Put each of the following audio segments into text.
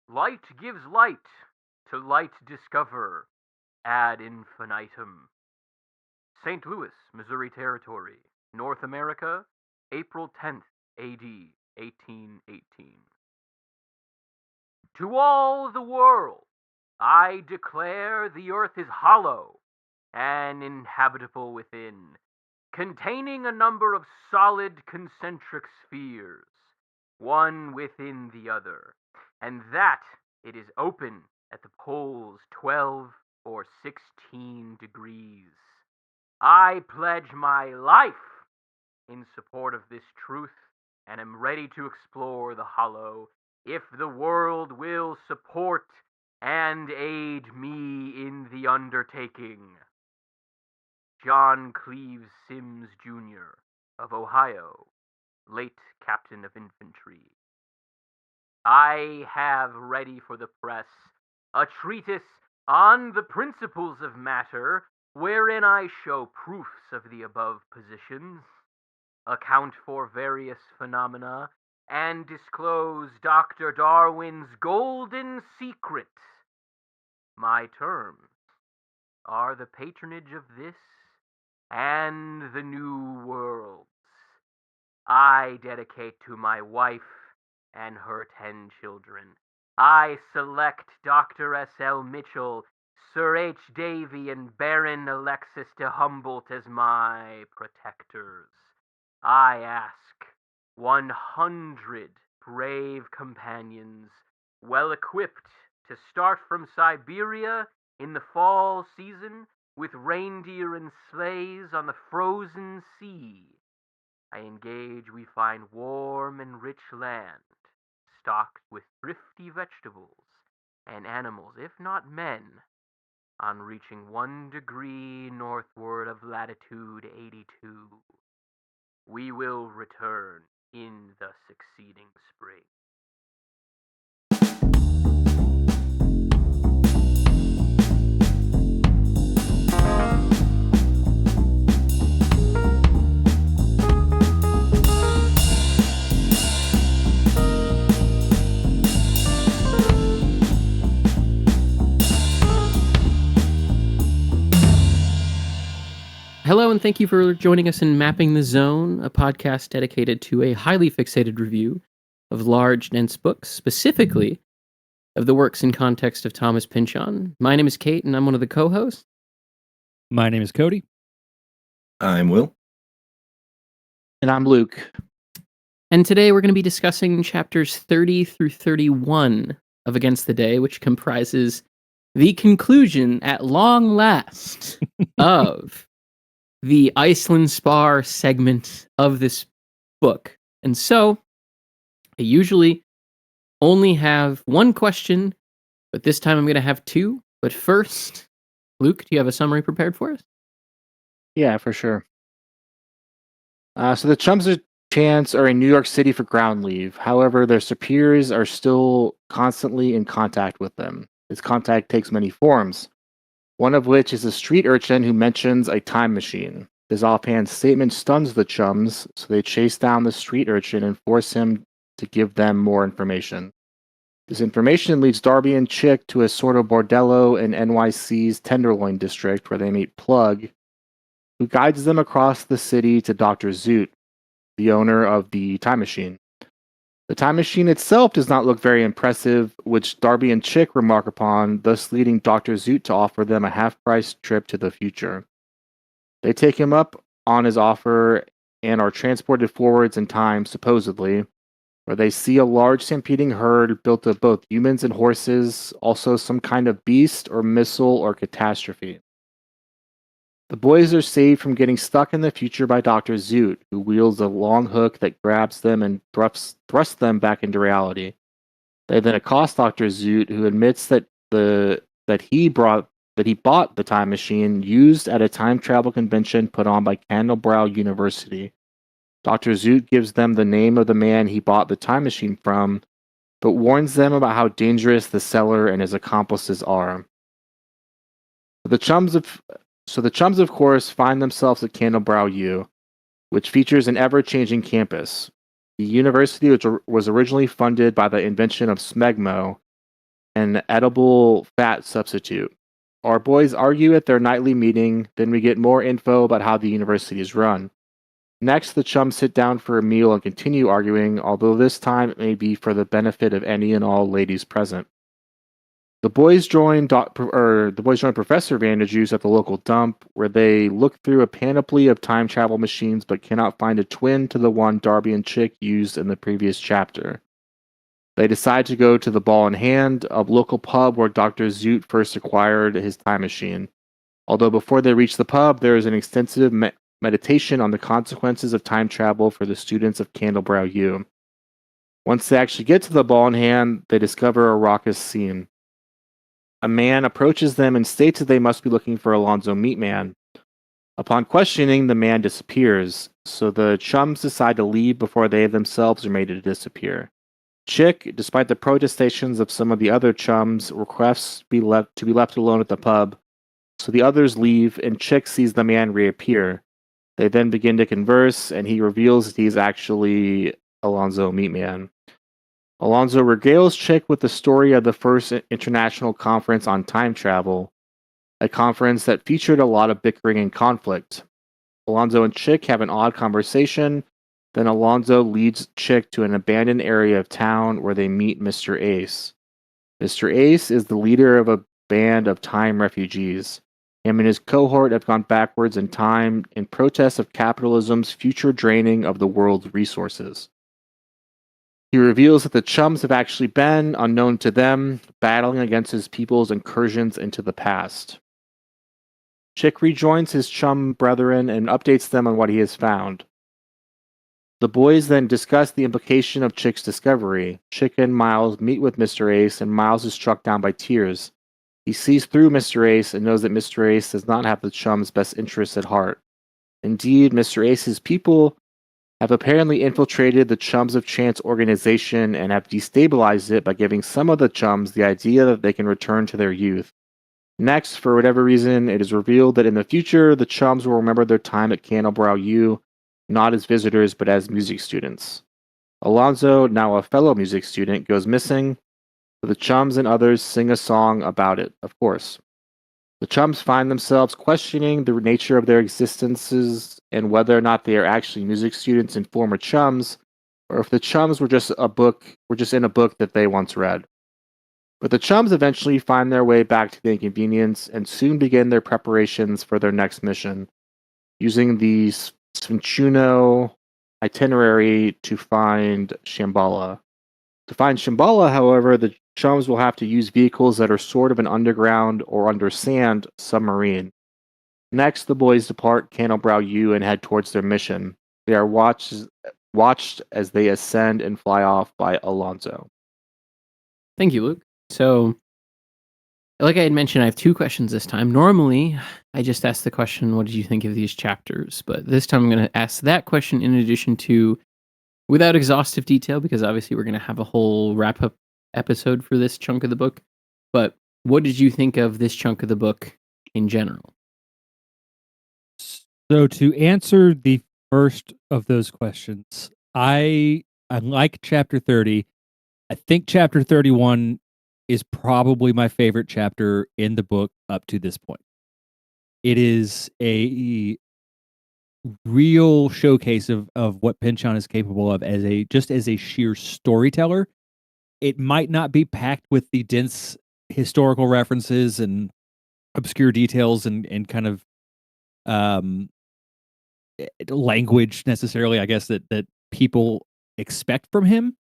Light gives light, to light discover, ad infinitum. St. Louis, Missouri Territory, North America, April 10th, AD 1818. To all the world I declare the earth is hollow and inhabitable within, containing a number of solid concentric spheres, one within the other, and that it is open at the poles 12 or 16 degrees. I pledge my life in support of this truth and am ready to explore the hollow if the world will support and aid me in the undertaking. John Cleves Sims, Jr., of Ohio, late Captain of Infantry. I have ready for the press a treatise on the principles of matter, wherein I show proofs of the above positions, account for various phenomena, and disclose Dr. Darwin's golden secret. My terms are the patronage of this and the new worlds. I dedicate to my wife and her 10 children. I select Dr. S.L. Mitchell, Sir H. Davy, and Baron Alexis de Humboldt as my protectors. I ask 100 brave companions, well equipped to start from Siberia in the fall season with reindeer and sleighs on the frozen sea. I engage we find warm and rich land, stocked with thrifty vegetables and animals, if not men, on reaching 1 degree northward of latitude 82. We will return in the succeeding spring. Hello, and thank you for joining us in Mapping the Zone, a podcast dedicated to a highly fixated review of large, dense books, specifically of the works in context of Thomas Pynchon. My name is Kate, and I'm one of the co-hosts. My name is Cody. I'm Will. And I'm Luke. And today we're going to be discussing chapters 30 through 31 of Against the Day, which comprises the conclusion, at long last, of the Iceland Spar segment of this book. And so, I usually only have one question, but this time I'm going to have two. But first, Luke, do you have a summary prepared for us? Yeah, for sure. So the Chums of Chance are in New York City for ground leave. However, their superiors are still constantly in contact with them. This contact takes many forms, one of which is a street urchin who mentions a time machine. This offhand statement stuns the Chums, so they chase down the street urchin and force him to give them more information. This information leads Darby and Chick to a sort of bordello in NYC's Tenderloin district where they meet Plug, who guides them across the city to Dr. Zoot, the owner of the time machine. The time machine itself does not look very impressive, which Darby and Chick remark upon, thus leading Dr. Zoot to offer them a half-price trip to the future. They take him up on his offer and are transported forwards in time, supposedly, where they see a large stampeding herd built of both humans and horses, also some kind of beast or missile or catastrophe. The boys are saved from getting stuck in the future by Dr. Zoot, who wields a long hook that grabs them and thrusts them back into reality. They then accost Dr. Zoot, who admits that he bought the time machine used at a time travel convention put on by Candlebrow University. Dr. Zoot gives them the name of the man he bought the time machine from, but warns them about how dangerous the seller and his accomplices are. The Chums, of course, find themselves at Candlebrow U, which features an ever-changing campus. The university was originally funded by the invention of smegmo, an edible fat substitute. Our boys argue at their nightly meeting, then we get more info about how the university is run. Next, the chums sit down for a meal and continue arguing, although this time it may be for the benefit of any and all ladies present. The boys join Professor Vanderjuice at the local dump, where they look through a panoply of time travel machines but cannot find a twin to the one Darby and Chick used in the previous chapter. They decide to go to the Ball in Hand, a local pub where Dr. Zoot first acquired his time machine. Although before they reach the pub, there is an extensive meditation on the consequences of time travel for the students of Candlebrow U. Once they actually get to the Ball in Hand, they discover a raucous scene. A man approaches them and states that they must be looking for Alonzo Meatman. Upon questioning, the man disappears, so the chums decide to leave before they themselves are made to disappear. Chick, despite the protestations of some of the other chums, requests to be left alone at the pub, so the others leave and Chick sees the man reappear. They then begin to converse, and he reveals that he's actually Alonzo Meatman. Alonzo regales Chick with the story of the first international conference on time travel, a conference that featured a lot of bickering and conflict. Alonzo and Chick have an odd conversation, then Alonzo leads Chick to an abandoned area of town where they meet Mr. Ace. Mr. Ace is the leader of a band of time refugees. Him and his cohort have gone backwards in time in protest of capitalism's future draining of the world's resources. He reveals that the chums have actually been, unknown to them, battling against his people's incursions into the past. Chick rejoins his chum brethren and updates them on what he has found. The boys then discuss the implication of Chick's discovery. Chick and Miles meet with Mr. Ace, and Miles is struck down by tears. He sees through Mr. Ace and knows that Mr. Ace does not have the chums' best interests at heart. Indeed, Mr. Ace's people have apparently infiltrated the Chums of Chance organization and have destabilized it by giving some of the chums the idea that they can return to their youth. Next, for whatever reason, it is revealed that in the future, the chums will remember their time at Candlebrow U, not as visitors but as music students. Alonzo, now a fellow music student, goes missing, but the chums and others sing a song about it, of course. The chums find themselves questioning the nature of their existences and whether or not they are actually music students and former chums, or if the chums were just in a book that they once read. But the chums eventually find their way back to the inconvenience and soon begin their preparations for their next mission, using the Svinchuno itinerary to find Shambhala. To find Shambhala, however, the chums will have to use vehicles that are sort of an underground or under sand submarine. Next, the boys depart Candlebrow U and head towards their mission. They are watched as they ascend and fly off by Alonzo. Thank you, Luke. So, like I had mentioned, I have two questions this time. Normally, I just ask the question, what did you think of these chapters? But this time I'm going to ask that question in addition to, without exhaustive detail, because obviously we're going to have a whole wrap-up episode for this chunk of the book. But what did you think of this chunk of the book in general? So to answer the first of those questions, I like chapter 30. I think chapter 31 is probably my favorite chapter in the book up to this point. It is a real showcase of what Pynchon is capable of as a sheer storyteller. It might not be packed with the dense historical references and obscure details and kind of language necessarily, I guess, that people expect from him,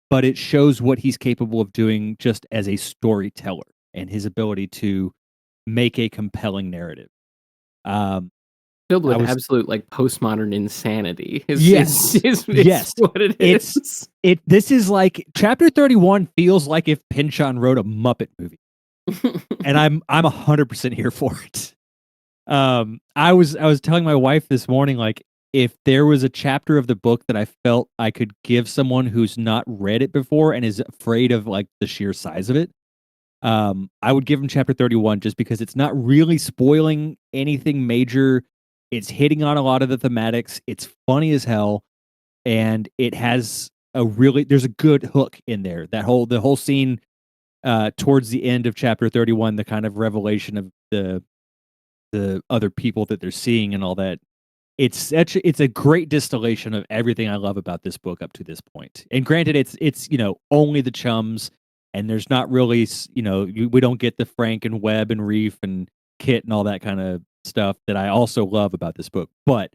but it shows what he's capable of doing just as a storyteller and his ability to make a compelling narrative. Filled with absolute like postmodern insanity. Yes, what it is. This is like chapter 31 feels like if Pynchon wrote a Muppet movie, and I'm 100% here for it. I was telling my wife this morning, like, if there was a chapter of the book that I felt I could give someone who's not read it before and is afraid of like the sheer size of it, I would give him chapter 31 just because it's not really spoiling anything major. It's hitting on a lot of the thematics. It's funny as hell, and it has there's a good hook in there. The whole scene towards the end of chapter 31, the kind of revelation of the other people that they're seeing and all that. It's a great distillation of everything I love about this book up to this point. And granted, it's only the chums, and there's not really we don't get the Frank and Webb and Reef and Kit and all that kind of stuff that I also love about this book. But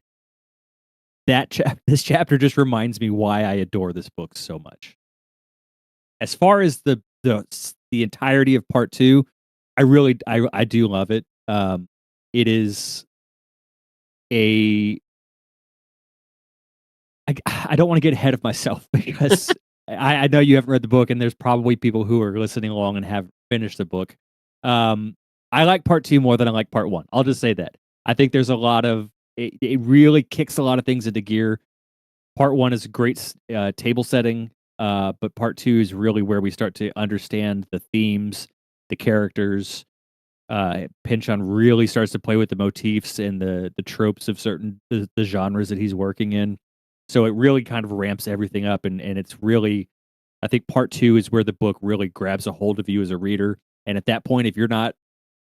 this chapter just reminds me why I adore this book so much. As far as the entirety of part 2, I do love it. It is I don't want to get ahead of myself because I know you haven't read the book, and there's probably people who are listening along and have finished the book. I like part 2 more than I like part 1. I'll just say that. I think there's a lot of it really kicks a lot of things into gear. Part 1 is great table setting, but part 2 is really where we start to understand the themes, the characters. Pynchon really starts to play with the motifs and the tropes of certain the genres that he's working in. So it really kind of ramps everything up, and it's really, I think part 2 is where the book really grabs a hold of you as a reader. And at that point, if you're not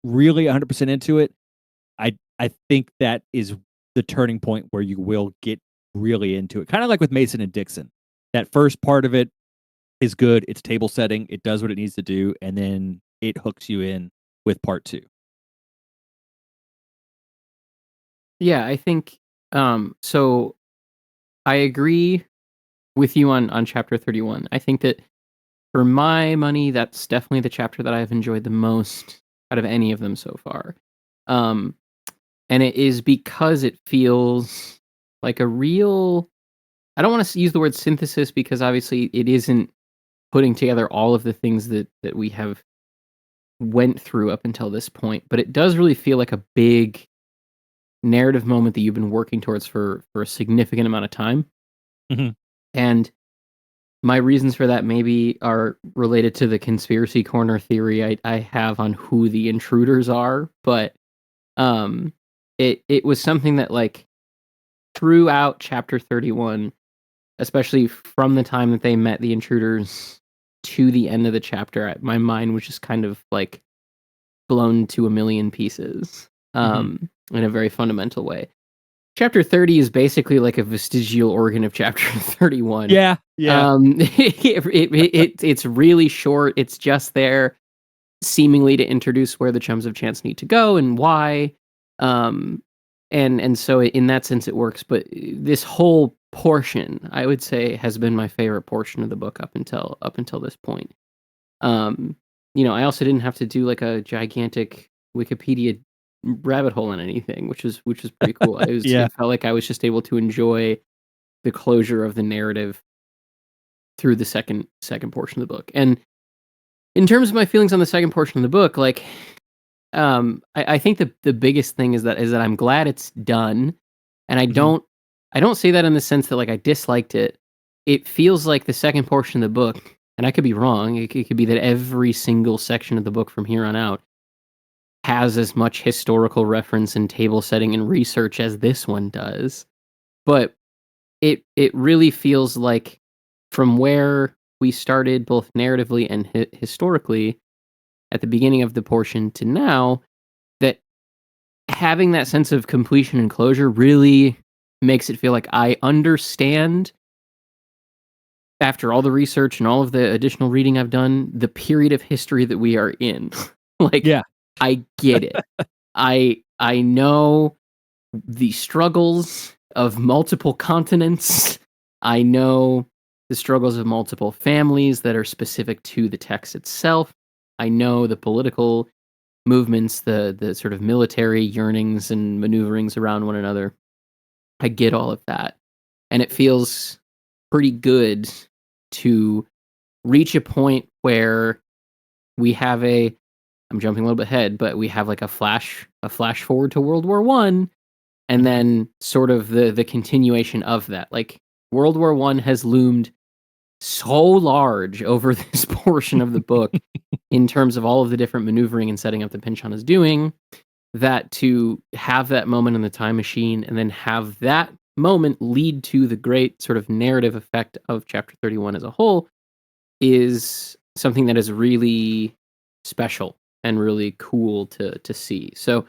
really 100% into it, I think that is the turning point where you will get really into it. Kind of like with Mason and Dixon. That first part of it is good. It's table setting. It does what it needs to do, and then it hooks you in with part 2. Yeah, I think so I agree with you on chapter 31. I think that for my money, that's definitely the chapter that I've enjoyed the most out of any of them so far. And it is because it feels like a real, I don't want to use the word synthesis because obviously it isn't putting together all of the things that we have went through up until this point, but it does really feel like a big narrative moment that you've been working towards for a significant amount of time. Mm-hmm. And my reasons for that maybe are related to the conspiracy corner theory I have on who the intruders are, but it was something that, like, throughout chapter 31, especially from the time that they met the intruders to the end of the chapter, my mind was just kind of like blown to a million pieces in a very fundamental way. Chapter 30 is basically like a vestigial organ of chapter 31. Yeah. It's really short. It's just there seemingly to introduce where the Chums of Chance need to go and why. And so in that sense it works, but this whole portion, I would say, has been my favorite portion of the book up until this point. I also didn't have to do like a gigantic Wikipedia rabbit hole on anything, which is pretty cool. It felt like I was just able to enjoy the closure of the narrative through the second portion of the book. And in terms of my feelings on the second portion of the book, like, I think the biggest thing is that I'm glad it's done, and I don't say that in the sense that, like, I disliked it. It feels like the second portion of the book, and I could be wrong. It could be that every single section of the book from here on out has as much historical reference and table setting and research as this one does. But it really feels like from where we started, both narratively and historically, at the beginning of the portion to now, that having that sense of completion and closure really makes it feel like I understand, after all the research and all of the additional reading I've done, the period of history that we are in. Like, yeah. I get it. I know the struggles of multiple continents. I know the struggles of multiple families that are specific to the text itself. I know the political movements, the sort of military yearnings and maneuverings around one another. I get all of that. And it feels pretty good to reach a point where we have I'm jumping a little bit ahead, but we have like a flash forward to World War I, and then sort of the continuation of that. Like, World War I has loomed so large over this portion of the book in terms of all of the different maneuvering and setting up that Pynchon is doing, that to have that moment in the time machine and then have that moment lead to the great sort of narrative effect of chapter 31 as a whole is something that is really special and really cool to see. So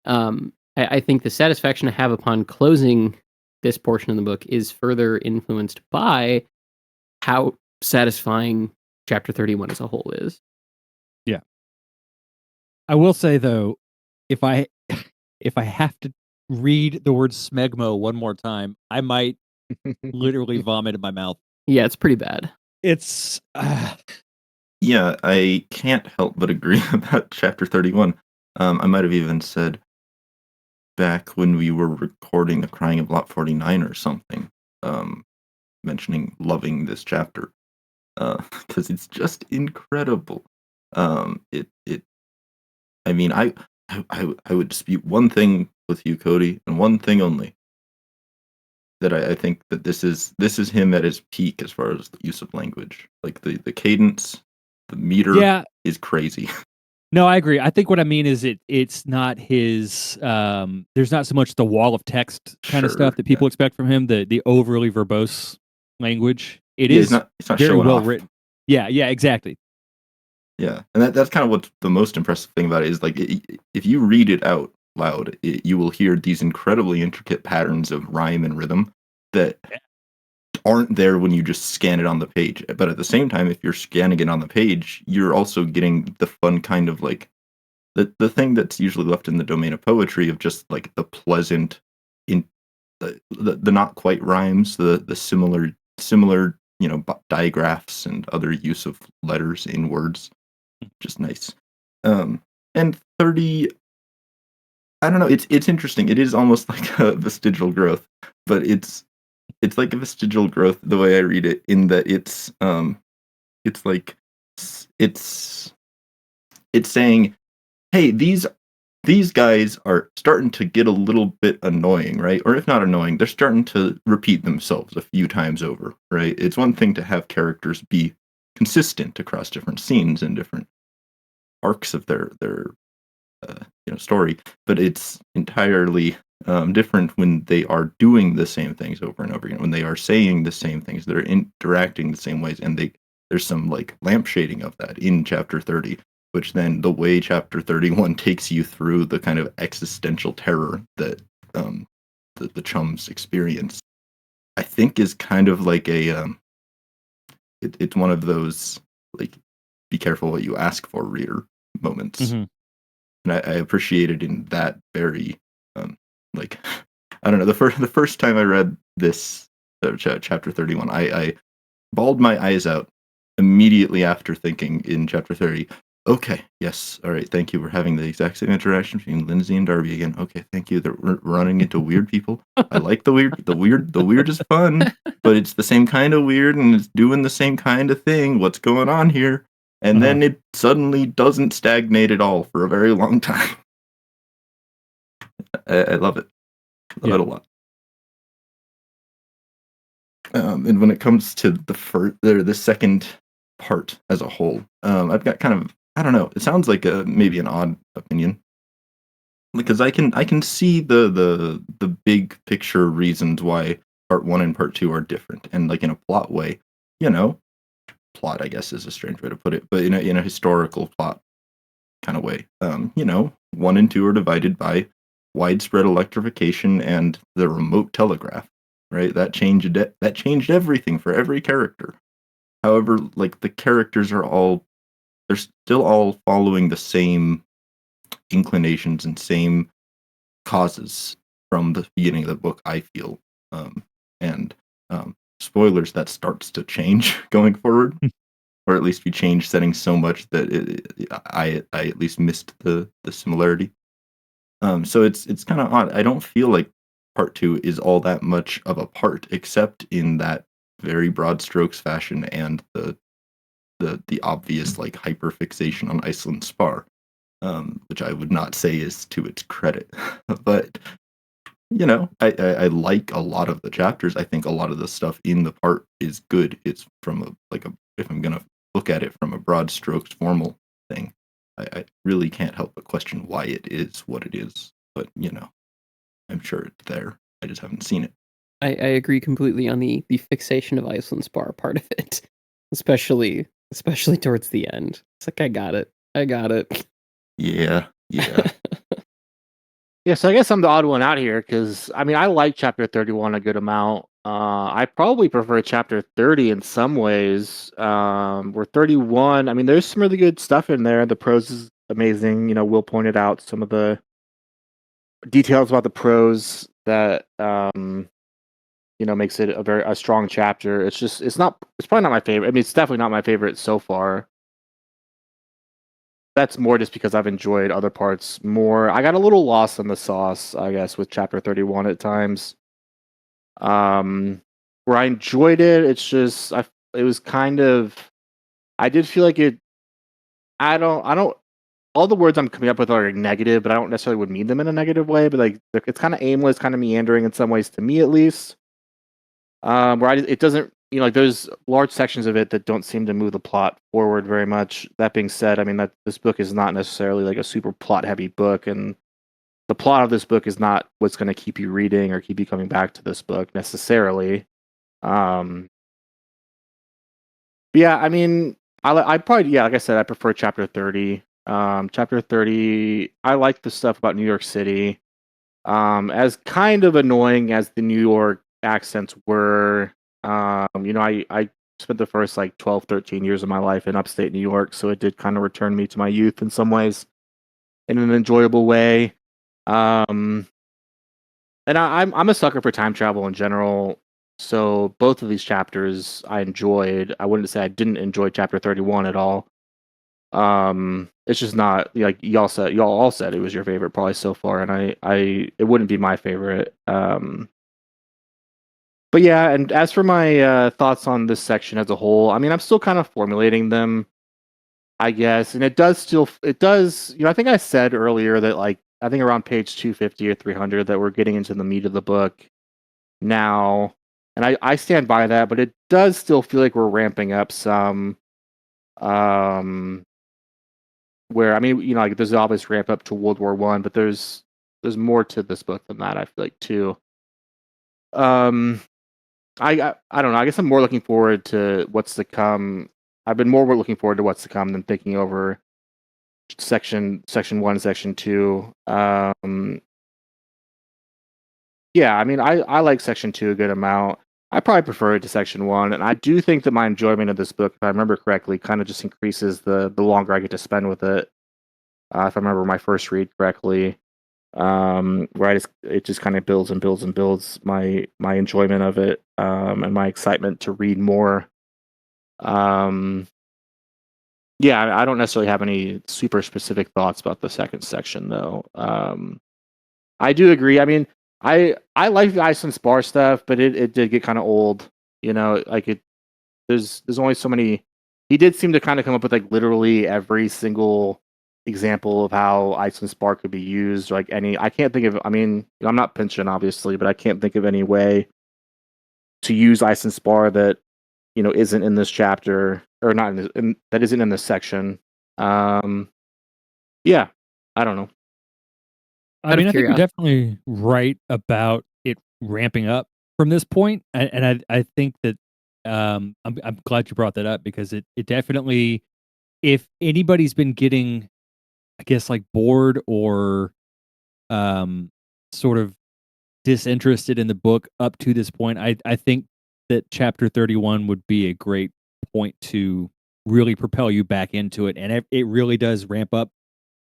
I think the satisfaction I have upon closing this portion of the book is further influenced by how satisfying chapter 31 as a whole is. Yeah. I will say though, if I have to read the word smegmo one more time, I might literally vomit in my mouth. Yeah, it's pretty bad. It's Yeah, I can't help but agree about chapter 31. I might have even said back when we were recording The Crying of Lot 49 or something, mentioning loving this chapter, because it's just incredible. I mean, I would dispute one thing with you, Cody, and one thing only. That I think that this is him at his peak as far as the use of language. Like the cadence, the meter yeah. is crazy. No, I agree. I think what I mean is it's not his there's not so much the wall of text kind of Sure, stuff that people yeah. expect from him, the overly verbose language. It Yeah, is it's not very showing well off. written. Yeah, exactly. Yeah, and that's kind of what the most impressive thing about it is. Like, if you read it out loud, you will hear these incredibly intricate patterns of rhyme and rhythm that aren't there when you just scan it on the page. But at the same time, if you're scanning it on the page, you're also getting the fun kind of like the thing that's usually left in the domain of poetry of just like the pleasant, in the not quite rhymes, the similar digraphs and other use of letters in words, just nice. And 30, I don't know, it's interesting. It is almost like a vestigial growth, but it's like a vestigial growth the way I read it, in that it's like it's it's saying, hey, these guys are starting to get a little bit annoying, right? Or if not annoying, they're starting to repeat themselves a few times over, right? It's one thing to have characters be consistent across different scenes and different arcs of their story, but it's entirely different when they are doing the same things over and over again, when they are saying the same things, they're interacting the same ways, and there's some like lampshading of that in chapter 30, which then the way chapter 31 takes you through the kind of existential terror that the chums experience, I think is kind of like it's one of those like be careful what you ask for reader moments. Mm-hmm. And I appreciate it in that very like I don't know, the first time I read this chapter 31, I bawled my eyes out immediately after thinking in chapter 30, okay, yes, all right, thank you, we're having the exact same interaction between Lindsay and Darby again. Okay, thank you, they're running into weird people. I like the weird is fun, but it's the same kind of weird and it's doing the same kind of thing. What's going on here? And then it suddenly doesn't stagnate at all for a very long time. I love it. Love it a lot. And when it comes to the second part as a whole, I've got kind of, I don't know, it sounds like maybe an odd opinion, because I can see the big picture reasons why part 1 and part 2 are different, and like in a plot way, plot, I guess, is a strange way to put it, but in a historical plot kind of way. 1 and 2 are divided by widespread electrification and the remote telegraph, right? That changed everything for every character. However, like the characters they're still all following the same inclinations and same causes from the beginning of the book, I feel. And spoilers, that starts to change going forward. Or at least we changed settings so much that I at least missed the similarity. So it's kind of odd. I don't feel like part 2 is all that much of a part, except in that very broad strokes fashion and the obvious like hyperfixation on Iceland Spar, which I would not say is to its credit. But I like a lot of the chapters. I think a lot of the stuff in the part is good. It's from if I'm gonna look at it from a broad strokes formal thing, I really can't help but question why it is what it is. But I'm sure it's there. I just haven't seen it. I agree completely on the fixation of Iceland Spar part of it, especially especially towards the end. It's like, I got it. Yeah. Yeah, so I guess I'm the odd one out here because I mean I like chapter 31 a good amount. I probably prefer chapter 30 in some ways. Where 31, I mean, there's some really good stuff in there. The prose is amazing. You know, Will pointed out some of the details about the prose that makes it a strong chapter. It's probably not my favorite. I mean, it's definitely not my favorite so far. That's more just because I've enjoyed other parts more. I got a little lost in the sauce, I guess, with chapter 31 at times. Where I enjoyed it, it's just it was kind of, I did feel like it. I don't. All the words I'm coming up with are negative, but I don't necessarily would mean them in a negative way. But like, it's kind of aimless, kind of meandering in some ways to me, at least. Where it doesn't, like there's large sections of it that don't seem to move the plot forward very much. That being said, I mean that this book is not necessarily like a super plot heavy book, and the plot of this book is not what's going to keep you reading or keep you coming back to this book necessarily. But yeah, I mean, I probably, yeah, like I said, I prefer chapter 30. Chapter 30, I like the stuff about New York City. As kind of annoying as the New York accents were, I spent the first like 12, 13 years of my life in upstate New York, so it did kind of return me to my youth in some ways in an enjoyable way. And I'm a sucker for time travel in general. So both of these chapters I enjoyed. I wouldn't say I didn't enjoy chapter 31 at all. It's just not like y'all all said it was your favorite probably so far, and it wouldn't be my favorite. But yeah, and as for my thoughts on this section as a whole, I mean, I'm still kind of formulating them, I guess, and it does, I think I said earlier that like I think around page 250 or 300 that we're getting into the meat of the book now, and I stand by that, but it does still feel like we're ramping up some. Where I mean, like there's an obvious ramp up to World War One, but there's more to this book than that. I feel like too. I don't know. I guess I'm more looking forward to what's to come. I've been more looking forward to what's to come than thinking over section 1, section 2. Yeah, I mean, I like section 2 a good amount. I probably prefer it to section 1, and I do think that my enjoyment of this book, if I remember correctly, kind of just increases the longer I get to spend with it. If I remember my first read correctly, where it just kind of builds and builds and builds my enjoyment of it, and my excitement to read more. Yeah, I don't necessarily have any super specific thoughts about the second section though. I do agree. I mean, I like the Iceland Spar stuff, but it did get kind of old. Like there's only so many. He did seem to kind of come up with like literally every single example of how Iceland Spar could be used. Like I can't think of. I mean, I'm not pinching obviously, but I can't think of any way to use Iceland Spar that isn't in this chapter or not that isn't in this section. Yeah, I don't know. I mean, I think you're definitely right about it ramping up from this point, and I think that I'm glad you brought that up because it definitely, if anybody's been getting, I guess, like bored or sort of disinterested in the book up to this point, I think that chapter 31 would be a great point to really propel you back into it, and it really does ramp up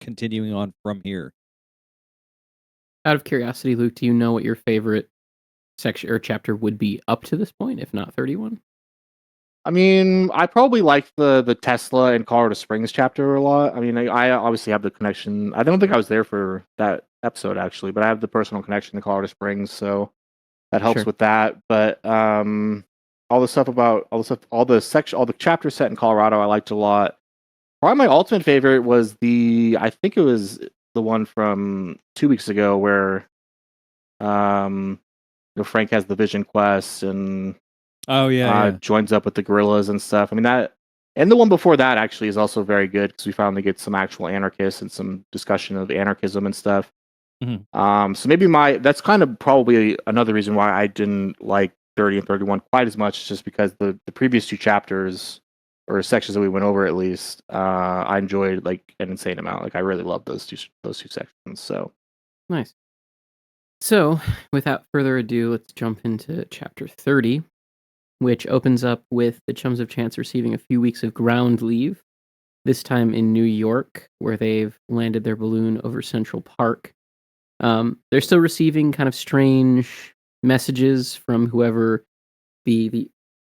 continuing on from here. Out of curiosity, Luke, do you know what your favorite section or chapter would be up to this point, if not 31? I mean, I probably like the Tesla and Colorado Springs chapter a lot. I mean, I obviously have the connection. I don't think I was there for that episode actually, but I have the personal connection to Colorado Springs, so that helps with that. But all the chapters set in Colorado, I liked a lot. Probably my ultimate favorite was I think it was the one from 2 weeks ago where Frank has the vision quest and joins up with the guerrillas and stuff. I mean that, and the one before that actually is also very good because we finally get some actual anarchists and some discussion of anarchism and stuff. Mm-hmm. So maybe that's kind of probably another reason why I didn't like 30 and 31 quite as much, just because the previous two chapters or sections that we went over at least, I enjoyed like an insane amount. Like I really loved those two sections. So Nice. So, without further ado, let's jump into chapter 30, which opens up with the Chums of Chance receiving a few weeks of ground leave, this time in New York, where they've landed their balloon over Central Park. They're still receiving kind of strange messages from whoever the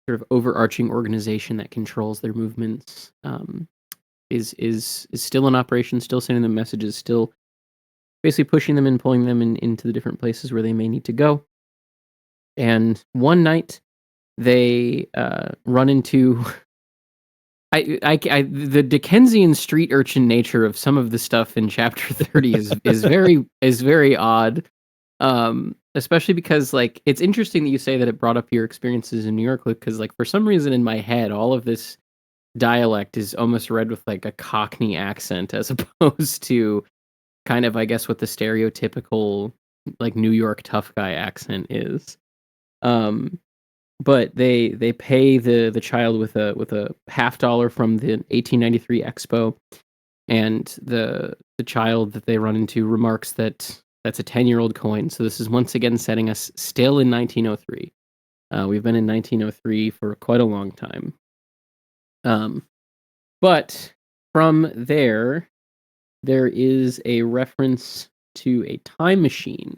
sort of overarching organization that controls their movements is still in operation, still sending them messages, still basically pushing them and pulling them into the different places where they may need to go. And one night, they run into the Dickensian street urchin nature of some of the stuff in chapter 30 is very odd. Especially because like it's interesting that you say that it brought up your experiences in New York, because like for some reason in my head all of this dialect is almost read with like a Cockney accent as opposed to kind of, I guess, what the stereotypical like New York tough guy accent is. But they pay the child with a $50 from the 1893 Expo, and the child that they run into remarks that that's a 10-year-old coin. So this is once again setting us still in 1903. We've been in 1903 for quite a long time. But from there is a reference to a time machine,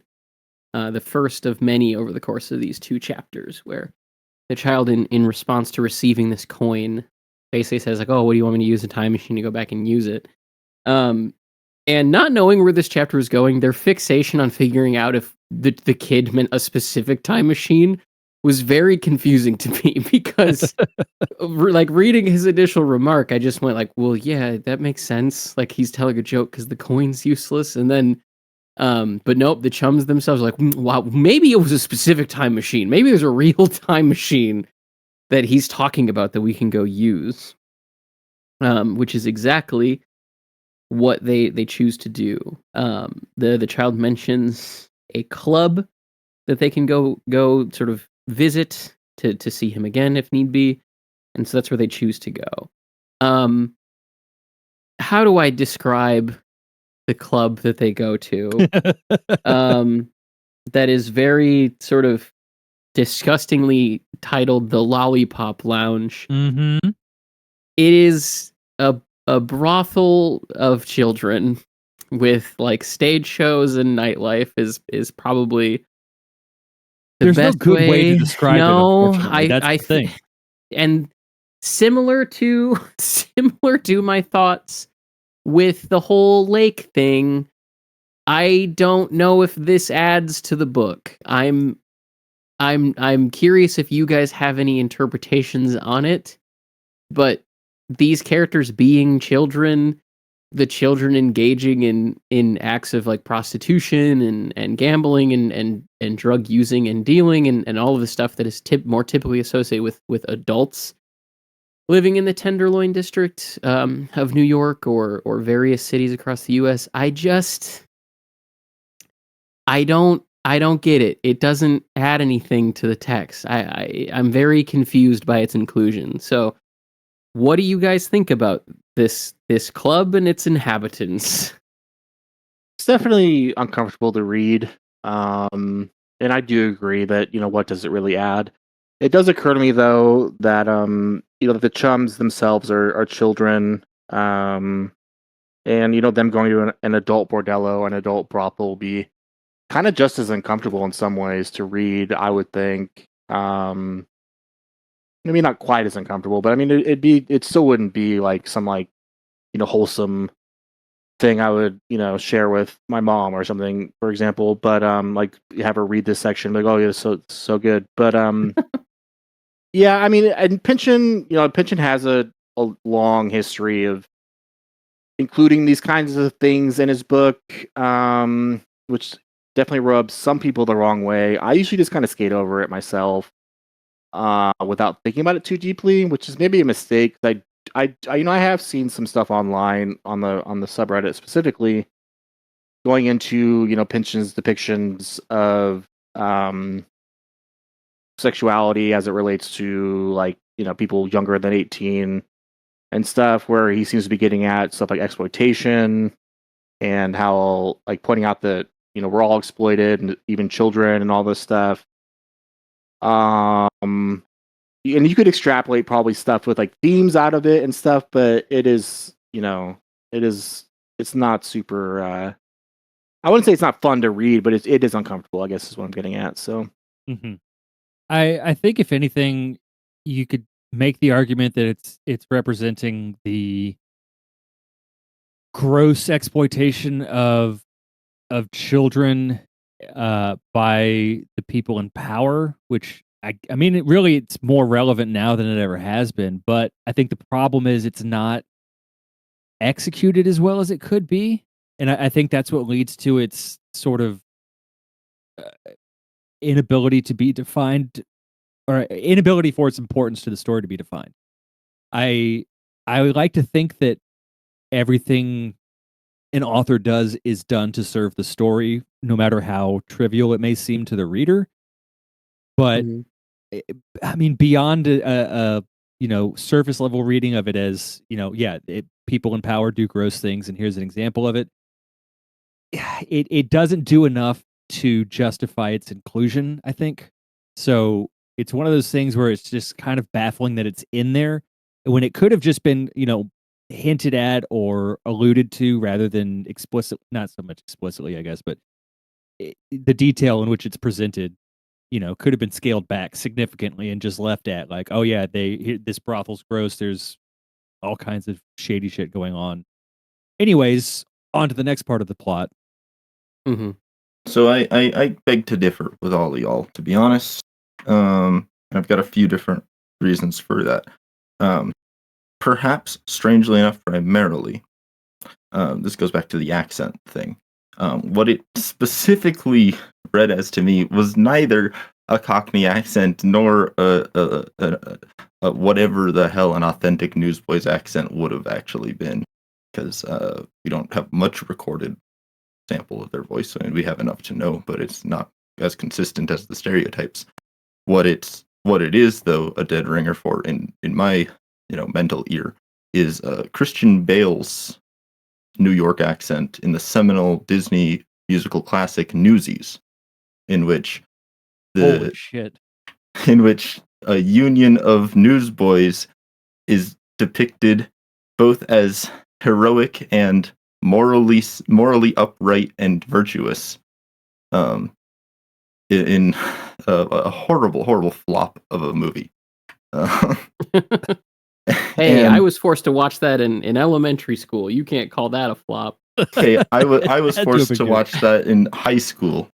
the first of many over the course of these two chapters, where the child, in response to receiving this coin, basically says like, "Oh, what do you want me to use a time machine to go back and use it?" And not knowing where this chapter is going, their fixation on figuring out if the kid meant a specific time machine was very confusing to me because like reading his initial remark, I just went like, well, yeah, that makes sense. Like he's telling a joke because the coin's useless. And then, but nope, the chums themselves are like, wow, maybe it was a specific time machine. Maybe there's a real time machine that he's talking about that we can go use. Which is exactly what they choose to do. The child mentions a club that they can go sort of visit to see him again if need be, and so that's where they choose to go. How do I describe the club that they go to? That is very sort of disgustingly titled the Lollipop Lounge. Mm-hmm. It is a brothel of children with like stage shows and nightlife is probably the There's best no good way to describe it. Unfortunately, that's the thing. And similar to my thoughts with the whole lake thing, I don't know if this adds to the book. I'm curious if you guys have any interpretations on it, but these characters being children, the children engaging in acts of like prostitution and gambling and drug using and dealing and all of the stuff that is more typically associated with adults living in the Tenderloin district of New York or various cities across the U.S. I don't get it. It doesn't add anything to the text. I'm very confused by its inclusion. So what do you guys think about this club and its inhabitants? it's definitely uncomfortable to read. And I do agree that, what does it really add? It does occur to me though that the chums themselves are children. And them going to an adult bordello, an adult brothel will be kind of just as uncomfortable in some ways to read, I would think. I mean, not quite as uncomfortable, but I mean, it still wouldn't be like some wholesome thing I would share with my mom or something, for example. But like have her read this section, like, oh yeah, so good. But yeah, I mean, and Pynchon has a long history of including these kinds of things in his book, which definitely rubs some people the wrong way. I usually just kind of skate over it myself. Without thinking about it too deeply, which is maybe a mistake. I have seen some stuff online on the subreddit specifically going into Pynchon's depictions of sexuality as it relates to like people younger than 18 and stuff, where he seems to be getting at stuff like exploitation and how, like, pointing out that, you know, we're all exploited, and even children and all this stuff. And you could extrapolate probably stuff with like themes out of it and stuff, but it is, you know, it's not super. I wouldn't say it's not fun to read, but it is uncomfortable, I guess is what I'm getting at. So hmm I think if anything, you could make the argument that it's representing the gross exploitation of children by the people in power, which I mean, it's more relevant now than it ever has been. But I think the problem is it's not executed as well as it could be, and I think that's what leads to its sort of inability to be defined, or inability for its importance to the story to be defined. I I would like to think that everything an author does is done to serve the story, no matter how trivial it may seem to the reader. But Mhm. eh, I mean, beyond surface level reading of it as, people in power do gross things, and here's an example of it. It doesn't do enough to justify its inclusion, I think. So it's one of those things where it's just kind of baffling that it's in there when it could have just been, hinted at or alluded to rather than explicit, not so much explicitly, I guess, but the detail in which it's presented, could have been scaled back significantly and just left at like, oh yeah, this brothel's gross. There's all kinds of shady shit going on. Anyways, on to the next part of the plot. Mm-hmm. So I beg to differ with all of y'all, to be honest. I've got a few different reasons for that. Perhaps, strangely enough, primarily, this goes back to the accent thing. What it specifically read as to me was neither a Cockney accent nor a whatever the hell an authentic newsboy's accent would have actually been, because we don't have much recorded sample of their voice. I mean, we have enough to know, but it's not as consistent as the stereotypes. What it is, though, a dead ringer for in my mental ear is Christian Bale's New York accent in the seminal Disney musical classic Newsies, in which Holy shit. A union of newsboys is depicted both as heroic and morally upright and virtuous, in a horrible flop of a movie. Hey, And I was forced to watch that in elementary school. You can't call that a flop. okay, I was Had to forced have to been watch that in high school.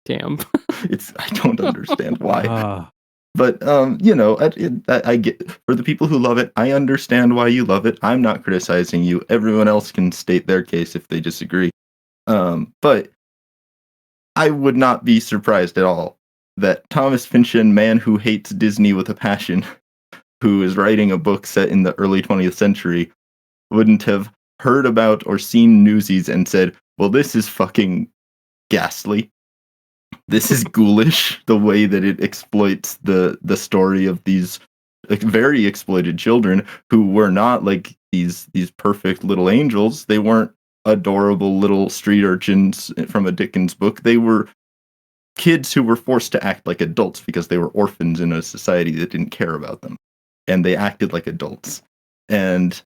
Damn. I don't understand why. Ah, But I get, for the people who love it, I understand why you love it. I'm not criticizing you. Everyone else can state their case if they disagree. But I would not be surprised at all that Thomas Pynchon, man who hates Disney with a passion, who is writing a book set in the early 20th century, wouldn't have heard about or seen Newsies and said, well, this is fucking ghastly. This is ghoulish, the way that it exploits the story of these very exploited children who were not like these perfect little angels. They weren't adorable little street urchins from a Dickens book. They were kids who were forced to act like adults because they were orphans in a society that didn't care about them, and they acted like adults. And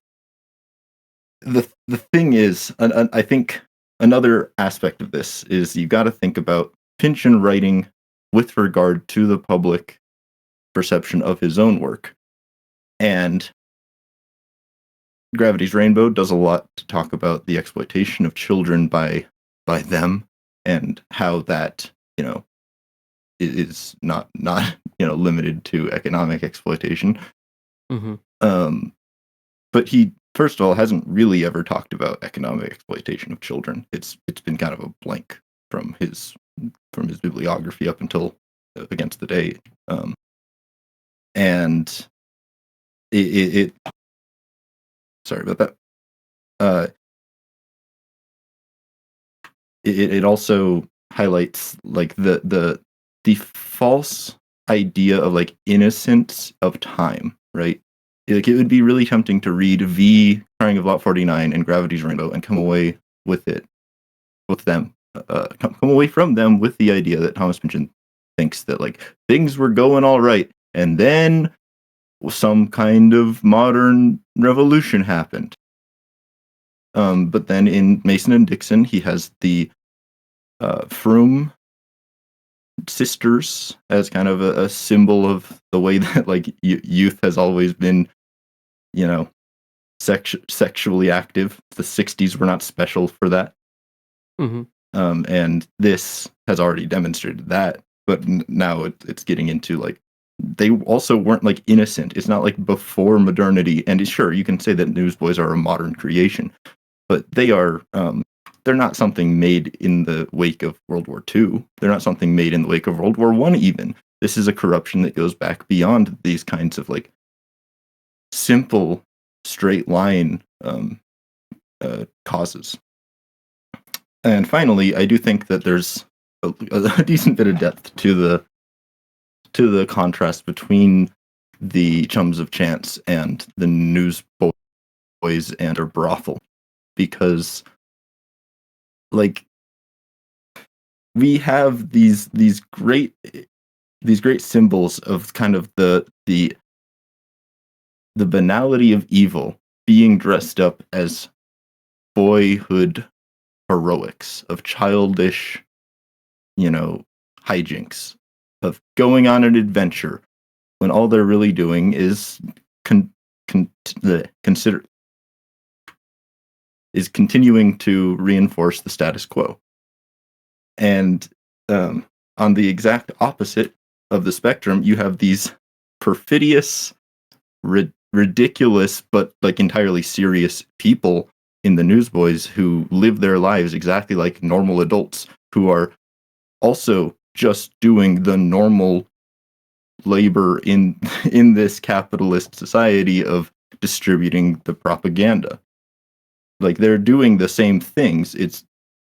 the thing is, I think another aspect of this is you got to think about Pynchon writing with regard to the public perception of his own work. And Gravity's Rainbow does a lot to talk about the exploitation of children by them, and how that, is not limited to economic exploitation. Mm-hmm. But he, first of all, hasn't really ever talked about economic exploitation of children. It's been kind of a blank from his bibliography up until Against the Day, and it sorry about that. It also highlights like the false idea of like innocence of time, right? Like, it would be really tempting to read V, Crying of Lot 49, and Gravity's Rainbow and come away with them, come away from them with the idea that Thomas Pynchon thinks that, like, things were going all right, and then some kind of modern revolution happened. But then in Mason and Dixon, he has the Froome sisters as kind of a symbol of the way that, like, youth has always been, sexually active. The 60s were not special for that. Mm-hmm. And this has already demonstrated that, but now it's getting into, like, they also weren't, like, innocent. It's not like before modernity, and sure, you can say that Newsboys are a modern creation, but they are, they're not something made in the wake of World War II. They're not something made in the wake of World War I even. This is a corruption that goes back beyond these kinds of, like, simple, straight line causes. And finally, I do think that there's a decent bit of depth to the contrast between the Chums of Chance and the Newsboys and a brothel, because, like, we have these great symbols of kind of the banality of evil being dressed up as boyhood heroics, of childish, hijinks, of going on an adventure, when all they're really doing is continuing to reinforce the status quo. And on the exact opposite of the spectrum, you have these perfidious, ridiculous, but, like, entirely serious people in the Newsboys who live their lives exactly like normal adults, who are also just doing the normal labor in this capitalist society of distributing the propaganda. Like, they're doing the same things. It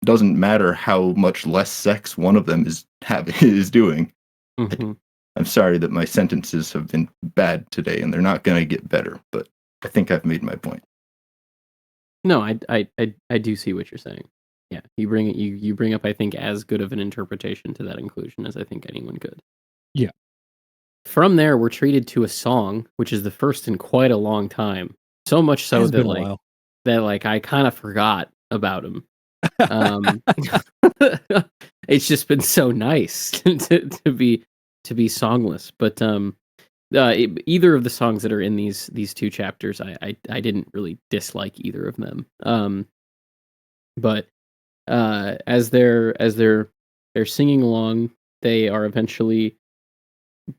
doesn't matter how much less sex one of them is doing. Mm-hmm. I'm sorry that my sentences have been bad today, and they're not going to get better, but I think I've made my point. No, I do see what you're saying. Yeah, you bring up, I think, as good of an interpretation to that inclusion as I think anyone could. Yeah. From there, we're treated to a song, which is the first in quite a long time. So much so It's that, been a like, while. I kind of forgot about him. It's just been so nice to be songless. But either of the songs that are in these two chapters, I didn't really dislike either of them. But as they're singing along, they are eventually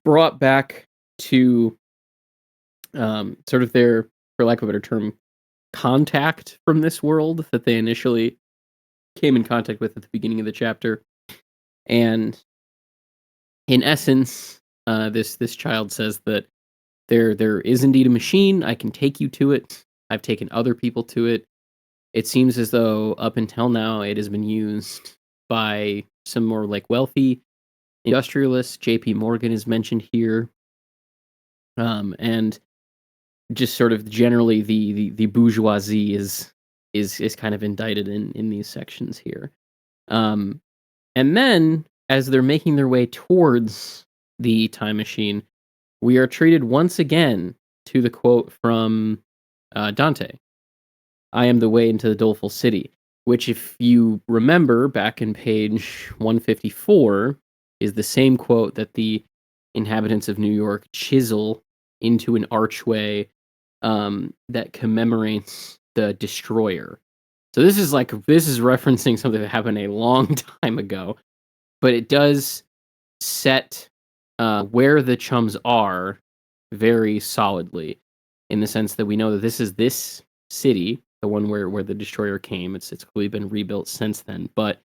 brought back to sort of their, for lack of a better term, contact from this world that they initially came in contact with at the beginning of the chapter. And in essence, this child says that there is indeed a machine. I can take you to it. I've taken other people to it. It seems as though up until now it has been used by some more, like, wealthy industrialists. J.P. Morgan is mentioned here, and just sort of generally the bourgeoisie is kind of indicted in these sections here. And then, as they're making their way towards the time machine, we are treated once again to the quote from Dante, "I am the way into the doleful city," which, if you remember, back in page 154, is the same quote that the inhabitants of New York chisel into an archway that commemorates the destroyer. So this is referencing something that happened a long time ago, but it does set where the Chums are very solidly, in the sense that we know that this is this city, the one where the destroyer came. It's clearly been rebuilt since then. But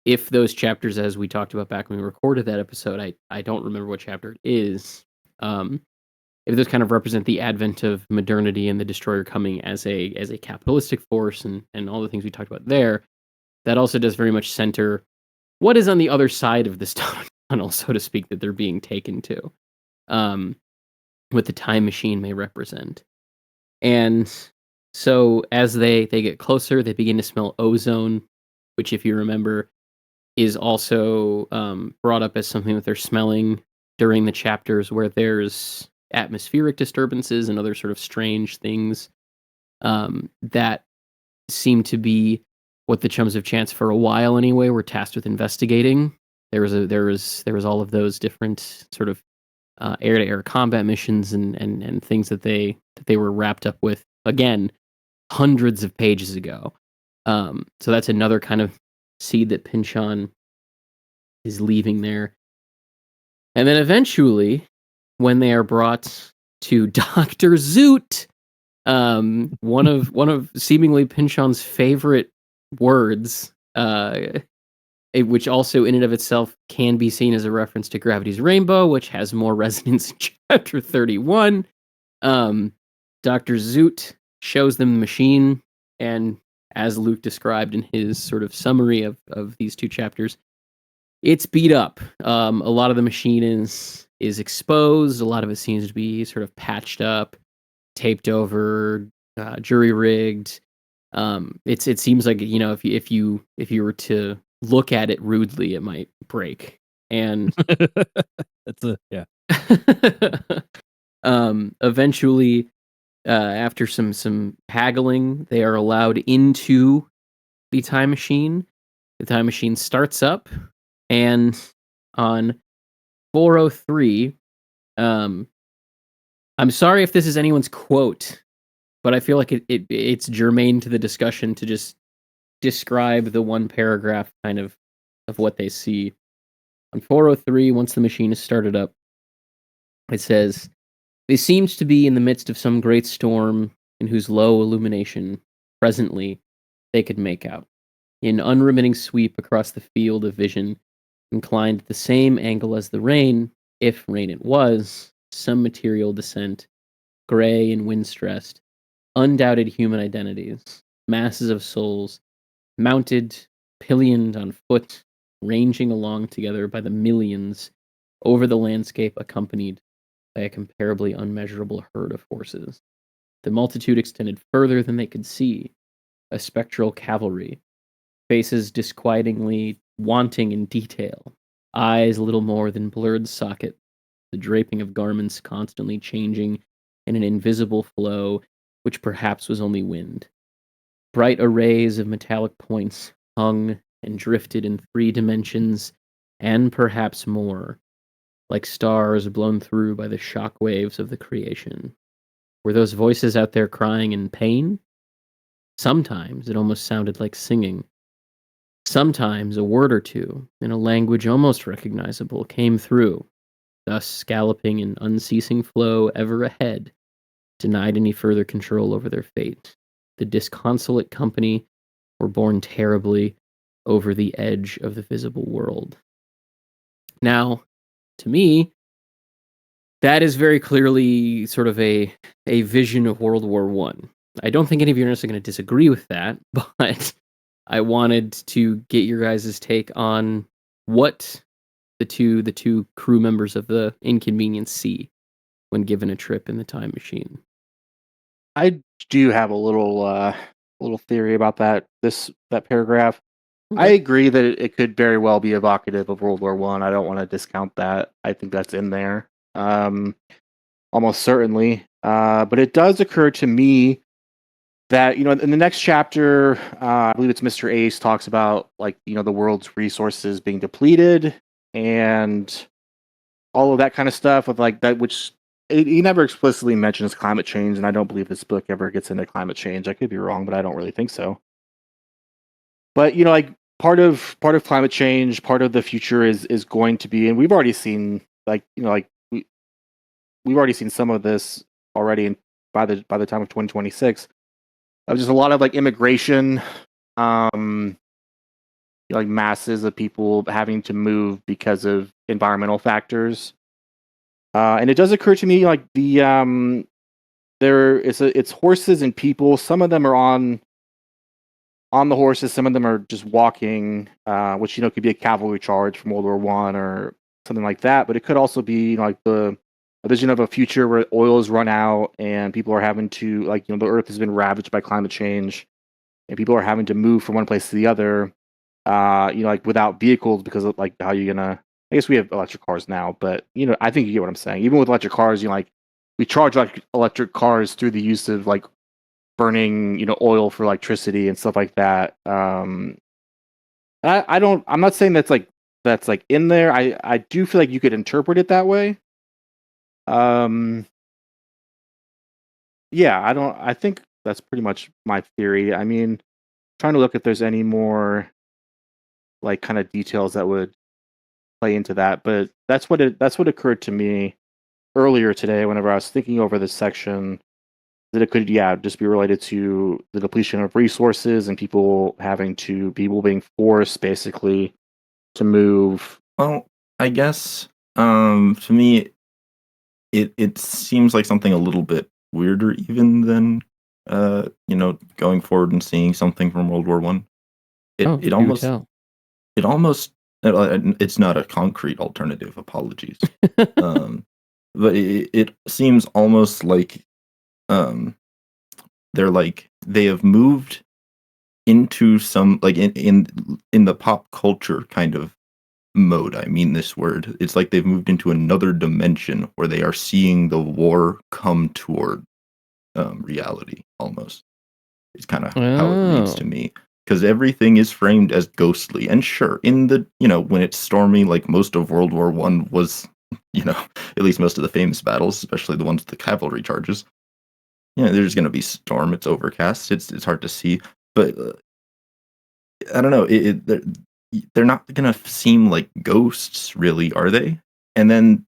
if those chapters, as we talked about back when we recorded that episode, I don't remember what chapter it is. If those kind of represent the advent of modernity and the destroyer coming as a capitalistic force and all the things we talked about there, that also does very much center what is on the other side of this tunnel, so to speak, that they're being taken to. what the time machine may represent. And so as they get closer, they begin to smell ozone, which, if you remember, is also brought up as something that they're smelling during the chapters where there's atmospheric disturbances and other sort of strange things that seem to be what the Chums of Chance, for a while anyway, were tasked with investigating. There was all of those different sort of air-to-air combat missions and things that they were wrapped up with, again, hundreds of pages ago. So that's another kind of seed that Pynchon is leaving there. And then eventually, when they are brought to Dr. Zoot, one of seemingly Pynchon's favorite words, which also in and of itself can be seen as a reference to Gravity's Rainbow, which has more resonance in chapter 31. Dr. Zoot shows them the machine, and as Luke described in his sort of summary of these two chapters, it's beat up. A lot of the machine is exposed. A lot of it seems to be sort of patched up, taped over, jury rigged. It seems like, you know, if you were to look at it rudely, it might break. And that's a yeah. Eventually, after some haggling, they are allowed into the time machine. The time machine starts up, and on 403, I'm sorry if this is anyone's quote, but I feel like it's germane to the discussion to just describe the one paragraph kind of what they see. On 403, once the machine is started up, it says, "They seemed to be in the midst of some great storm in whose low illumination, presently, they could make out. In unremitting sweep across the field of vision, inclined at the same angle as the rain, if rain it was, some material descent, gray and wind-stressed, undoubted human identities, masses of souls, mounted, pillioned on foot, ranging along together by the millions, over the landscape accompanied by a comparably unmeasurable herd of horses. The multitude extended further than they could see, a spectral cavalry, faces disquietingly wanting in detail, eyes little more than blurred sockets, the draping of garments constantly changing in an invisible flow, which perhaps was only wind. Bright arrays of metallic points hung and drifted in 3 dimensions, and perhaps more, like stars blown through by the shock waves of the creation. Were those voices out there crying in pain? Sometimes it almost sounded like singing. Sometimes a word or two, in a language almost recognizable, came through, thus galloping in unceasing flow ever ahead, denied any further control over their fate. The disconsolate company were borne terribly over the edge of the visible world." Now, to me, that is very clearly sort of a vision of World War One. I don't think any of you are necessarily going to disagree with that, but I wanted to get your guys' take on what the two crew members of the Inconvenience see when given a trip in the time machine. I do have a little theory about that paragraph. I Okay. agree that it could very well be evocative of World War One. I don't want to discount that. I think that's in there, almost certainly. But it does occur to me that, you know, in the next chapter, I believe it's Mr. Ace talks about, like, you know, the world's resources being depleted and all of that kind of stuff with like that, which he never explicitly mentions climate change, and I don't believe this book ever gets into climate change. I could be wrong, but I don't really think so. But, you know, like part of climate change, part of the future is going to be, and we've already seen, like, you know, like we've already seen some of this already by the time of 2026. Just a lot of like immigration, like masses of people having to move because of environmental factors. And it does occur to me, like, it's horses and people. Some of them are on the horses. Some of them are just walking, which, you know, could be a cavalry charge from World War One or something like that. But it could also be, you know, like the a vision of a future where oil is run out and people are having to, like, the Earth has been ravaged by climate change, and people are having to move from one place to the other, like without vehicles because of like how you're gonna. I guess we have electric cars now, but I think you get what I'm saying. Even with electric cars, like we charge like electric cars through the use of like burning, oil for electricity and stuff like that. I don't. I'm not saying that's like in there. I do feel like you could interpret it that way. Yeah, I don't. I think that's pretty much my theory. I mean, trying to look if there's any more like kind of details that would play into that, but that's what occurred to me earlier today whenever I was thinking over this section, that it could, just be related to the depletion of resources and people being forced basically to move. Well, I guess to me it seems like something a little bit weirder even than going forward and seeing something from World War One. Oh, It do almost tell. it almost it's not a concrete alternative, apologies. But it seems almost like they're like they have moved into some like in the pop culture kind of mode. I mean this word. It's like they've moved into another dimension where they are seeing the war come toward reality almost. It's kind of how it reads to Oh. me because everything is framed as ghostly. And sure, in the when it's stormy, like most of World War One was, at least most of the famous battles, especially the ones with the cavalry charges. There's going to be storm. It's overcast. It's hard to see, but I don't know. They're not going to seem like ghosts, really, are they? And then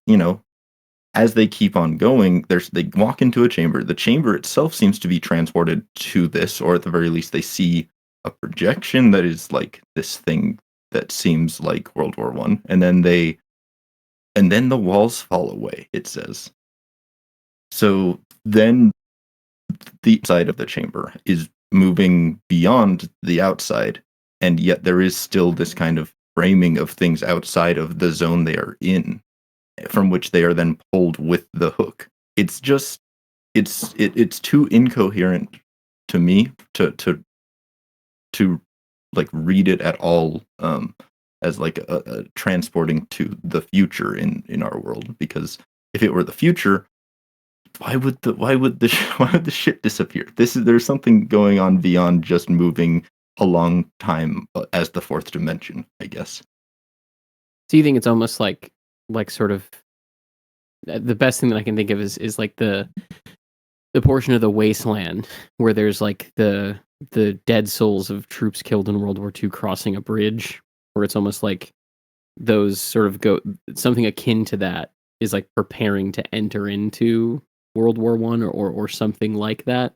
as they keep on going, they walk into a chamber. The chamber itself seems to be transported to this, or at the very least, they see a projection that is like this thing that seems like World War One, and then the walls fall away. It says. So then the side of the chamber is moving beyond the outside, and yet there is still this kind of framing of things outside of the zone they are in, from which they are then pulled with the hook. It's just it's too incoherent to me to like read it at all as like a transporting to the future in our world, because if it were the future, why would the ship disappear? There's something going on beyond just moving along time as the fourth dimension, I guess. So you think it's almost like sort of the best thing that I can think of is like the portion of the wasteland where there's like the dead souls of troops killed in World War II crossing a bridge, where it's almost like those sort of something akin to that is like preparing to enter into World War One or something like that.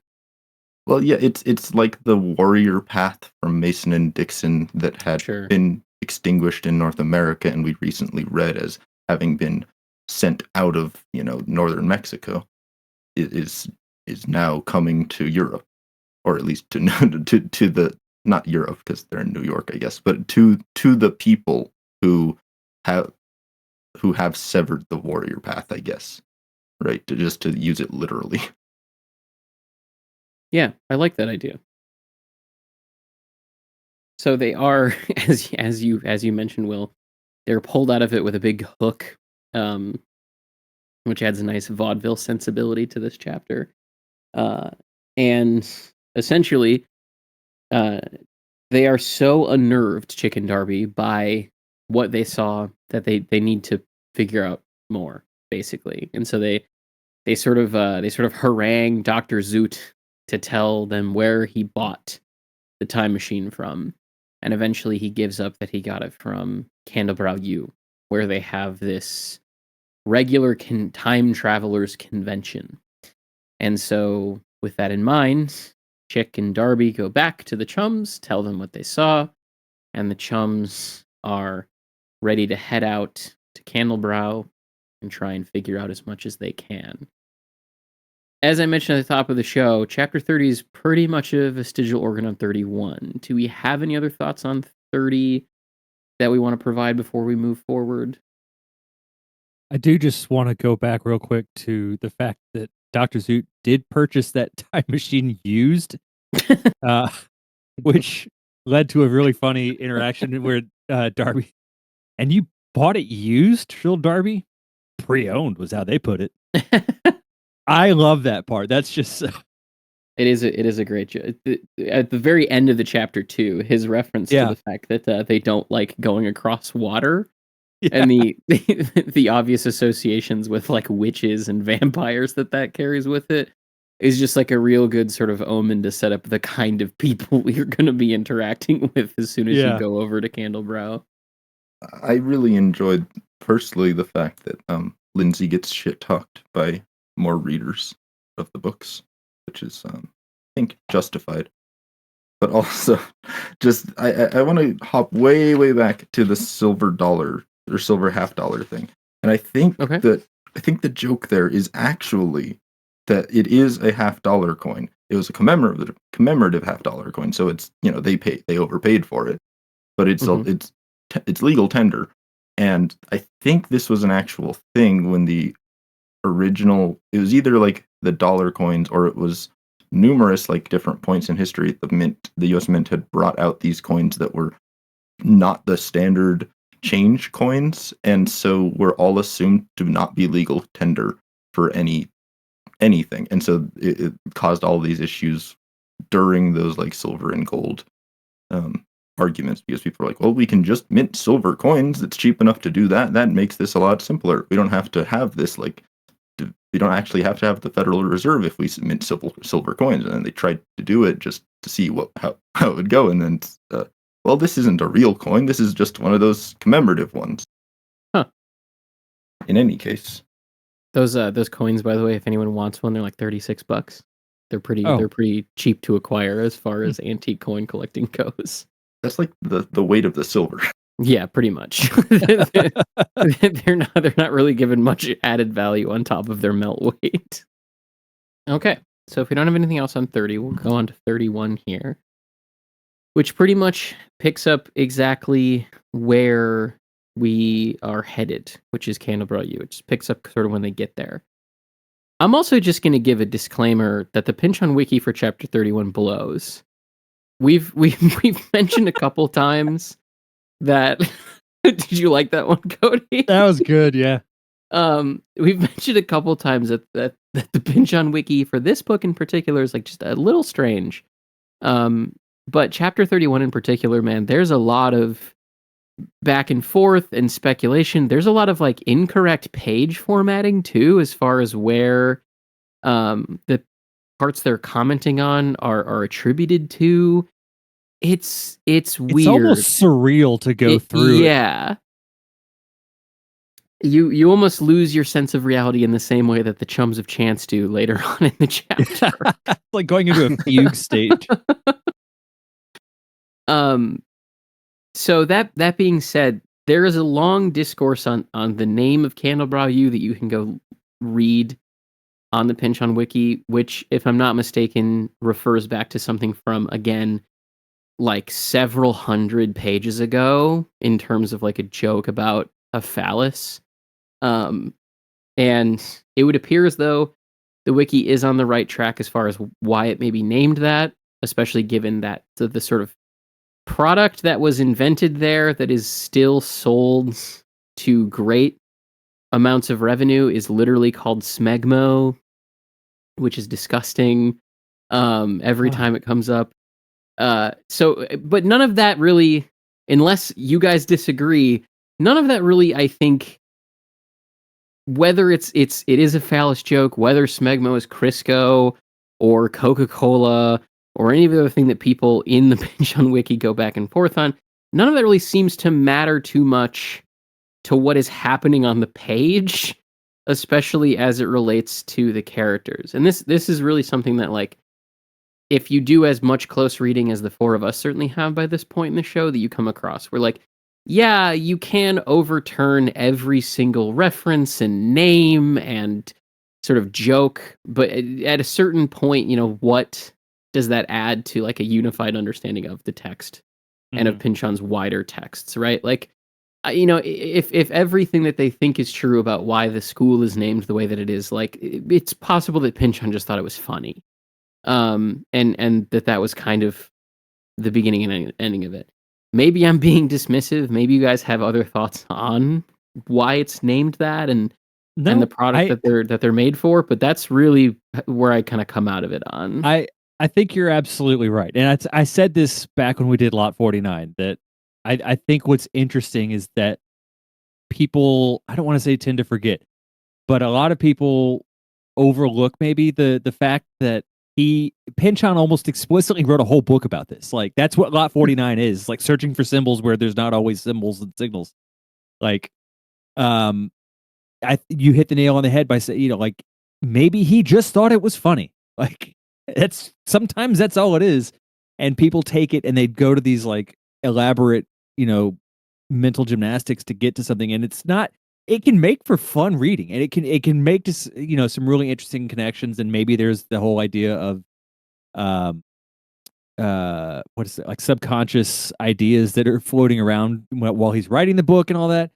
Well, yeah, it's like the warrior path from Mason and Dixon that had Sure. been extinguished in North America, and we recently read as having been sent out of northern Mexico, is now coming to Europe, or at least to the not Europe because they're in New York, I guess, but to the people who have severed the warrior path, I guess, right? To use it literally. Yeah, I like that idea. So they are, as you mentioned, Will, they're pulled out of it with a big hook, which adds a nice vaudeville sensibility to this chapter. And essentially, they are so unnerved, Chick and Darby, by what they saw that they need to figure out more, basically. And so they sort of harangue Dr. Zoot to tell them where he bought the time machine from. And eventually he gives up that he got it from Candlebrow U, where they have this regular time travelers convention. And so with that in mind, Chick and Darby go back to the chums, tell them what they saw, and the chums are ready to head out to Candlebrow and try and figure out as much as they can. As I mentioned at the top of the show, Chapter 30 is pretty much a vestigial organ on 31. Do we have any other thoughts on 30 that we want to provide before we move forward? I do just want to go back real quick to the fact that Dr. Zoot did purchase that time machine used, uh, which led to a really funny interaction where Darby, and you bought it used, Phil Darby? Pre-owned was how they put it. I love that part. That's just It is a great joke. At the very end of the chapter 2, his reference to the fact that they don't like going across water, and the obvious associations with like witches and vampires that carries with it is just like a real good sort of omen to set up the kind of people you're going to be interacting with as soon as you go over to Candlebrow. I really enjoyed personally the fact that Lindsay gets shit talked by more readers of the books, which is I think justified. But also, just I want to hop way back to the silver dollar or silver $half thing, and I think the joke there is actually that it is a $half coin. It was a commemorative $half coin, so it's they overpaid for it, but it's legal tender, and I think this was an actual thing when the original. It was either like the dollar coins or it was numerous like different points in history. The U.S. Mint had brought out these coins that were not the standard change coins, and so were all assumed to not be legal tender for anything, and so it caused all these issues during those like silver and gold arguments, because people are like, well, we can just mint silver coins. It's cheap enough to do that. That makes this a lot simpler. We don't have to have this like. We don't actually have to have the Federal Reserve if we mint silver coins. And then they tried to do it just to see how it would go. And then, well, this isn't a real coin. This is just one of those commemorative ones. Huh. In any case. Those coins, by the way, if anyone wants one, they're like $36. They're pretty cheap to acquire as far as antique coin collecting goes. That's like the weight of the silver. Yeah, pretty much. They're not really given much added value on top of their melt weight. Okay, so if we don't have anything else on 30, we'll go on to 31 here, which pretty much picks up exactly where we are headed, which is Candlebrow U. It just picks up sort of when they get there. I'm also just going to give a disclaimer that the pinch on wiki for chapter 31 blows. We've mentioned a couple times that did you like that one, Cody? That was good, yeah. We've mentioned a couple times that the pinch on wiki for this book in particular is like just a little strange. But chapter 31 in particular, man, there's a lot of back and forth and speculation. There's a lot of like incorrect page formatting too, as far as where the parts they're commenting on are attributed to. It's weird. It's almost surreal to go through. Yeah. You almost lose your sense of reality in the same way that the Chums of Chance do later on in the chapter. Like going into a fugue state. So that being said, there is a long discourse on the name of Candlebrow U that you can go read on the Pinch on Wiki, which, if I'm not mistaken, refers back to something from, again, like several hundred pages ago in terms of like a joke about a phallus. And it would appear as though the wiki is on the right track as far as why it may be named that, especially given that the sort of product that was invented there that is still sold to great amounts of revenue is literally called smegmo, which is disgusting every time it comes up. But none of that really, unless you guys disagree, none of that really, I think, whether it is a phallus joke, whether smegmo is Crisco or Coca-Cola or any other thing that people in the Pinch on Wiki go back and forth on, none of that really seems to matter too much to what is happening on the page, especially as it relates to the characters. And this is really something that, like, if you do as much close reading as the four of us certainly have by this point in the show, that you come across where, like, yeah, you can overturn every single reference and name and sort of joke, but at a certain point, what does that add to like a unified understanding of the text and of Pynchon's wider texts, right? Like, if everything that they think is true about why the school is named the way that it is, like it's possible that Pynchon just thought it was funny, and that was kind of the beginning and ending of it. Maybe I'm being dismissive. Maybe you guys have other thoughts on why it's named that and the product that they're made for, but that's really where I kind of come out of it on. I think you're absolutely right, and I said this back when we did Lot 49 that I think what's interesting is that people, I don't want to say tend to forget, but a lot of people overlook maybe the fact that Pynchon almost explicitly wrote a whole book about this. Like that's what Lot 49 is, like searching for symbols where there's not always symbols and signals. Like, you hit the nail on the head by saying, like maybe he just thought it was funny. Like sometimes that's all it is, and people take it and they go to these like elaborate, mental gymnastics to get to something, and it's not. It can make for fun reading, and it can make just some really interesting connections, and maybe there's the whole idea of what is it, like subconscious ideas that are floating around while he's writing the book and all that.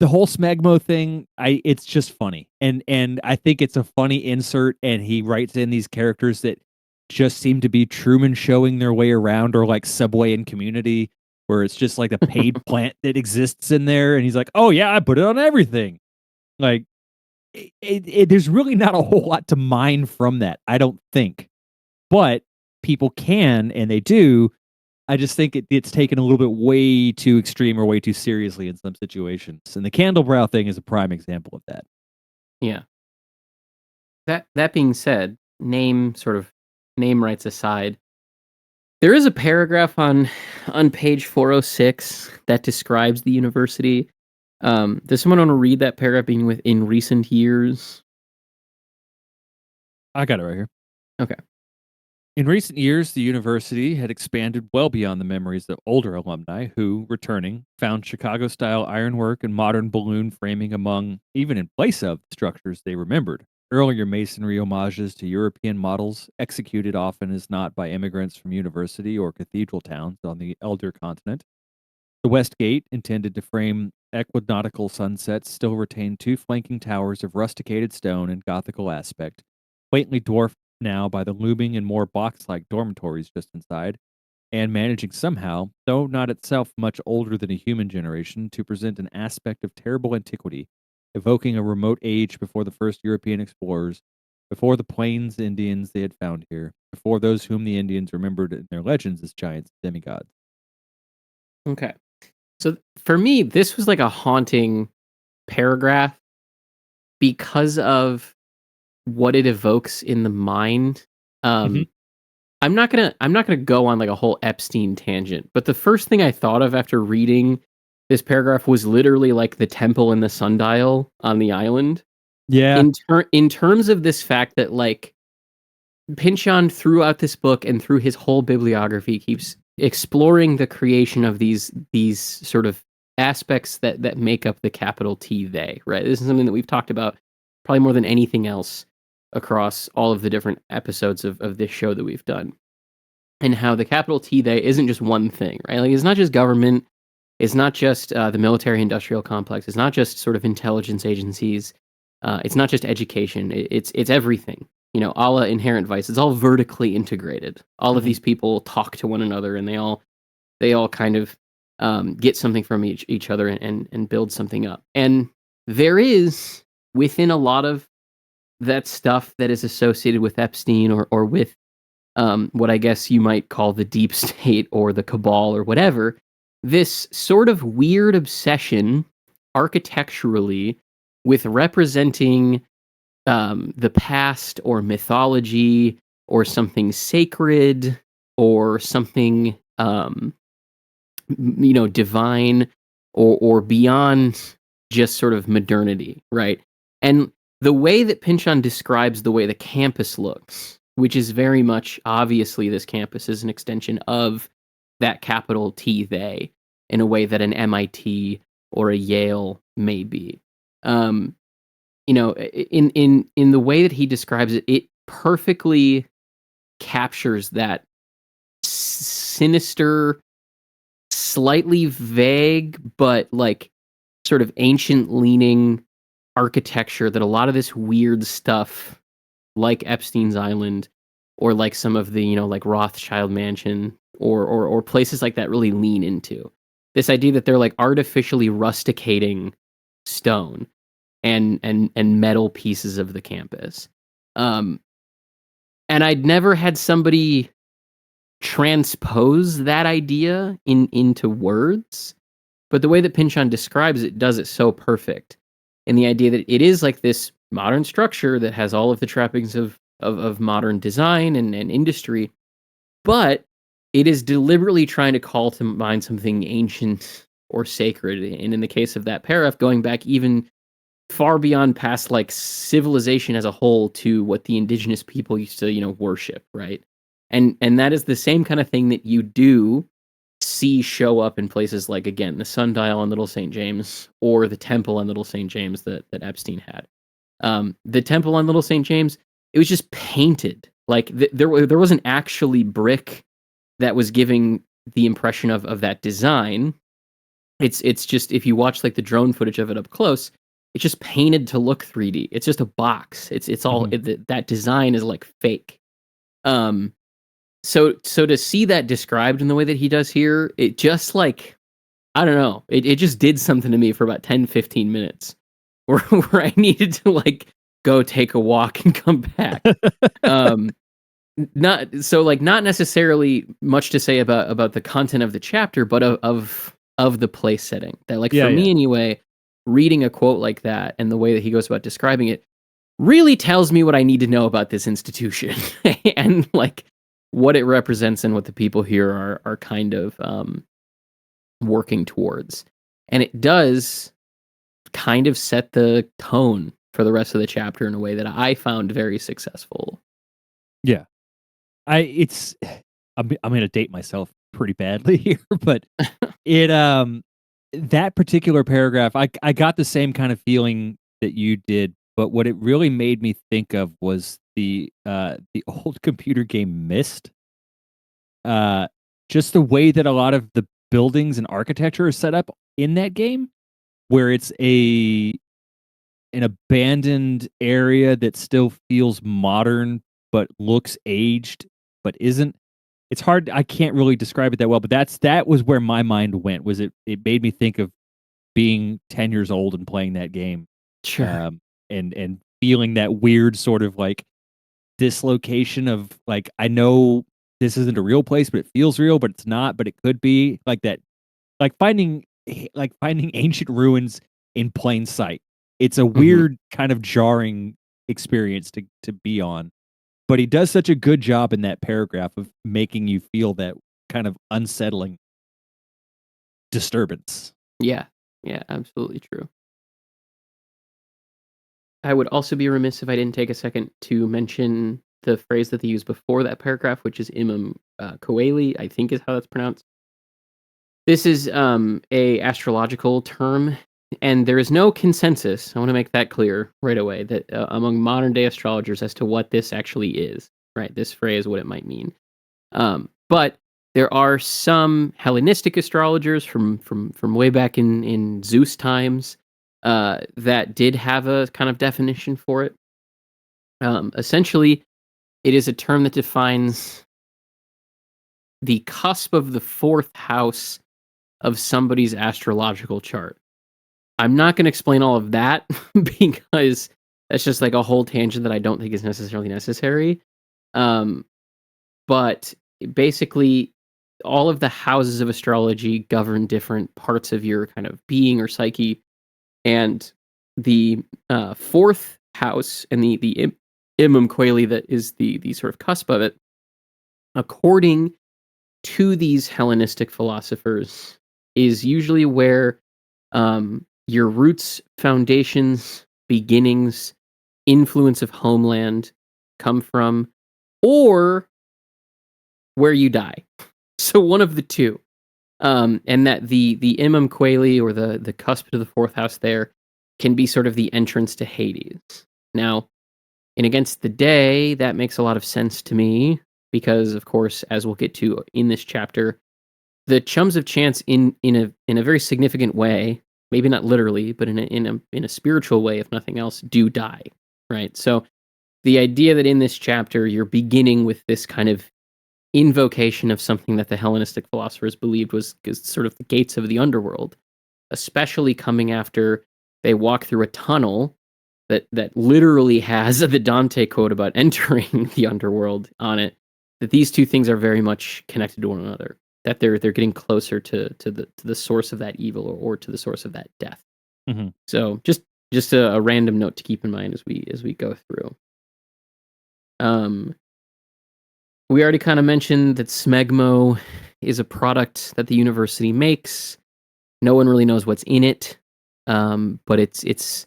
The whole Smegmo thing, it's just funny, and I think it's a funny insert, and he writes in these characters that just seem to be Truman showing their way around, or like Subway and Community, where it's just like a paid plant that exists in there, and he's like, "Oh yeah, I put it on everything." Like, there's really not a whole lot to mine from that, I don't think, but people can, and they do. I just think it's taken a little bit way too extreme or way too seriously in some situations, and the Candlebrow thing is a prime example of that. Yeah. That being said, name rights aside, there is a paragraph on page 406 that describes the university. Does someone want to read that paragraph being in recent years? I got it right here. Okay. In recent years, the university had expanded well beyond the memories of older alumni who, returning, found Chicago-style ironwork and modern balloon framing among, even in place of, structures they remembered. Earlier masonry homages to European models, executed often as not by immigrants from university or cathedral towns on the elder continent. The West Gate, intended to frame equinoctial sunsets, still retained two flanking towers of rusticated stone and Gothical aspect, quaintly dwarfed now by the looming and more box-like dormitories just inside, and managing somehow, though not itself much older than a human generation, to present an aspect of terrible antiquity, evoking a remote age before the first European explorers, before the Plains Indians they had found here, before those whom the Indians remembered in their legends as giants and demigods. Okay. So for me, this was like a haunting paragraph because of what it evokes in the mind. I'm not gonna go on like a whole Epstein tangent, but the first thing I thought of after reading this paragraph was literally like the temple and the sundial on the island. Yeah. In terms of this fact that like Pynchon throughout this book and through his whole bibliography keeps exploring the creation of these sort of aspects that make up the capital T they, right? This is something that we've talked about probably more than anything else across all of the different episodes of this show that we've done. And how the capital T they isn't just one thing, right? Like it's not just government, it's not just the military industrial complex, it's not just sort of intelligence agencies, it's not just education, it's everything. A la Inherent Vice, it's all vertically integrated. All of these people talk to one another, and they all kind of get something from each other and build something up. And there is within a lot of that stuff that is associated with Epstein or with what I guess you might call the deep state or the cabal or whatever, this sort of weird obsession architecturally with representing the past or mythology or something sacred or something divine or beyond just sort of modernity, right? And the way that Pynchon describes the way the campus looks, which is very much obviously this campus is an extension of that capital T they in a way that an MIT or a Yale may be. In the way that he describes it, it perfectly captures that sinister slightly vague, but like sort of ancient leaning architecture that a lot of this weird stuff, like Epstein's Island, or like some of the, like Rothschild Mansion, or places like that really lean into. This idea that they're like artificially rusticating stone and metal pieces of the campus. And I'd never had somebody transpose that idea into words, but the way that Pynchon describes it does it so perfect. And the idea that it is like this modern structure that has all of the trappings of modern design and industry, but it is deliberately trying to call to mind something ancient or sacred. And in the case of that paragraph, going back even far beyond past like civilization as a whole to what the indigenous people used to, worship, right? And that is the same kind of thing that you do see show up in places like, again, the sundial on Little St. James or the temple on Little St. James that Epstein had. The temple on Little St. James, it was just painted. Like there wasn't actually brick that was giving the impression of that design. It's just, if you watch like the drone footage of it up close, it's just painted to look 3D. It's just a box. It's all that design is like fake. So to see that described in the way that he does here, it just like, I don't know, it just did something to me for about 10-15 minutes where I needed to like go take a walk and come back. Not necessarily much to say about the content of the chapter, but of the place setting. That like for me anyway, reading a quote like that and the way that he goes about describing it really tells me what I need to know about this institution and like what it represents and what the people here are kind of working towards. And it does kind of set the tone for the rest of the chapter in a way that I found very successful. Yeah. I'm going to date myself pretty badly here, but it that particular paragraph, I got the same kind of feeling that you did, but what it really made me think of was the old computer game Myst. Just the way that a lot of the buildings and architecture are set up in that game, where it's an abandoned area that still feels modern but looks aged but isn't. It's hard. I can't really describe it that well, but that was where my mind went. Was it made me think of being 10 years old and playing that game. Sure. And feeling that weird sort of like dislocation of like, I know this isn't a real place, but it feels real, but it's not, but it could be like that. Like finding ancient ruins in plain sight. It's a weird kind of jarring experience to be on. But he does such a good job in that paragraph of making you feel that kind of unsettling disturbance. Yeah, absolutely true. I would also be remiss if I didn't take a second to mention the phrase that they use before that paragraph, which is imam coeli, I think is how that's pronounced. This is a astrological term, and there is no consensus. I want to make that clear right away that among modern day astrologers as to what this actually is. Right, this phrase, what it might mean. But there are some Hellenistic astrologers from way back in Zeus times that did have a kind of definition for it. Essentially, it is a term that defines the cusp of the fourth house of somebody's astrological chart. I'm not going to explain all of that because that's just like a whole tangent that I don't think is necessarily necessary. But basically, all of the houses of astrology govern different parts of your kind of being or psyche. And the fourth house and the imam coeli that is the sort of cusp of it, according to these Hellenistic philosophers, is usually where your roots, foundations, beginnings, influence of homeland come from, or where you die. So one of the two. And that the imam coeli, or the cusp to the fourth house there, can be sort of the entrance to Hades. Now, in Against the Day, that makes a lot of sense to me because, of course, as we'll get to in this chapter, the chums of chance in a very significant way, maybe not literally, but in a spiritual way, if nothing else, do die, right? So the idea that in this chapter you're beginning with this kind of invocation of something that the Hellenistic philosophers believed was sort of the gates of the underworld, especially coming after they walk through a tunnel that literally has the Dante quote about entering the underworld on it, that these two things are very much connected to one another, that they're getting closer to the source of that evil, or to the source of that death. Mm-hmm. So just a random note to keep in mind as we go through. We already kind of mentioned that smegmo is a product that the university makes. No one really knows what's in it, but it's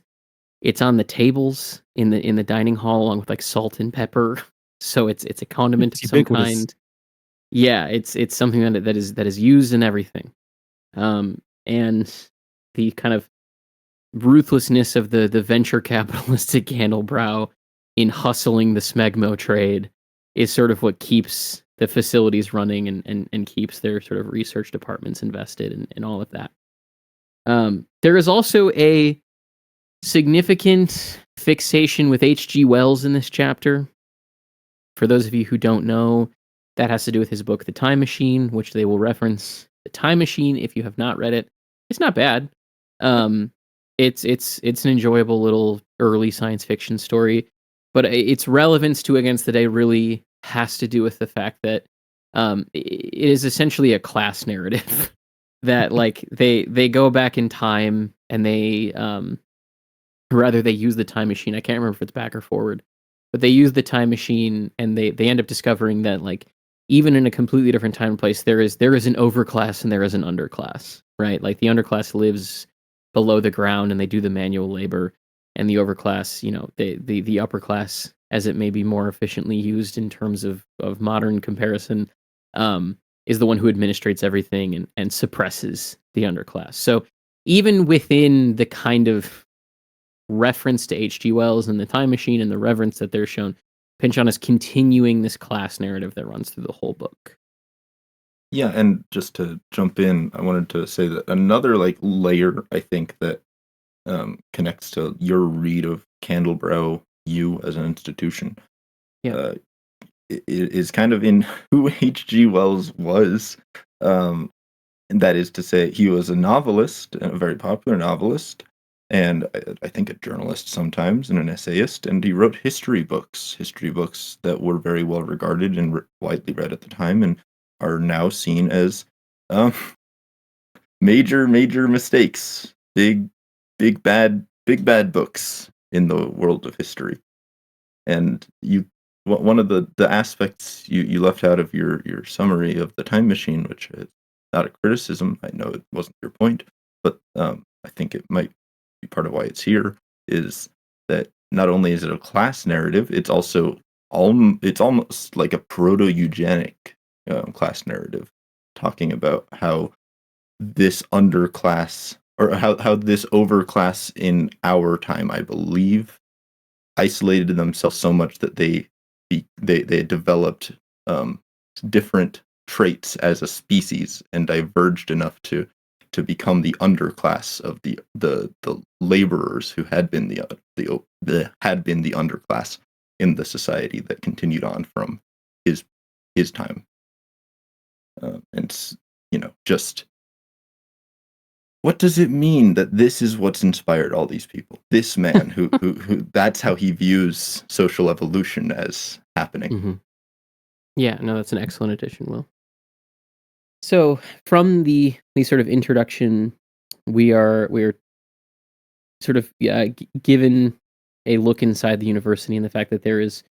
on the tables in the dining hall along with like salt and pepper. So it's a condiment of some kind. Yeah, it's something that is used in everything. And the kind of ruthlessness of the venture capitalistic Gandelbrow in hustling the smegmo trade is sort of what keeps the facilities running and keeps their sort of research departments invested in all of that. There is also a significant fixation with H.G. Wells in this chapter. For those of you who don't know, that has to do with his book, The Time Machine, which they will reference. The Time Machine, if you have not read it, it's not bad. It's an enjoyable little early science fiction story, but its relevance to Against the Day really has to do with the fact that it is essentially a class narrative that like they go back in time and they use the time machine. I can't remember if it's back or forward, but they use the time machine and they end up discovering that like even in a completely different time and place, there is an overclass and there is an underclass, right? Like the underclass lives below the ground and they do the manual labor, and the overclass, the upper class, as it may be more efficiently used in terms of modern comparison, is the one who administrates everything and suppresses the underclass. So even within the kind of reference to H.G. Wells and the Time Machine and the reverence that they're shown, Pynchon is continuing this class narrative that runs through the whole book. Yeah, and just to jump in, I wanted to say that another like layer, I think, that connects to your read of Candlebrow U as an institution, is kind of in who H.G. Wells was. And that is to say, he was a novelist, a very popular novelist, and I think a journalist sometimes, and an essayist, and he wrote history books that were very well regarded and widely read at the time, and are now seen as major mistakes, big bad books in the world of history. And one of the aspects you left out of your summary of The Time Machine, which is not a criticism, I know it wasn't your point, but I think it might be part of why it's here, is that not only is it a class narrative, it's also it's almost like a proto-eugenic class narrative, talking about how this underclass, or how this overclass in our time, I believe, isolated themselves so much that they developed different traits as a species and diverged enough to become the underclass of the laborers who had been the underclass in the society that continued on from his time. And just what does it mean that this is what's inspired all these people? This man who that's how he views social evolution as happening. Mm-hmm. Yeah, no, that's an excellent addition, Will. So from the sort of introduction, we are sort of given a look inside the university and the fact that there is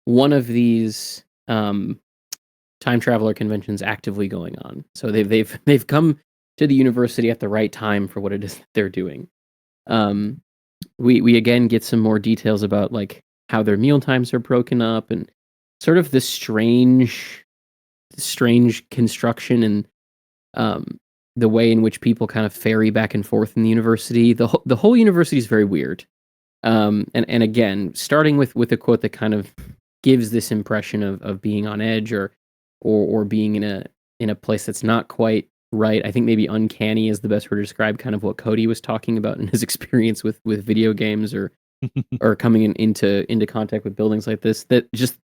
one of these time traveler conventions actively going on. So they've come to the university at the right time for what it is that they're doing. We again get some more details about like how their meal times are broken up and sort of the strange construction and the way in which people kind of ferry back and forth in the university. The whole university is very weird. And again, starting with a quote that kind of gives this impression of being on edge or being in a place that's not quite right. I think maybe uncanny is the best word to describe kind of what Cody was talking about in his experience with video games or coming into contact with buildings like this. That just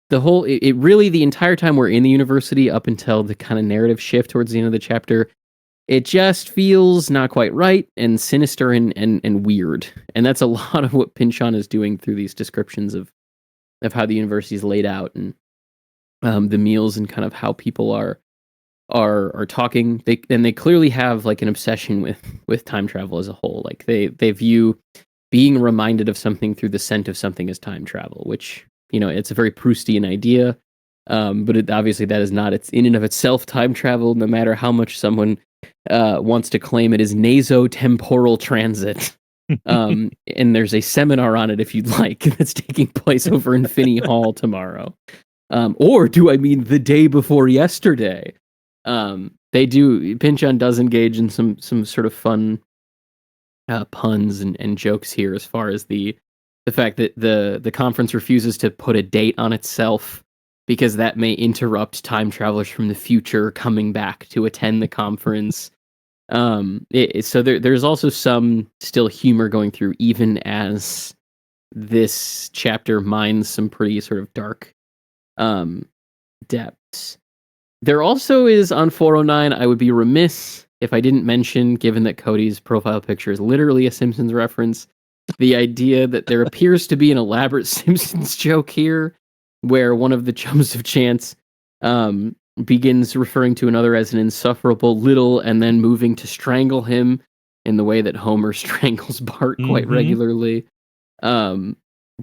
the whole it really the entire time we're in the university up until the kind of narrative shift towards the end of the chapter, it just feels not quite right and sinister and weird. And that's a lot of what Pynchon is doing through these descriptions of how the university is laid out and the meals and kind of how people are talking. They clearly have like an obsession with time travel as a whole. Like they view being reminded of something through the scent of something as time travel, which, you know, it's a very Proustian idea. But obviously that is not, it's in and of itself time travel, no matter how much someone wants to claim it is nasotemporal transit. And there's a seminar on it, if you'd like, that's taking place over in Finney Hall tomorrow. Or do I mean the day before yesterday? Pynchon does engage in some sort of fun puns and jokes here, as far as the fact that the conference refuses to put a date on itself because that may interrupt time travelers from the future coming back to attend the conference. So there's also some still humor going through, even as this chapter mines some pretty sort of dark depths. There also is on 409, I would be remiss if I didn't mention, given that Cody's profile picture is literally a Simpsons reference, the idea that there appears to be an elaborate Simpsons joke here, where one of the chums of chance begins referring to another as an insufferable little, and then moving to strangle him in the way that Homer strangles Bart quite regularly.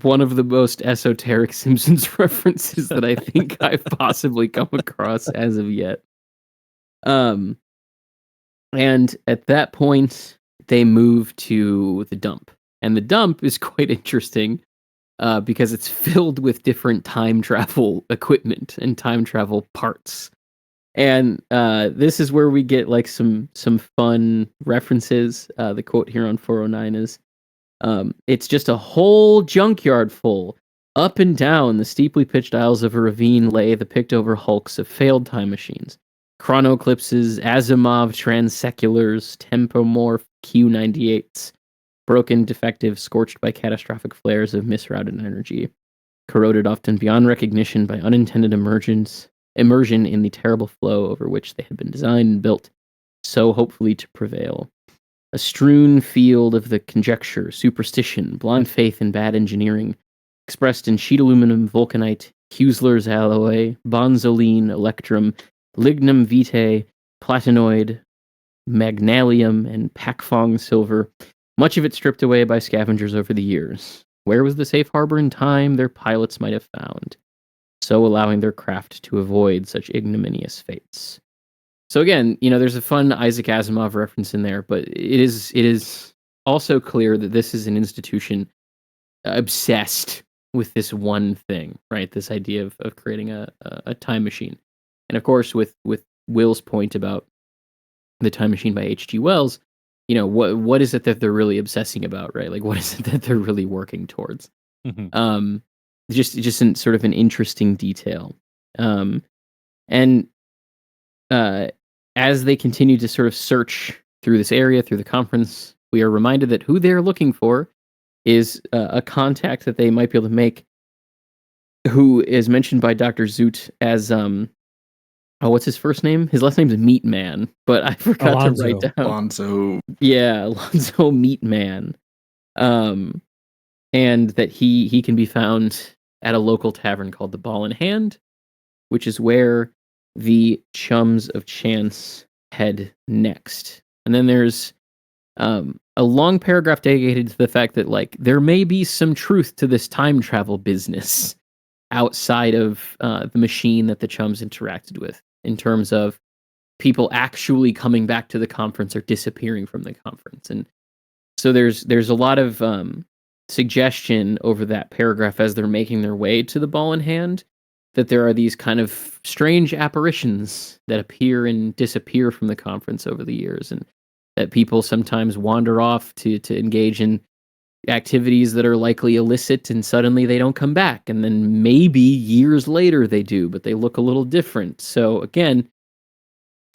One of the most esoteric Simpsons references that I think I've possibly come across as of yet. And at that point, they move to the dump. And the dump is quite interesting because it's filled with different time travel equipment and time travel parts. And this is where we get like some fun references. The quote here on 409 is, it's just a whole junkyard full. Up and down the steeply pitched aisles of a ravine lay the picked-over hulks of failed time machines. Chronoclipses, Asimov transeculars, Tempomorph Q98s, broken, defective, scorched by catastrophic flares of misrouted energy, corroded often beyond recognition by unintended immersion in the terrible flow over which they had been designed and built, so hopefully to prevail. A strewn field of the conjecture, superstition, blind faith, and bad engineering, expressed in sheet aluminum, vulcanite, Huesler's alloy, bonzoline, electrum, lignum vitae, platinoid, magnalium, and Pakfong silver, much of it stripped away by scavengers over the years. Where was the safe harbor in time their pilots might have found, so allowing their craft to avoid such ignominious fates? So again, you know, there's a fun Isaac Asimov reference in there, but it is also clear that this is an institution obsessed with this one thing, right? This idea of creating a time machine. And of course, with Will's point about the time machine by H.G. Wells, you know, what is it that they're really obsessing about, right? Like, what is it that they're really working towards? Just in sort of an interesting detail. And as they continue to sort of search through this area, through the conference, we are reminded that who they're looking for is a contact that they might be able to make, who is mentioned by Dr. Zoot as what's his first name? His last name is Meat Man, but I forgot to write down. Alonzo. Yeah, Alonzo Meat Man. And that he can be found at a local tavern called the Ball in Hand, which is where the Chums of Chance head next. And then there's a long paragraph dedicated to the fact that, like, there may be some truth to this time travel business outside of the machine that the Chums interacted with, in terms of people actually coming back to the conference or disappearing from the conference. And so there's a lot of suggestion over that paragraph as they're making their way to the Ball in Hand, that there are these kind of strange apparitions that appear and disappear from the conference over the years, and that people sometimes wander off to engage in activities that are likely illicit, and suddenly they don't come back, and then maybe years later they do, but they look a little different. So again,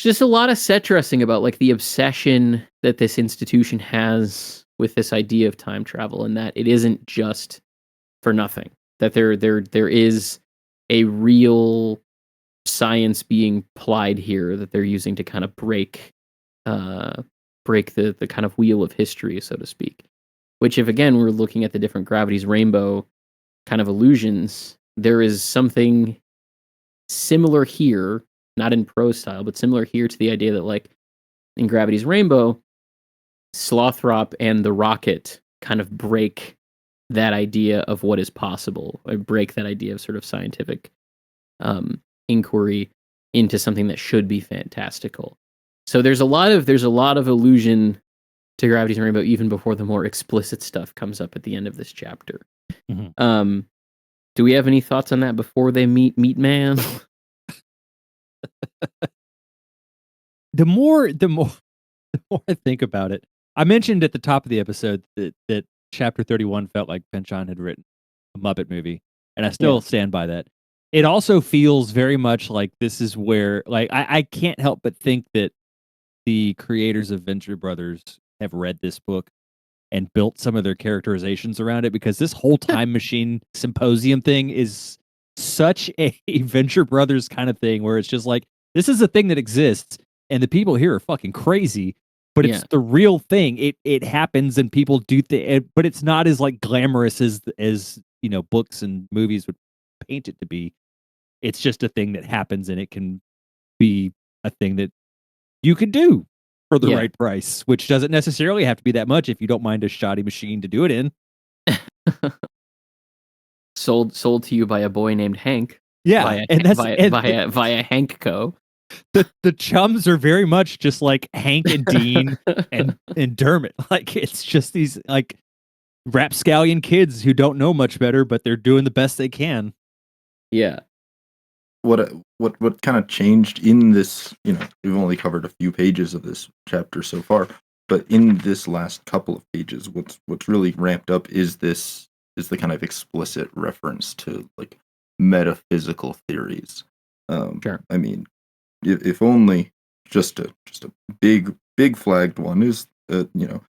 just a lot of set dressing about like the obsession that this institution has with this idea of time travel, and that it isn't just for nothing. That there is a real science being applied here that they're using to kind of break the kind of wheel of history, so to speak. Which, if again we're looking at the different gravity's rainbow kind of illusions, there is something similar here, not in prose style, but similar here to the idea that, like, in Gravity's Rainbow, Slothrop and the rocket kind of break that idea of what is possible, or break that idea of sort of scientific inquiry into something that should be fantastical. So there's a lot of allusion to Gravity's Rainbow even before the more explicit stuff comes up at the end of this chapter. Mhm. Do we have any thoughts on that before they meet Man? The more I think about it, I mentioned at the top of the episode that chapter 31 felt like Pynchon had written a Muppet movie, and I still stand by that. It also feels very much like this is where, like, I can't help but think that the creators of Venture Brothers have read this book and built some of their characterizations around it, because this whole time machine symposium thing is such a Venture Brothers kind of thing where it's just like, this is a thing that exists and the people here are fucking crazy, but it's the real thing. It happens and people do but it's not as like glamorous as you know, books and movies would paint it to be. It's just a thing that happens, and it can be a thing that you could do for the right price, which doesn't necessarily have to be that much if you don't mind a shoddy machine to do it in. sold to you by a boy named Hank. Yeah, via Hank Co. The chums are very much just like Hank and Dean and Dermot. Like, it's just these like rapscallion kids who don't know much better, but they're doing the best they can. Yeah. What kind of changed in this, you know, we've only covered a few pages of this chapter so far, but in this last couple of pages, what's really ramped up is the kind of explicit reference to like metaphysical theories. Sure. I mean, if only just a big flagged one is you know,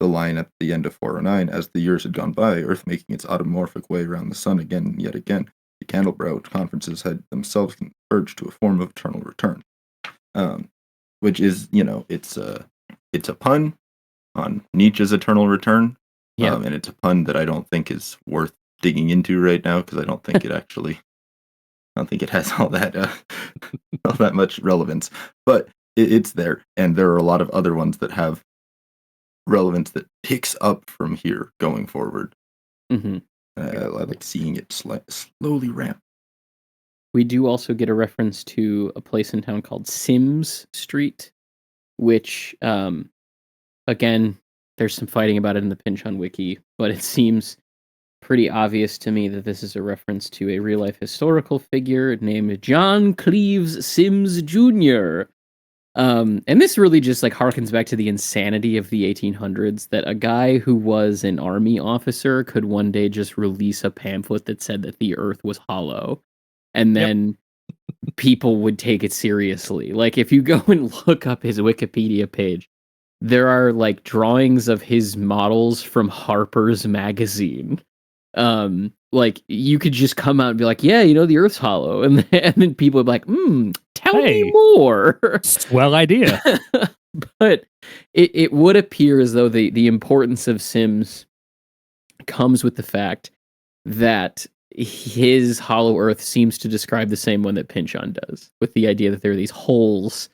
the line at the end of 409: as the years had gone by, Earth making its automorphic way around the sun again and yet again, the Candlebrow conferences had themselves converged to a form of eternal return, which is, you know, it's a pun on Nietzsche's eternal return, and it's a pun that I don't think is worth digging into right now, because I don't think it has all that much relevance, but it's there, and there are a lot of other ones that have relevance that picks up from here going forward. Mm-hmm. I like seeing it slowly ramp. We do also get a reference to a place in town called Sims Street, which, again, there's some fighting about it in the Pynchon wiki, but it seems pretty obvious to me that this is a reference to a real-life historical figure named John Cleves Sims Jr., and this really just like harkens back to the insanity of the 1800s, that a guy who was an army officer could one day just release a pamphlet that said that the earth was hollow, and then people would take it seriously. Like, if you go and look up his Wikipedia page, there are like drawings of his models from Harper's Magazine. Like, you could just come out and be like, yeah, you know, the earth's hollow, and then people would be like, tell me more. Swell idea. But it would appear as though the importance of Sims comes with the fact that his hollow earth seems to describe the same one that Pynchon does, with the idea that there are these holes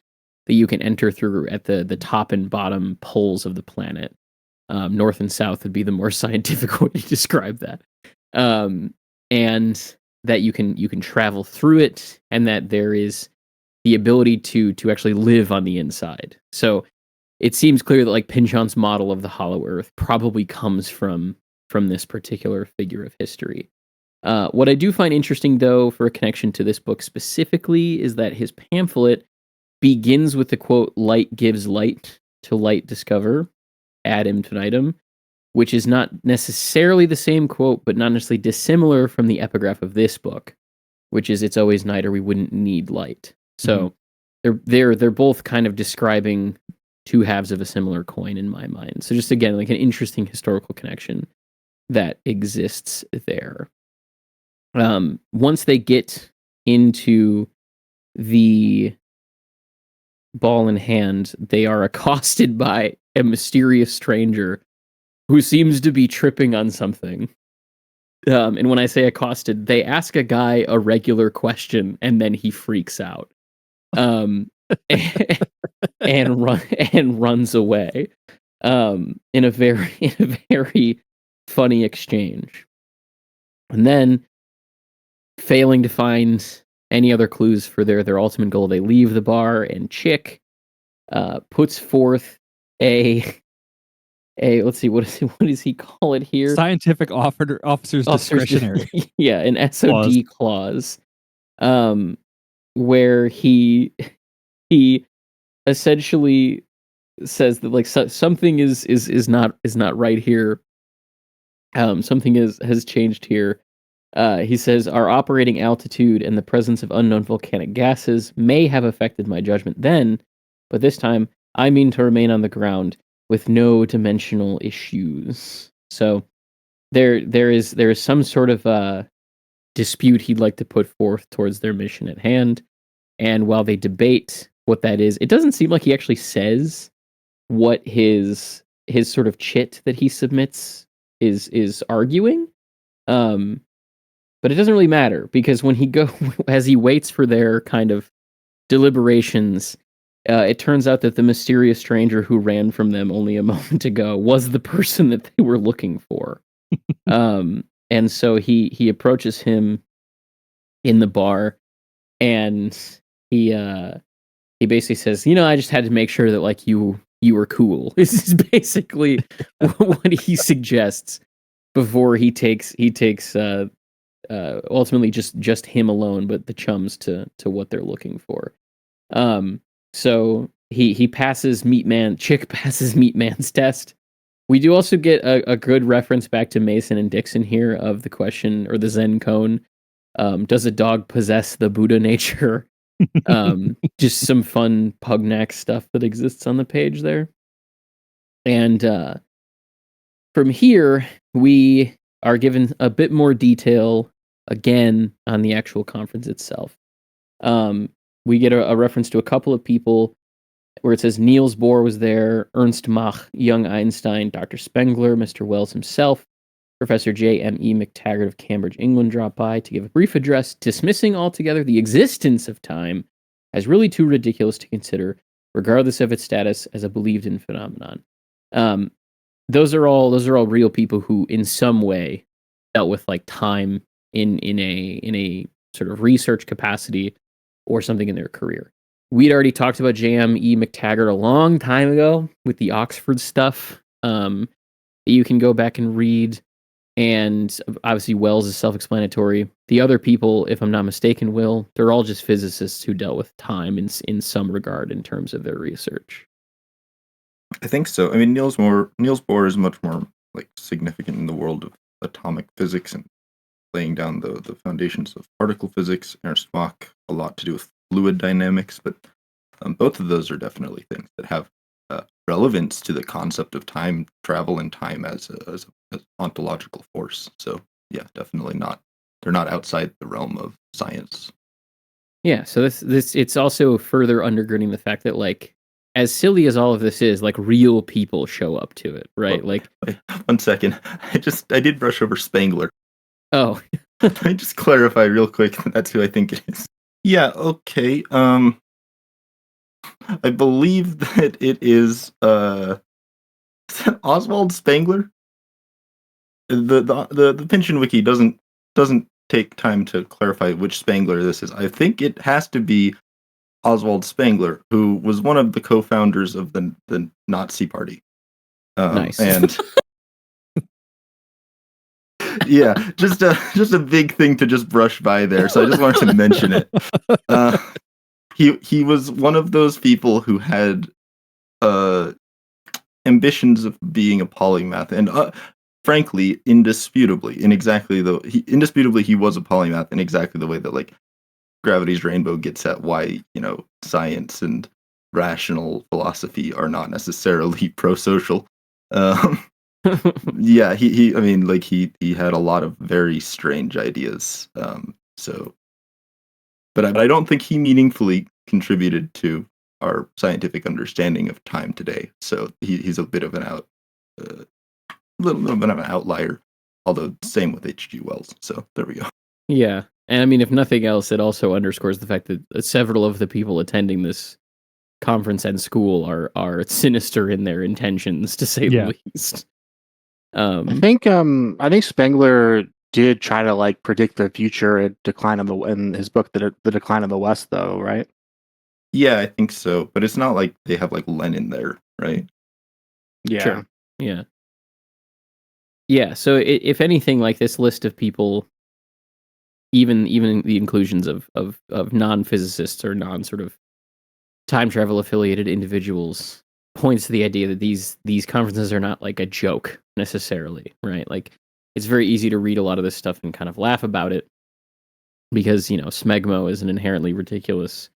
that you can enter through at the top and bottom poles of the planet. North and south would be the more scientific way to describe that. And that you can travel through it, and that there is the ability to actually live on the inside. So it seems clear that like Pynchon's model of the hollow earth probably comes from this particular figure of history. What I do find interesting, though, for a connection to this book specifically, is that his pamphlet begins with the quote, "Light gives light, to light discover, ad infinitum," which is not necessarily the same quote, but not necessarily dissimilar from the epigraph of this book, which is, "It's always night or we wouldn't need light." So they're both kind of describing two halves of a similar coin in my mind. So just again, like an interesting historical connection that exists there. Once they get into the ball in hand, they are accosted by a mysterious stranger who seems to be tripping on something. And when I say accosted, they ask a guy a regular question and then he freaks out. And runs away. In a very funny exchange. And then, failing to find any other clues for their ultimate goal, they leave the bar, and Chick puts forth a let's see, what does he call it here? Scientific officer's discretionary. Yeah, an SOD clause. Where he essentially says that like something is not right here. Something has changed here. He says our operating altitude and the presence of unknown volcanic gases may have affected my judgment then, but this time I mean to remain on the ground with no dimensional issues. So there is some sort of dispute he'd like to put forth towards their mission at hand. And while they debate what that is, it doesn't seem like he actually says what his sort of chit that he submits is arguing. But it doesn't really matter because when as he waits for their kind of deliberations, it turns out that the mysterious stranger who ran from them only a moment ago was the person that they were looking for. And so he approaches him in the bar, and he basically says, I just had to make sure that like you were cool. This is basically what he suggests before he takes ultimately just him alone, but the chums to what they're looking for. So he passes Chick passes Meat Man's test. We do also get a good reference back to Mason and Dixon here of the question, or the Zen koan. Does a dog possess the Buddha nature? Just some fun Pugnac stuff that exists on the page there. And from here, we are given a bit more detail again on the actual conference itself. We get a reference to a couple of people where it says Niels Bohr was there, Ernst Mach, young Einstein, Dr. Spengler, Mr. Wells himself, Professor J.M.E. McTaggart of Cambridge, England dropped by to give a brief address, dismissing altogether the existence of time as really too ridiculous to consider, regardless of its status as a believed-in phenomenon. Those are all real people who, in some way, dealt with like time in a sort of research capacity or something in their career. We'd already talked about J.M.E. McTaggart a long time ago with the Oxford stuff. You can go back and read. And obviously, Wells is self-explanatory. The other people, if I'm not mistaken, they're all just physicists who dealt with time in some regard in terms of their research. I think so. I mean, Niels Bohr is much more like significant in the world of atomic physics and laying down the foundations of particle physics. Ernst Mach, a lot to do with fluid dynamics, but both of those are definitely things that have relevance to the concept of time travel and time as an ontological force. So yeah, definitely not. They're not outside the realm of science. Yeah. So this it's also further undergirding the fact that like, as silly as all of this is, like real people show up to it, right? Well, like 1 second, I did brush over Spengler. Oh, Let me just clarify real quick. That's who I think it is. Yeah. Okay. I believe that it is Oswald Spengler. The Pynchon Wiki doesn't take time to clarify which Spengler this is. I think it has to be Oswald Spengler, who was one of the co-founders of the Nazi Party. Nice. And yeah, just a big thing to just brush by there. So I just wanted to mention it. He was one of those people who had ambitions of being a polymath, and frankly, indisputably he was a polymath in exactly the way that like Gravity's Rainbow gets at why, science and rational philosophy are not necessarily pro-social. Um, yeah, I mean, like he had a lot of very strange ideas. But I don't think he meaningfully contributed to our scientific understanding of time today. So he's a bit of little bit of an outlier. Although same with H.G. Wells. So there we go. Yeah. And I mean, if nothing else, it also underscores the fact that several of the people attending this conference and school are sinister in their intentions, to say Yeah. the least. I think Spengler did try to like predict the future and decline in his book, the Decline of the West, though, right? Yeah, I think so. But it's not like they have like Lenin there, right? Yeah. Sure. Yeah. Yeah. So if anything, like this list of people, even the inclusions of non-physicists or non sort of time travel affiliated individuals, points to the idea that these conferences are not like a joke necessarily, right? Like it's very easy to read a lot of this stuff and kind of laugh about it because smegmo is an inherently ridiculous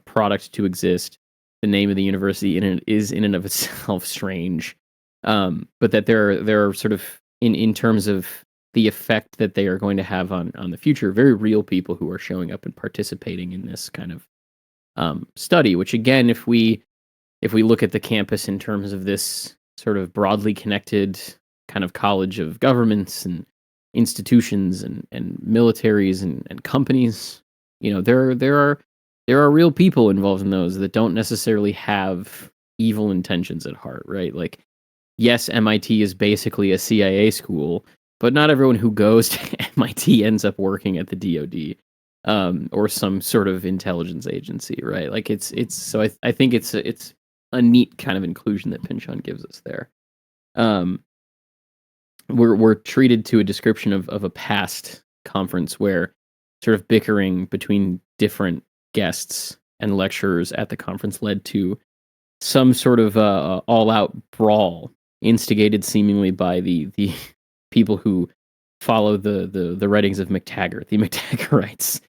product to exist. The name of the university is in and of itself strange, but that there are sort of in terms of the effect that they are going to have on the future, very real people who are showing up and participating in this kind of study. Which again, if we look at the campus in terms of this sort of broadly connected kind of college of governments and institutions and militaries and companies, there are real people involved in those that don't necessarily have evil intentions at heart, right? Like, yes, MIT is basically a CIA school, but not everyone who goes to MIT ends up working at the DoD or some sort of intelligence agency, right? Like, it's so I think it's a neat kind of inclusion that Pynchon gives us there. We're treated to a description of a past conference where sort of bickering between different guests and lecturers at the conference led to some sort of all-out brawl instigated seemingly by the people who follow the writings of McTaggart, the McTaggarites.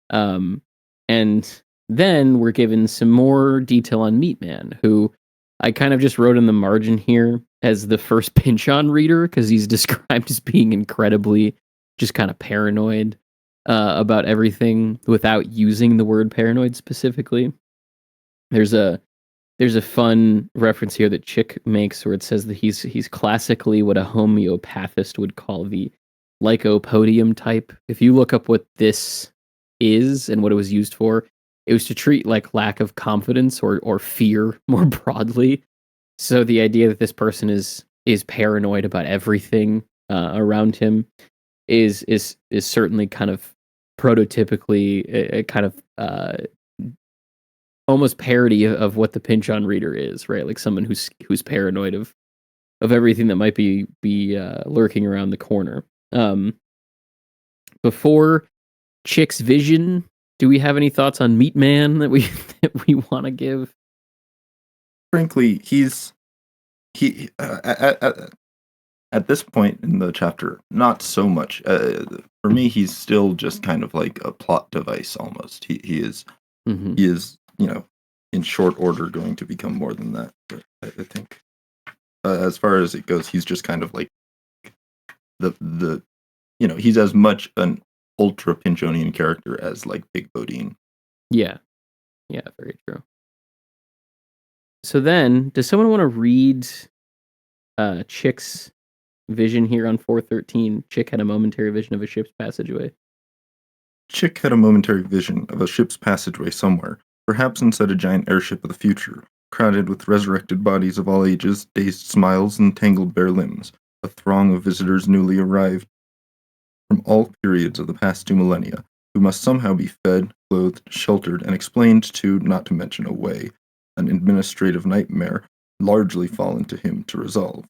And then we're given some more detail on Meatman, who I kind of just wrote in the margin here as the first Pynchon reader because he's described as being incredibly just kind of paranoid about everything without using the word paranoid specifically. There's a fun reference here that Chick makes where it says that he's classically what a homeopathist would call the lycopodium type. If you look up what this is and what it was used for, it was to treat like lack of confidence or fear more broadly. So the idea that this person is paranoid about everything around him is certainly kind of prototypically a kind of almost parody of what the Pynchon reader is, right? Like someone who's paranoid of everything that might be lurking around the corner. Before Chick's vision, do we have any thoughts on Meatman that we want to give? Frankly, he at this point in the chapter, not so much. For me, he's still just kind of like a plot device almost. He is in short order going to become more than that. But I think as far as it goes, he's just kind of like the he's as much an ultra Pynchonian character as like Big Bodine. Yeah, very true. So then, does someone want to read Chick's vision here on 413? Chick had a momentary vision of a ship's passageway. Chick had a momentary vision of a ship's passageway somewhere, perhaps inside a giant airship of the future, crowded with resurrected bodies of all ages, dazed smiles, and tangled bare limbs, a throng of visitors newly arrived from all periods of the past 2 millennia, who must somehow be fed, clothed, sheltered, and explained to, not to mention away, an administrative nightmare largely fallen to him to resolve.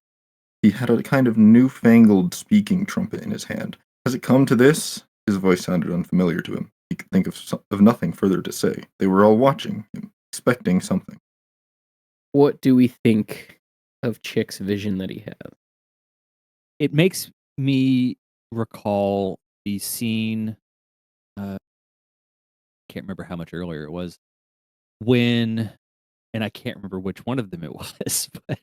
He had a kind of newfangled speaking trumpet in his hand. Has it come to this? His voice sounded unfamiliar to him. He could think of nothing further to say. They were all watching him, expecting something. What do we think of Chick's vision that he had? It makes me recall the scene can't remember how much earlier it was, when, and I can't remember which one of them it was, but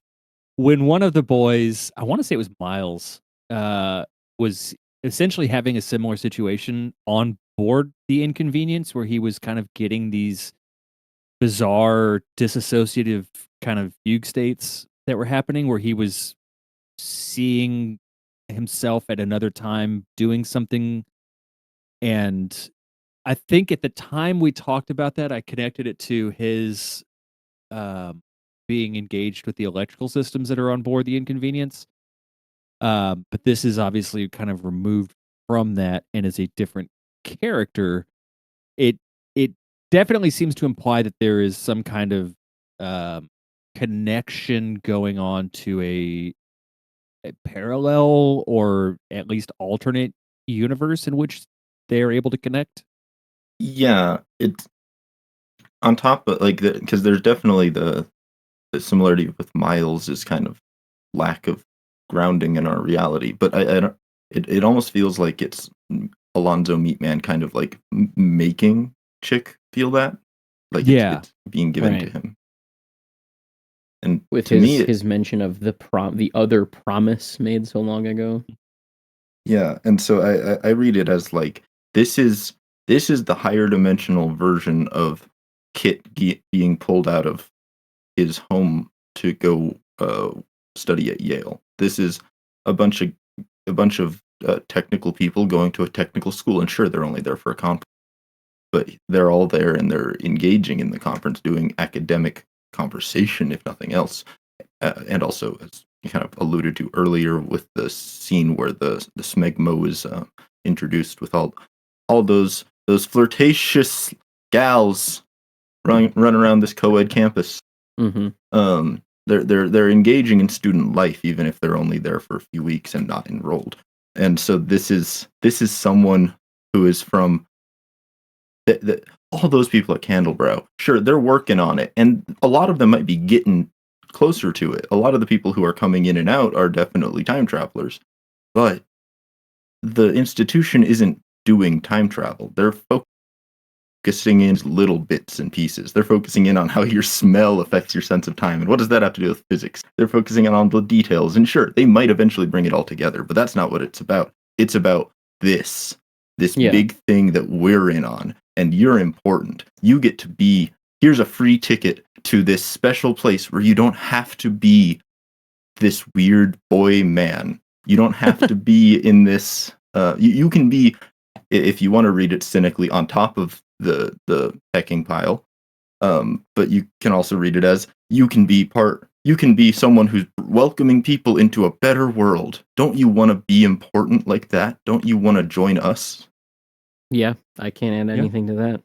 when one of the boys, I want to say it was Miles, was essentially having a similar situation on board the Inconvenience, where he was kind of getting these bizarre disassociative kind of fugue states that were happening, where he was seeing himself at another time doing something. And I think at the time we talked about that, I connected it to his um, being engaged with the electrical systems that are on board the Inconvenience. But this is obviously kind of removed from that and is a different character. It definitely seems to imply that there is some kind of um, connection going on to a parallel or at least alternate universe in which they're able to connect. Yeah, it's on top of like because there's definitely the similarity with Miles is kind of lack of grounding in our reality. But I don't. It almost feels like it's Alonzo Meatman kind of like making Chick feel that, like Yeah, it's being given to right. him. And With to me, his mention of the other promise made so long ago. yeah. And so I read it as like this is the higher dimensional version of Kit being pulled out of his home to go study at Yale. This is a bunch of technical people going to a technical school, and sure, they're only there for a conference, but they're all there and they're engaging in the conference, doing academic conversation, if nothing else. And also, as you kind of alluded to earlier, with the scene where the smegmo is introduced with all those flirtatious gals run around this co-ed campus. Mm-hmm. They're engaging in student life, even if they're only there for a few weeks and not enrolled. And so this is someone who is from all those people at Candlebrow. Sure, they're working on it, and a lot of them might be getting closer to it. A lot of the people who are coming in and out are definitely time travelers, but the institution isn't doing time travel. They're focusing in little bits and pieces. They're focusing in on how your smell affects your sense of time, and what does that have to do with physics? They're focusing in on the details, and sure, they might eventually bring it all together, but that's not what it's about. It's about this Yeah. big thing that we're in on, and you're important. You get to be, here's a free ticket to this special place where you don't have to be this weird boy man. You don't have to be in this, you can be, if you want to read it cynically, on top of the pecking pile. But you can also read it as you can be someone who's welcoming people into a better world. Don't you want to be important like that? Don't you want to join us? Yeah, I can't add Yeah. anything to that.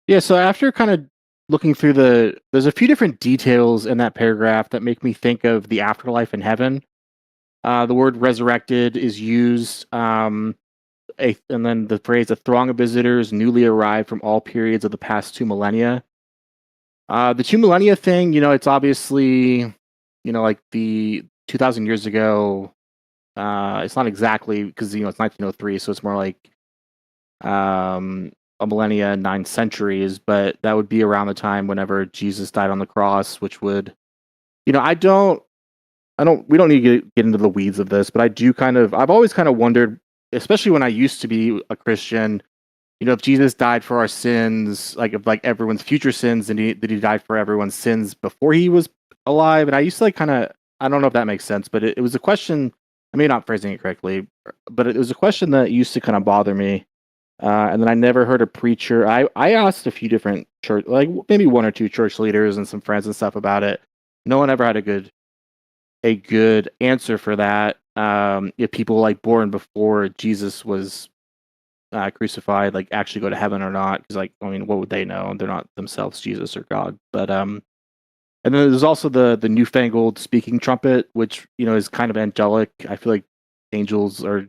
Yeah, so after kind of looking through there's a few different details in that paragraph that make me think of the afterlife in heaven. The word resurrected is used, and then the phrase, a throng of visitors newly arrived from all periods of the past 2 millennia. The 2 millennia thing, it's obviously, like the 2,000 years ago. It's not exactly because, it's 1903, so it's more like a millennia, 9 centuries, but that would be around the time whenever Jesus died on the cross, which would, we don't need to get into the weeds of this, but I've always kind of wondered, especially when I used to be a Christian, if Jesus died for our sins, like if like everyone's future sins, and did he die for everyone's sins before he was alive? And I used to like kind of, I don't know if that makes sense, but it was a question, I may not phrasing it correctly, but it was a question that used to kind of bother me. And then I never heard a preacher. I asked a few different church, like maybe one or two church leaders and some friends and stuff about it. No one ever had a good answer for that. If people like born before Jesus was crucified, like actually go to heaven or not? Because like, I mean, what would they know? They're not themselves Jesus or God. But and then there's also the newfangled speaking trumpet, which is kind of angelic. I feel like angels are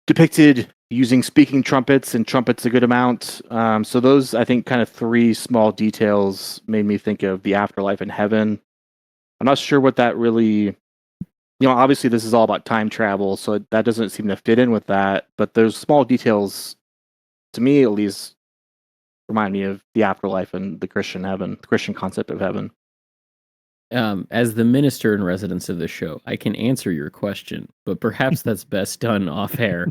depicted using speaking trumpets, and trumpets a good amount. So those, I think, kind of three small details made me think of the afterlife in heaven. I'm not sure what that really, obviously this is all about time travel, so that doesn't seem to fit in with that. But those small details, to me at least, remind me of the afterlife and the Christian heaven, the Christian concept of heaven. As the minister in residence of the show, I can answer your question, but perhaps that's best done off air.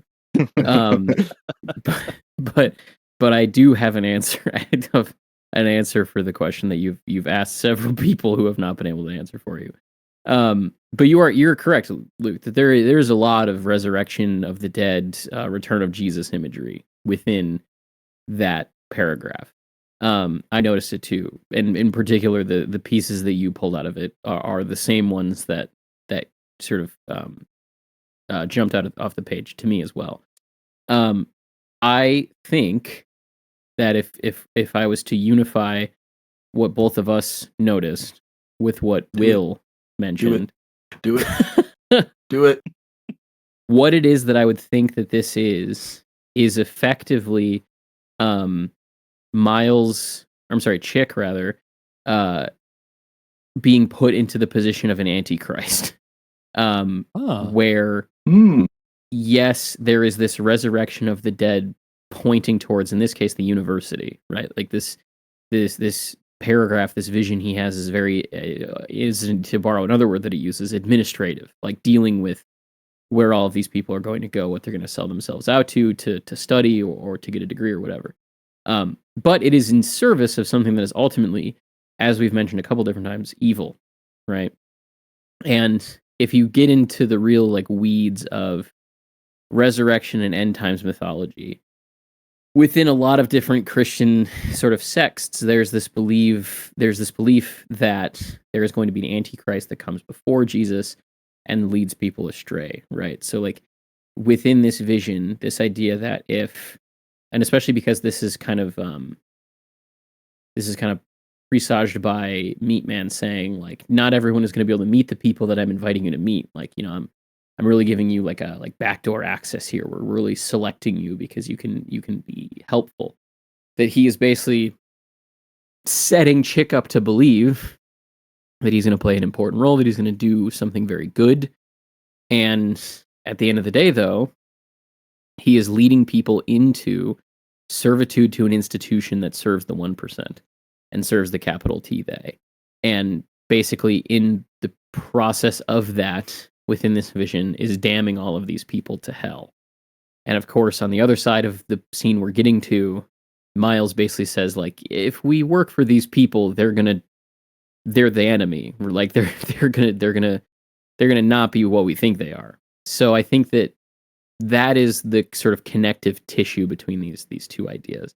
Um, but I do have an answer. I have an answer for the question that you've asked several people who have not been able to answer for you. But you're correct, Luke, that there's a lot of resurrection of the dead, return of Jesus imagery within that paragraph. I noticed it too, and in particular, the pieces that you pulled out of it are the same ones that sort of jumped off the page to me as well. I think that if I was to unify what both of us noticed with what Will mentioned, Do it. Do it. what it is that I would think that this is effectively Chick rather, being put into the position of an antichrist. Where yes, there is this resurrection of the dead pointing towards, in this case, the university, right? Like this paragraph, this vision he has is very, is, to borrow another word that he uses, administrative, like dealing with where all of these people are going to go, what they're going to sell themselves out to study or to get a degree or whatever. But it is in service of something that is ultimately, as we've mentioned a couple different times, evil, right? And if you get into the real like weeds of resurrection and end times mythology, within a lot of different Christian sort of sects, there's this belief that there is going to be an antichrist that comes before Jesus and leads people astray, right? So like within this vision, this idea that and especially because this is kind of presaged by Meat Man saying like not everyone is going to be able to meet the people that I'm inviting you to meet. Like, you know, I'm really giving you like backdoor access here. We're really selecting you because you can be helpful. That he is basically setting Chick up to believe that he's going to play an important role, that he's going to do something very good. And at the end of the day, though, he is leading people into servitude to an institution that serves the 1% and serves the capital T they. And basically in the process of that, within this vision, is damning all of these people to hell. And of course, on the other side of the scene we're getting to, Miles basically says, like, if we work for these people, they're the enemy. We're like, they're gonna not be what we think they are. So I think that is the sort of connective tissue between these two ideas.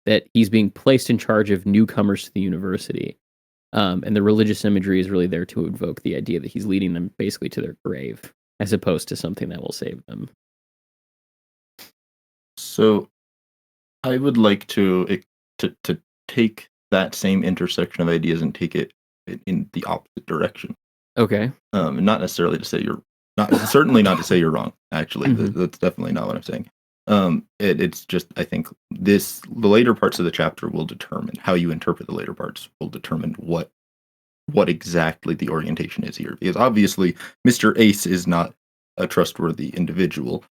That he's being placed in charge of newcomers to the university. And the religious imagery is really there to invoke the idea that he's leading them basically to their grave, as opposed to something that will save them. So I would like to take that same intersection of ideas and take it in the opposite direction. Okay. Not necessarily to say certainly not to say you're wrong. Actually, that's definitely not what I'm saying. It's just, I think the later parts of the chapter will determine how you interpret the later parts will determine what exactly the orientation is here. Because obviously, Mr. Ace is not a trustworthy individual,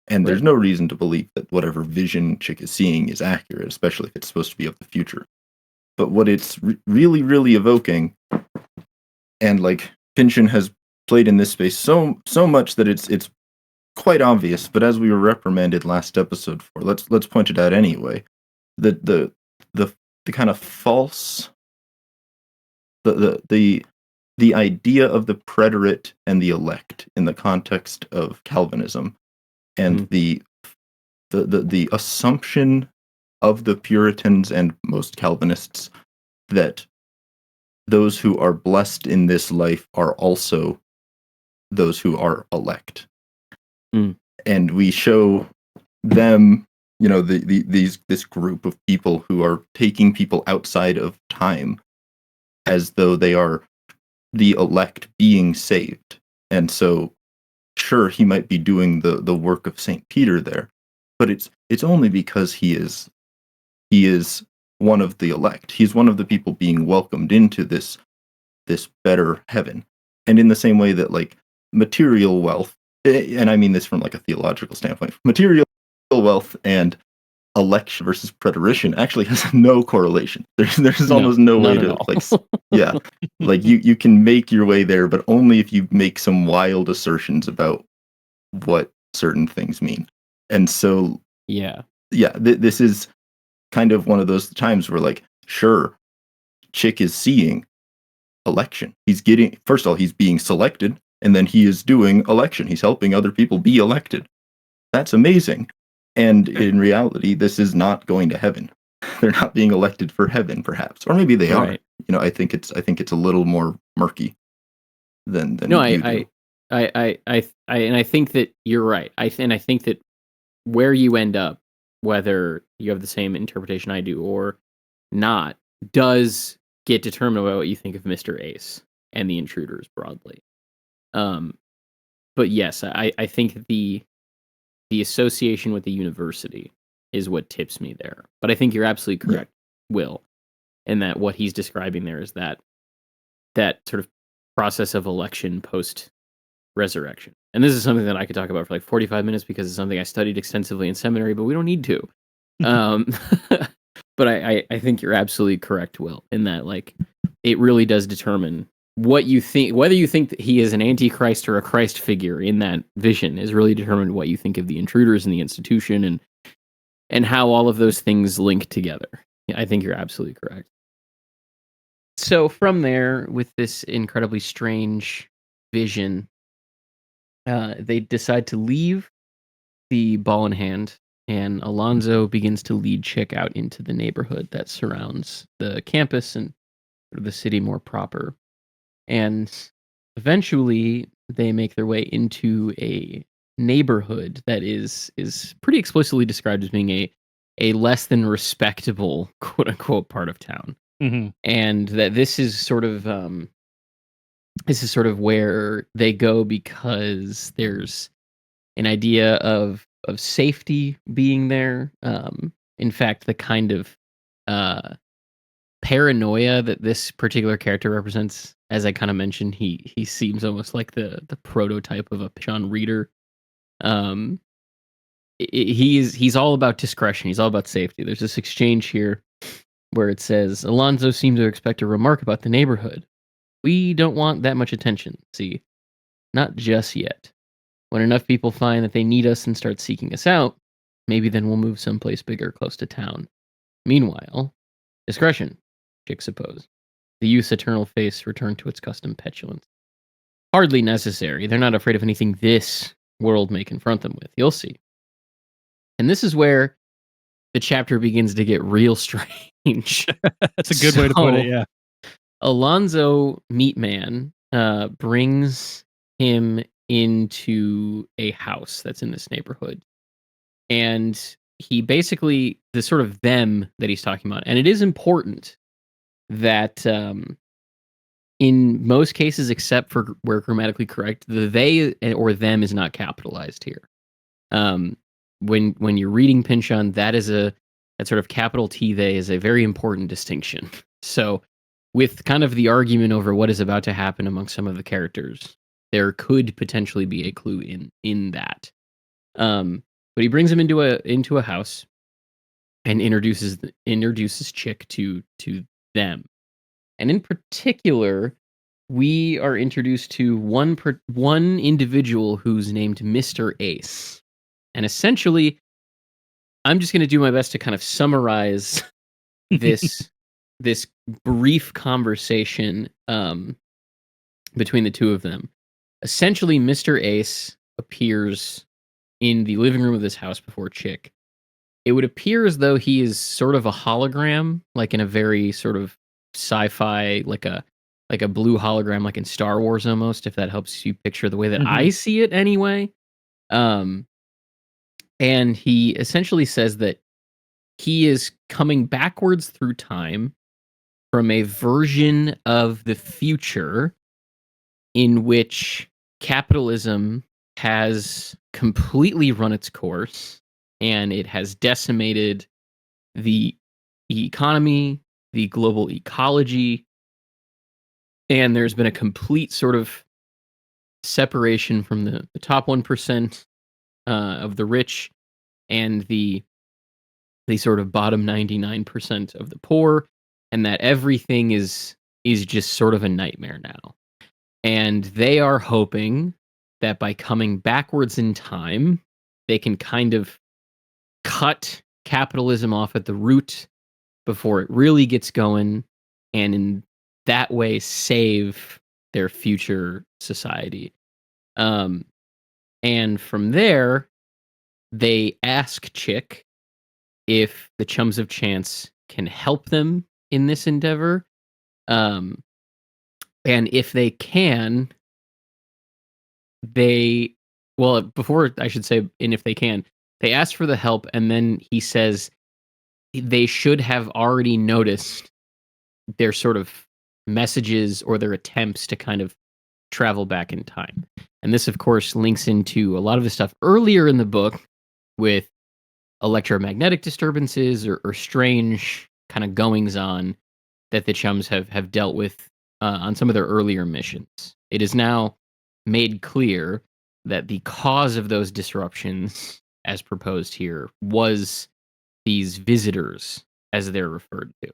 and there's no reason to believe that whatever vision Chick is seeing is accurate, especially if it's supposed to be of the future. But what it's really, really evoking, and like Pynchon has played in this space so much that it's quite obvious, but as we were reprimanded last episode for, let's point it out anyway. The kind of false, the idea of the preterite and the elect in the context of Calvinism, and the assumption of the Puritans and most Calvinists that those who are blessed in this life are also those who are elect. And we show them, you know, this group of people who are taking people outside of time as though they are the elect being saved. And so, sure, he might be doing the work of St. Peter there, but it's only because he is one of the elect. He's one of the people being welcomed into this better heaven. And in the same way that like material wealth, and I mean this from like a theological standpoint, material wealth and election versus preterition actually has no correlation. There's No, almost no way not at to all. like yeah, like you can make your way there, but only if you make some wild assertions about what certain things mean. And so Yeah. this is kind of one of those times where, like, sure, Chick is seeing election. He's getting, first of all, he's being selected, and then he is doing election. He's helping other people be elected. That's amazing. And in reality, this is not going to heaven. They're not being elected for heaven, perhaps, or maybe they are. Right. You know, I think it's a little more murky than No, you do. and I think that you're right. I think that where you end up, whether you have the same interpretation I do or not, does get determined by what you think of Mr. Ace and the intruders broadly. But yes, I think the association with the university is what tips me there. But I think you're absolutely correct, Will, in that what he's describing there is that sort of process of election post resurrection. And this is something that I could talk about for like 45 minutes because it's something I studied extensively in seminary, but we don't need to. But I think you're absolutely correct, Will, in that like it really does determine what you think, whether you think that he is an antichrist or a Christ figure in that vision is really determined what you think of the intruders in the institution and how all of those things link together. I think you're absolutely correct. So from there, with this incredibly strange vision, they decide to leave the ball in hand, and Alonzo begins to lead Chick out into the neighborhood that surrounds the campus and the city more proper. And eventually, they make their way into a neighborhood that is pretty explicitly described as being a less than respectable, quote unquote, part of town. Mm-hmm. And that this is sort of where they go because there's an idea of safety being there. In fact, the kind of paranoia that this particular character represents, as I kind of mentioned, he seems almost like the prototype of a Pishon reader. He's all about discretion. He's all about safety. There's this exchange here where it says, Alonzo seemed to expect a remark about the neighborhood. We don't want that much attention, see? Not just yet. When enough people find that they need us and start seeking us out, maybe then we'll move someplace bigger close to town. Meanwhile, discretion, Chick supposed. The youth's eternal face returned to its custom petulance. Hardly necessary. They're not afraid of anything this world may confront them with. You'll see. And this is where the chapter begins to get real strange. That's a good way to put it, yeah. Alonzo Meatman brings him into a house that's in this neighborhood. And he basically, the sort of them that he's talking about, and it is important that in most cases, except for where grammatically correct, the they or them is not capitalized here. When you're reading Pynchon, that sort of capital T they is a very important distinction. So with kind of the argument over what is about to happen among some of the characters, there could potentially be a clue in that. But he brings him into a house and introduces Chick to them. And in particular, we are introduced to one individual who's named Mr. Ace. And essentially, I'm just going to do my best to kind of summarize this brief conversation between the two of them. Essentially, Mr. Ace appears in the living room of this house before Chick. It would appear as though he is sort of a hologram, like in a very sort of sci-fi, like a blue hologram, like in Star Wars almost, if that helps you picture the way that I see it anyway. And he essentially says that he is coming backwards through time from a version of the future in which capitalism has completely run its course and it has decimated the economy, the global ecology, and there's been a complete sort of separation from the top 1% of the rich and the the sort of bottom 99% of the poor, and that everything is just sort of a nightmare now. And they are hoping that by coming backwards in time, they can kind of cut capitalism off at the root before it really gets going, and in that way save their future society. And from there, they ask Chick if the Chums of Chance can help them in this endeavor. And if they can, before I should say, and if they can, they ask for the help, and then he says they should have already noticed their sort of messages or their attempts to kind of travel back in time. And this, of course, links into a lot of the stuff earlier in the book with electromagnetic disturbances or strange kind of goings on that the Chums have dealt with on some of their earlier missions. It is now made clear that the cause of those disruptions, as proposed here, was these visitors, as they're referred to.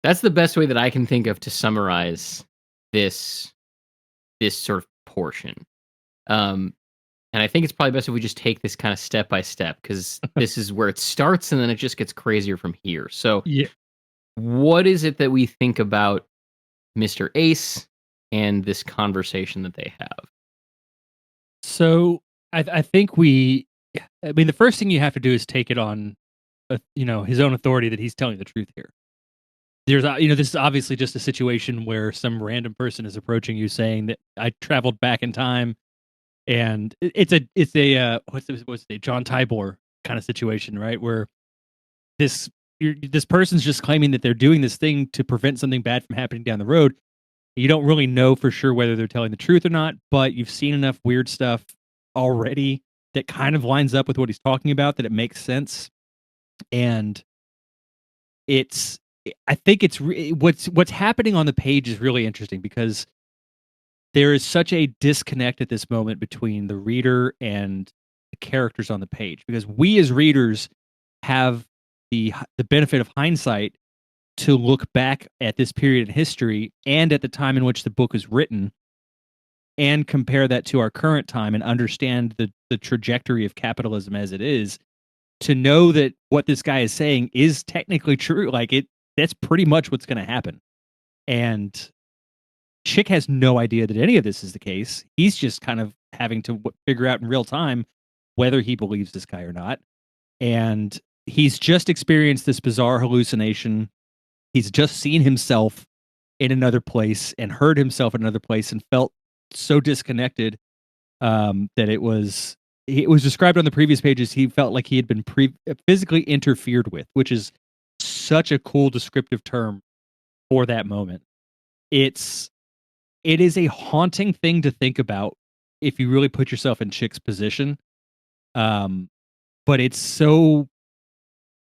That's the best way that I can think of to summarize this sort of portion. And I think it's probably best if we just take this kind of step by step, because this is where it starts and then it just gets crazier from here. So, what is it that we think about Mr. Ace and this conversation that they have? So, I think the first thing you have to do is take it on, his own authority that he's telling the truth here. There's, this is obviously just a situation where some random person is approaching you saying that I traveled back in time, and it's a what's the John Tybor kind of situation, right? Where this person's just claiming that they're doing this thing to prevent something bad from happening down the road. You don't really know for sure whether they're telling the truth or not, but you've seen enough weird stuff already that kind of lines up with what he's talking about that it makes sense. And I think what's happening on the page is really interesting, because there is such a disconnect at this moment between the reader and the characters on the page, because we as readers have the benefit of hindsight to look back at this period in history and at the time in which the book is written and compare that to our current time and understand the trajectory of capitalism as it is, to know that what this guy is saying is technically true. Like, that's pretty much what's going to happen. And Chick has no idea that any of this is the case. He's just kind of having to figure out in real time whether he believes this guy or not. And he's just experienced this bizarre hallucination. He's just seen himself in another place and heard himself in another place and felt so disconnected that it was described on the previous pages. He felt like he had been physically interfered with, which is such a cool descriptive term for that moment. It is a haunting thing to think about if you really put yourself in Chick's position. But it's so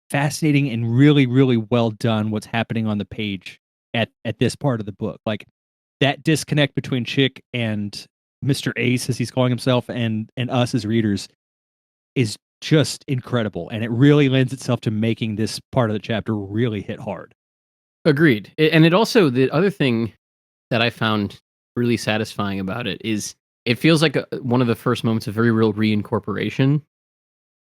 fascinating and really, really well done what's happening on the page at this part of the book. Like, that disconnect between Chick and Mr. Ace, as he's calling himself, and us as readers is just incredible. And it really lends itself to making this part of the chapter really hit hard. Agreed. And it also, the other thing that I found really satisfying about it is it feels like one of the first moments of very real reincorporation.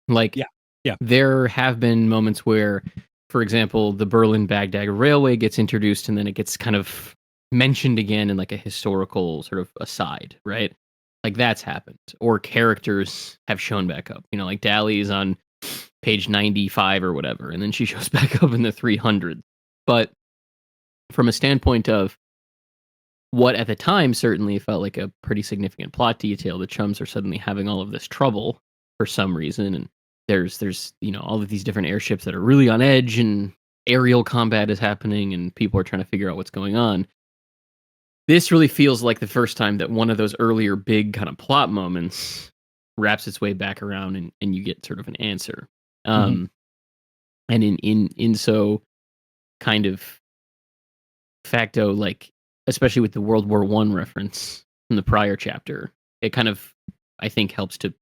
Like, yeah. There have been moments where, for example, the Berlin-Baghdad Railway gets introduced and then it gets kind of mentioned again in like a historical sort of aside, right? Like, that's happened. Or characters have shown back up. Like Dally's on page 95 or whatever, and then she shows back up in the 300s. But from a standpoint of what at the time certainly felt like a pretty significant plot detail, the Chums are suddenly having all of this trouble for some reason, and there's all of these different airships that are really on edge, and aerial combat is happening, and people are trying to figure out what's going on. This really feels like the first time that one of those earlier big kind of plot moments wraps its way back around, and you get sort of an answer. And in so kind of facto, like, especially with the World War I reference from the prior chapter, it kind of, I think, helps to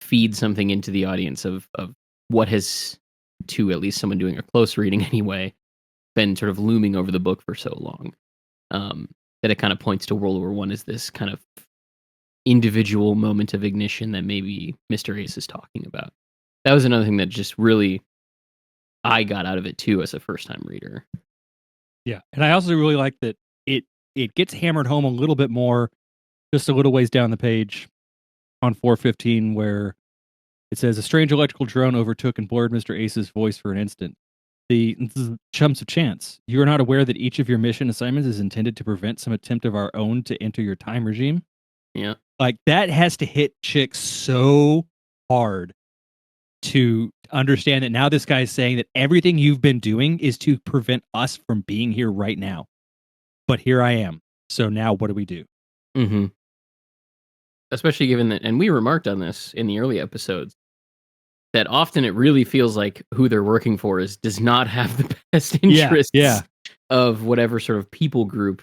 feed something into the audience of what has to at least someone doing a close reading anyway, been sort of looming over the book for so long, that it kind of points to World War I as this kind of individual moment of ignition that maybe Mr. Ace is talking about. That was another thing that just really I got out of it too as a first-time reader. Yeah, and I also really like that it gets hammered home a little bit more, just a little ways down the page on 415, where it says a strange electrical drone overtook and blurred Mr. Ace's voice for an instant. The chums of chance. You are not aware that each of your mission assignments is intended to prevent some attempt of our own to enter your time regime. Yeah. Like, that has to hit chicks so hard to understand that now this guy is saying that everything you've been doing is to prevent us from being here right now. But here I am. So now what do we do? Mm-hmm. Especially given that, and we remarked on this in the early episodes, that often it really feels like who they're working for does not have the best interests of whatever sort of people group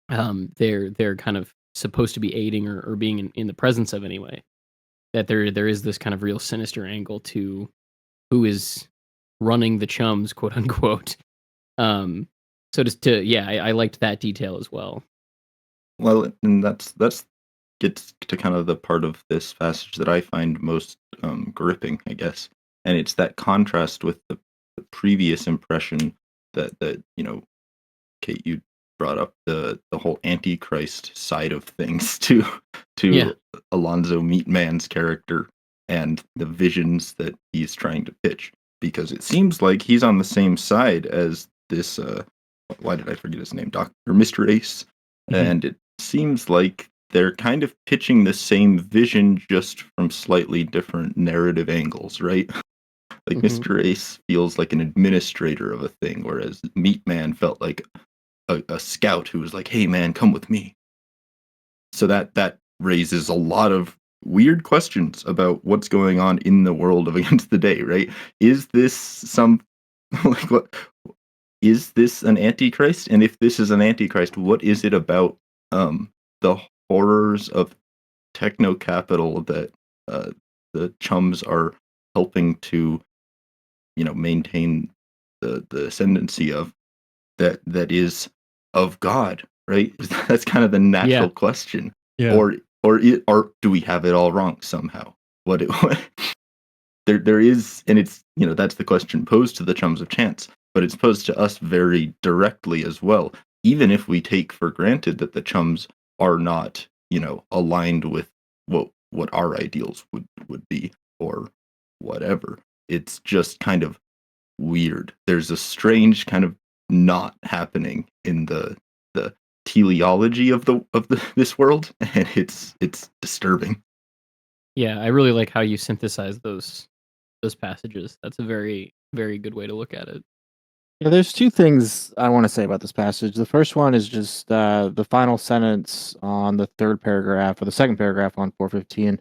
they're kind of supposed to be aiding or being in the presence of anyway. That there is this kind of real sinister angle to who is running the chums, quote unquote. So I liked that detail as well. Well, and that's gets to kind of the part of this passage that I find most gripping, I guess, and it's that contrast with the previous impression that Kate, you brought up the whole Antichrist side of things to Alonzo Meatman's character and the visions that he's trying to pitch, because it seems like he's on the same side as this why did I forget his name, Mr. Ace. And it seems like they're kind of pitching the same vision just from slightly different narrative angles, right? Like Mr. Ace feels like an administrator of a thing, whereas Meatman felt like a scout who was like, hey man, come with me. So that raises a lot of weird questions about what's going on in the world of Against the Day, right? Is this some like what is this an antichrist? And if this is an antichrist, what is it about the horrors of techno capital that the chums are helping to maintain the ascendancy of that is of God, right? That's kind of the natural question. Yeah. Or do we have it all wrong somehow? What there is, and it's that's the question posed to the chums of chance, but it's posed to us very directly as well. Even if we take for granted that the chums are not aligned with what our ideals would be or whatever, it's just kind of weird. There's a strange kind of not happening in the teleology of this world, and it's disturbing. Yeah, I really like how you synthesize those passages. That's a very, very good way to look at it. Yeah, there's two things I want to say about this passage. The first one is just the final sentence on the third paragraph, or the second paragraph on 415.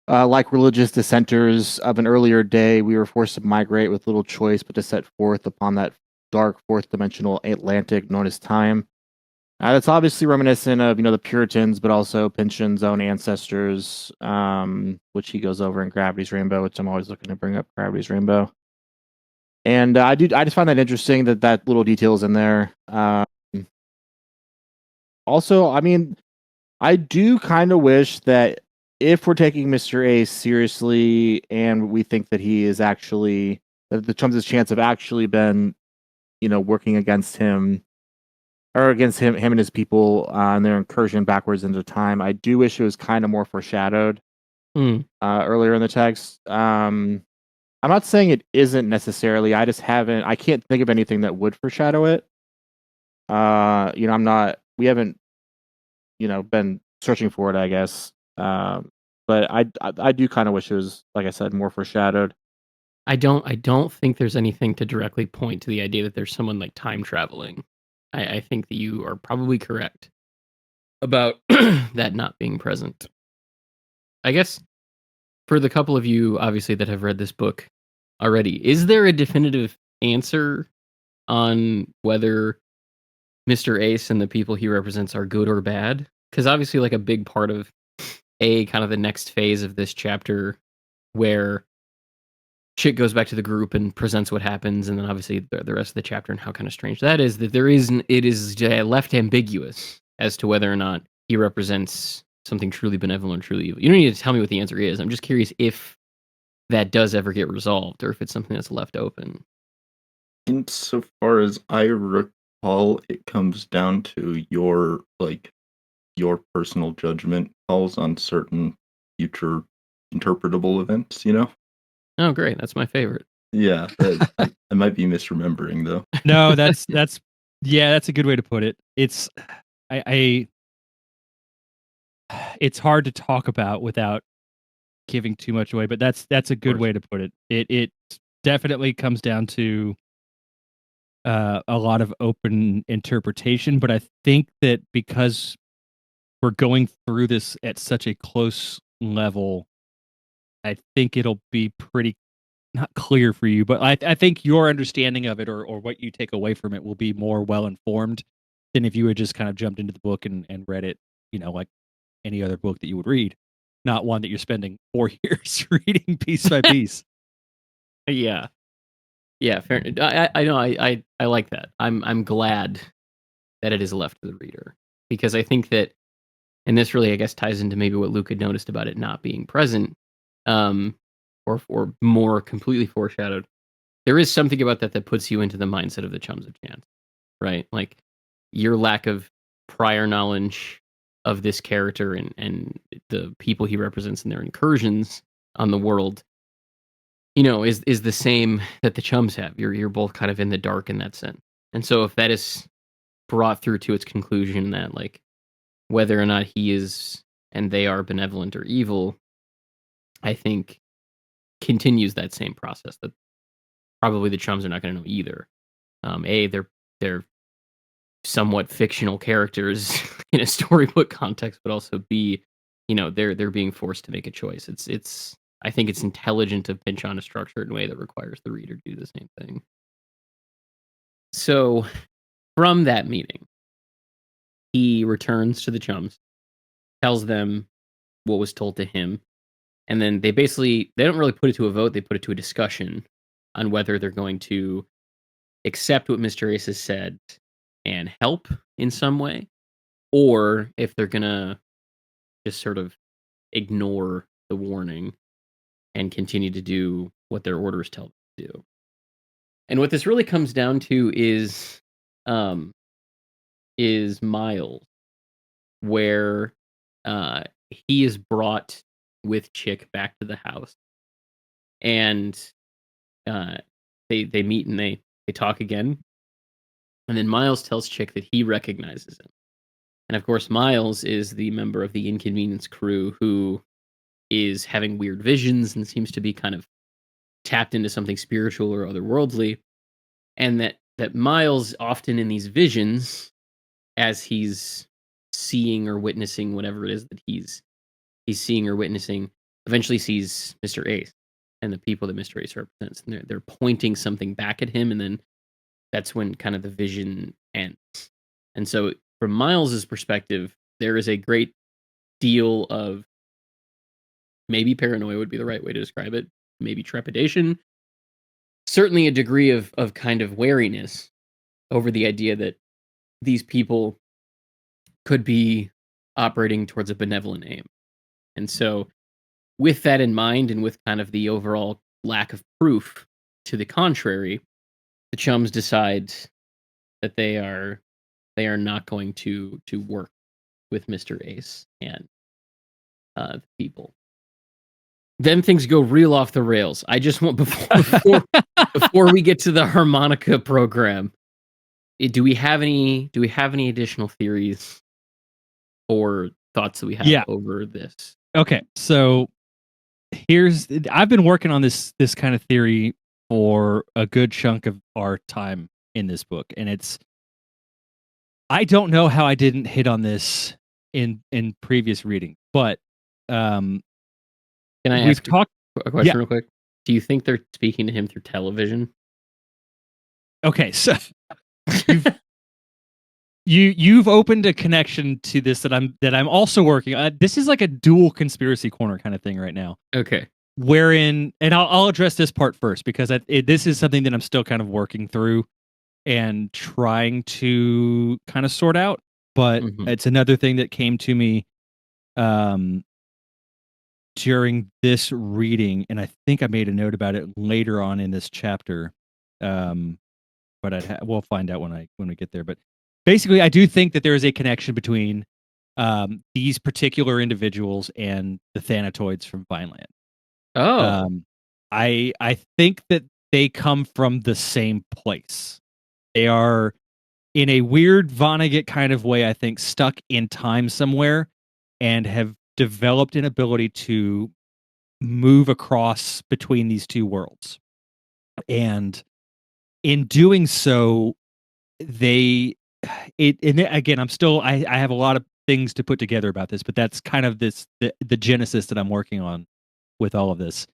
Like religious dissenters of an earlier day, we were forced to migrate with little choice but to set forth upon that dark fourth dimensional Atlantic known as time. That's obviously reminiscent of the Puritans, but also Pynchon's own ancestors, which he goes over in Gravity's Rainbow, which I'm always looking to bring up Gravity's Rainbow. And I just find that interesting that little detail is in there. Also, I mean, I do kind of wish that if we're taking Mr. Ace seriously and we think that he is actually, that the Chums' chance have actually been, working against him or against him and his people on their incursion backwards into time, I do wish it was kind of more foreshadowed earlier in the text. I'm not saying it isn't necessarily. I can't think of anything that would foreshadow it. We haven't, been searching for it, I guess. But I do kind of wish it was, like I said, more foreshadowed. I don't think there's anything to directly point to the idea that there's someone like time traveling. I think that you are probably correct about that not being present. I guess for the couple of you, obviously, that have read this book already, is there a definitive answer on whether Mr. Ace and the people he represents are good or bad? Because obviously, like, a big part of kind of the next phase of this chapter, where Chick goes back to the group and presents what happens, and then obviously the rest of the chapter and how kind of strange that is. That it is left ambiguous as to whether or not he represents something truly benevolent or truly evil. You don't need to tell me what the answer is. I'm just curious if that does ever get resolved, or if it's something that's left open. Insofar as I recall, it comes down to your personal judgment calls on certain future interpretable events. Oh, great! That's my favorite. Yeah, I might be misremembering though. No, that's a good way to put it. It's it's hard to talk about without giving too much away, but that's a good way to put it. It definitely comes down to a lot of open interpretation, but I think that because we're going through this at such a close level, I think it'll be pretty not clear for you, but I think your understanding of it or what you take away from it will be more well informed than if you had just kind of jumped into the book and read it, like any other book that you would read, not one that you're spending 4 years reading piece by piece. Yeah, fair. I know. I like that. I'm glad that it is left to the reader, because I think that, and this really, I guess, ties into maybe what Luke had noticed about it not being present, or more completely foreshadowed. There is something about that puts you into the mindset of the Chums of Chance, right? Like, your lack of prior knowledge of this character and the people he represents in their incursions on the world, is the same that the Chums have. You're both kind of in the dark in that sense. And so if that is brought through to its conclusion that, like, whether or not he is and they are benevolent or evil, I think continues that same process that probably the Chums are not going to know either. They're somewhat fictional characters in a storybook context, but also B, they're being forced to make a choice. It's I think it's intelligent to pinch on a structured way that requires the reader to do the same thing. So, from that meeting, he returns to the Chums, tells them what was told to him, and then they don't really put it to a vote, they put it to a discussion on whether they're going to accept what Mr. Ace has said and help in some way, or if they're gonna just sort of ignore the warning and continue to do what their orders tell them to do. And what this really comes down to is Miles, where he is brought with Chick back to the house, and they meet and they talk again, and then Miles tells Chick that he recognizes him. And of course, Miles is the member of the Inconvenience crew who is having weird visions and seems to be kind of tapped into something spiritual or otherworldly. And that Miles, often in these visions, as he's seeing or witnessing whatever it is that he's seeing or witnessing, eventually sees Mr. Ace and the people that Mr. Ace represents. And they're pointing something back at him, and then that's when kind of the vision ends. And so, from Miles's perspective, there is a great deal of, maybe paranoia would be the right way to describe it, maybe trepidation, certainly a degree of kind of wariness over the idea that these people could be operating towards a benevolent aim. And so, with that in mind, and with kind of the overall lack of proof to the contrary, the Chums decide that they are not going to work with Mr. Ace and the people. Then things go real off the rails. I just want before we get to the harmonica program, do we have any additional theories or thoughts that we have over this? Okay, so I've been working on this kind of theory for a good chunk of our time in this book, and I don't know how I didn't hit on this in previous reading, but can I ask a question real quick? Do you think they're speaking to him through television? Okay, so you've opened a connection to this that I'm also working on. This is like a dual conspiracy corner kind of thing right now. Okay. wherein, and I'll address this part first because this is something that I'm still kind of working through and trying to kind of sort out. But it's another thing that came to me during this reading, and I think I made a note about it later on in this chapter. But we'll find out when we get there. But basically, I do think that there is a connection between these particular individuals and the Thanatoids from Vineland. Oh, I think that they come from the same place. They are, in a weird Vonnegut kind of way, I think, stuck in time somewhere and have developed an ability to move across between these two worlds. And in doing so, again, I have a lot of things to put together about this, but that's kind of the genesis that I'm working on with all of this.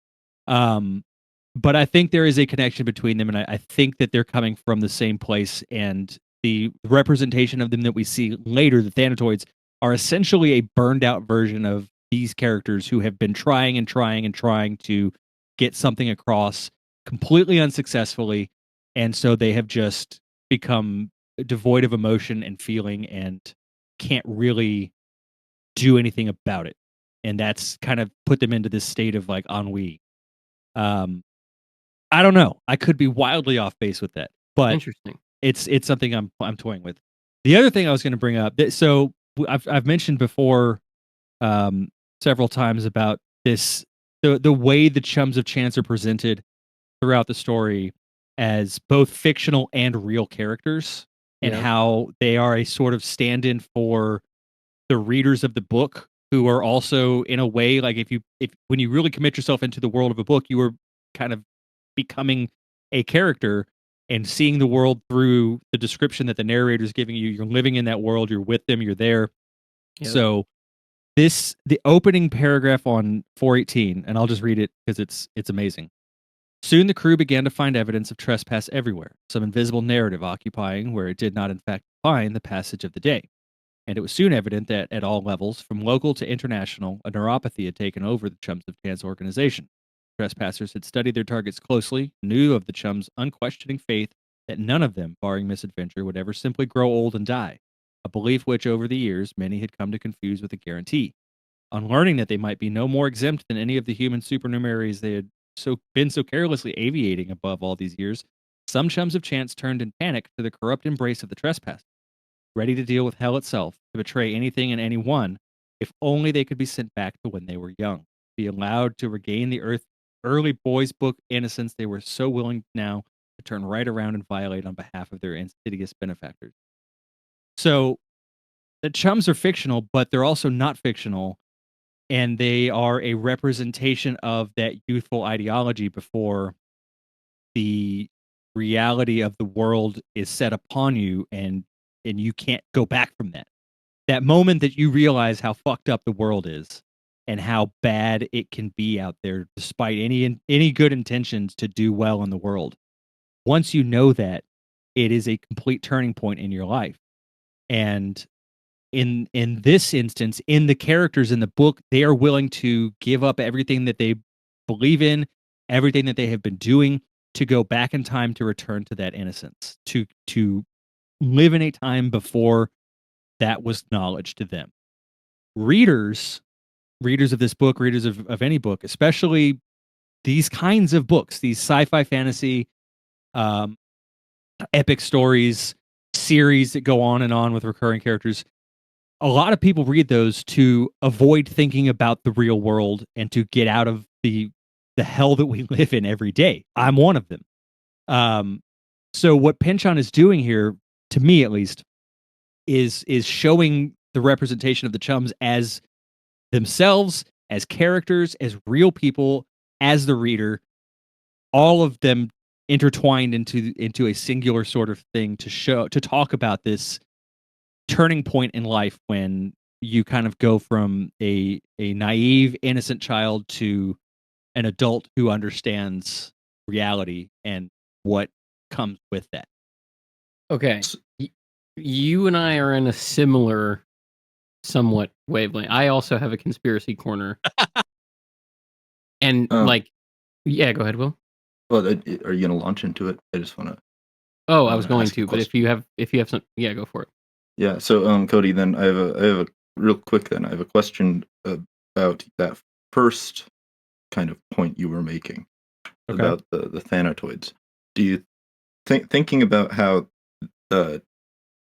But I think there is a connection between them, and I think that they're coming from the same place, and the representation of them that we see later, the Thanatoids, are essentially a burned out version of these characters who have been trying and trying and trying to get something across completely unsuccessfully, and so they have just become devoid of emotion and feeling and can't really do anything about it. And that's kind of put them into this state of like ennui. I don't know. I could be wildly off base with that, but interesting. it's something I'm toying with. The other thing I was going to bring up, so I've mentioned before several times about this, the way the Chums of Chance are presented throughout the story as both fictional and real characters, and how they are a sort of stand-in for the readers of the book, who are also, in a way, like if when you really commit yourself into the world of a book, you are kind of becoming a character and seeing the world through the description that the narrator is giving you. You're living in that world, you're with them, you're there. Yep. So the opening paragraph on 418, and I'll just read it because it's amazing. Soon the crew began to find evidence of trespass everywhere, some invisible narrative occupying where it did not in fact define the passage of the day. And it was soon evident that at all levels, from local to international, a neuropathy had taken over the Chums of Chance organization. Trespassers had studied their targets closely, knew of the Chums' unquestioning faith that none of them, barring misadventure, would ever simply grow old and die, a belief which, over the years, many had come to confuse with a guarantee. On learning that they might be no more exempt than any of the human supernumeraries they had been so carelessly aviating above all these years, some Chums of Chance turned in panic to the corrupt embrace of the trespassers, ready to deal with hell itself, to betray anything and anyone, if only they could be sent back to when they were young, be allowed to regain the early boys' book innocence they were so willing now to turn right around and violate on behalf of their insidious benefactors. So the Chums are fictional, but they're also not fictional, and they are a representation of that youthful ideology before the reality of the world is set upon you, and you can't go back from that. That moment that you realize how fucked up the world is and how bad it can be out there despite any good intentions to do well in the world. Once you know that, it is a complete turning point in your life. And in this instance, in the characters in the book, they are willing to give up everything that they believe in, everything that they have been doing, to go back in time to return to that innocence, to live in a time before that was knowledge to them. Readers of this book, readers of any book, especially these kinds of books, these sci-fi fantasy, epic stories, series that go on and on with recurring characters, a lot of people read those to avoid thinking about the real world and to get out of the hell that we live in every day. I'm one of them. So what Pynchon is doing here, to me at least, is showing the representation of the Chums as themselves, as characters, as real people, as the reader, all of them intertwined into a singular sort of thing to talk about this turning point in life when you kind of go from a naive, innocent child to an adult who understands reality and what comes with that. Okay. You and I are in a similar, somewhat wavelength. I also have a conspiracy corner. And Um, yeah, go ahead, Will. Well, are you gonna launch into it? I just wanna Oh, I was going ask a to, but question. if you have some, yeah, go for it. Yeah. So, Cody, then I have a real quick. Then I have a question about that first kind of point you were making Okay. about the Thanatoids. Do you thinking about how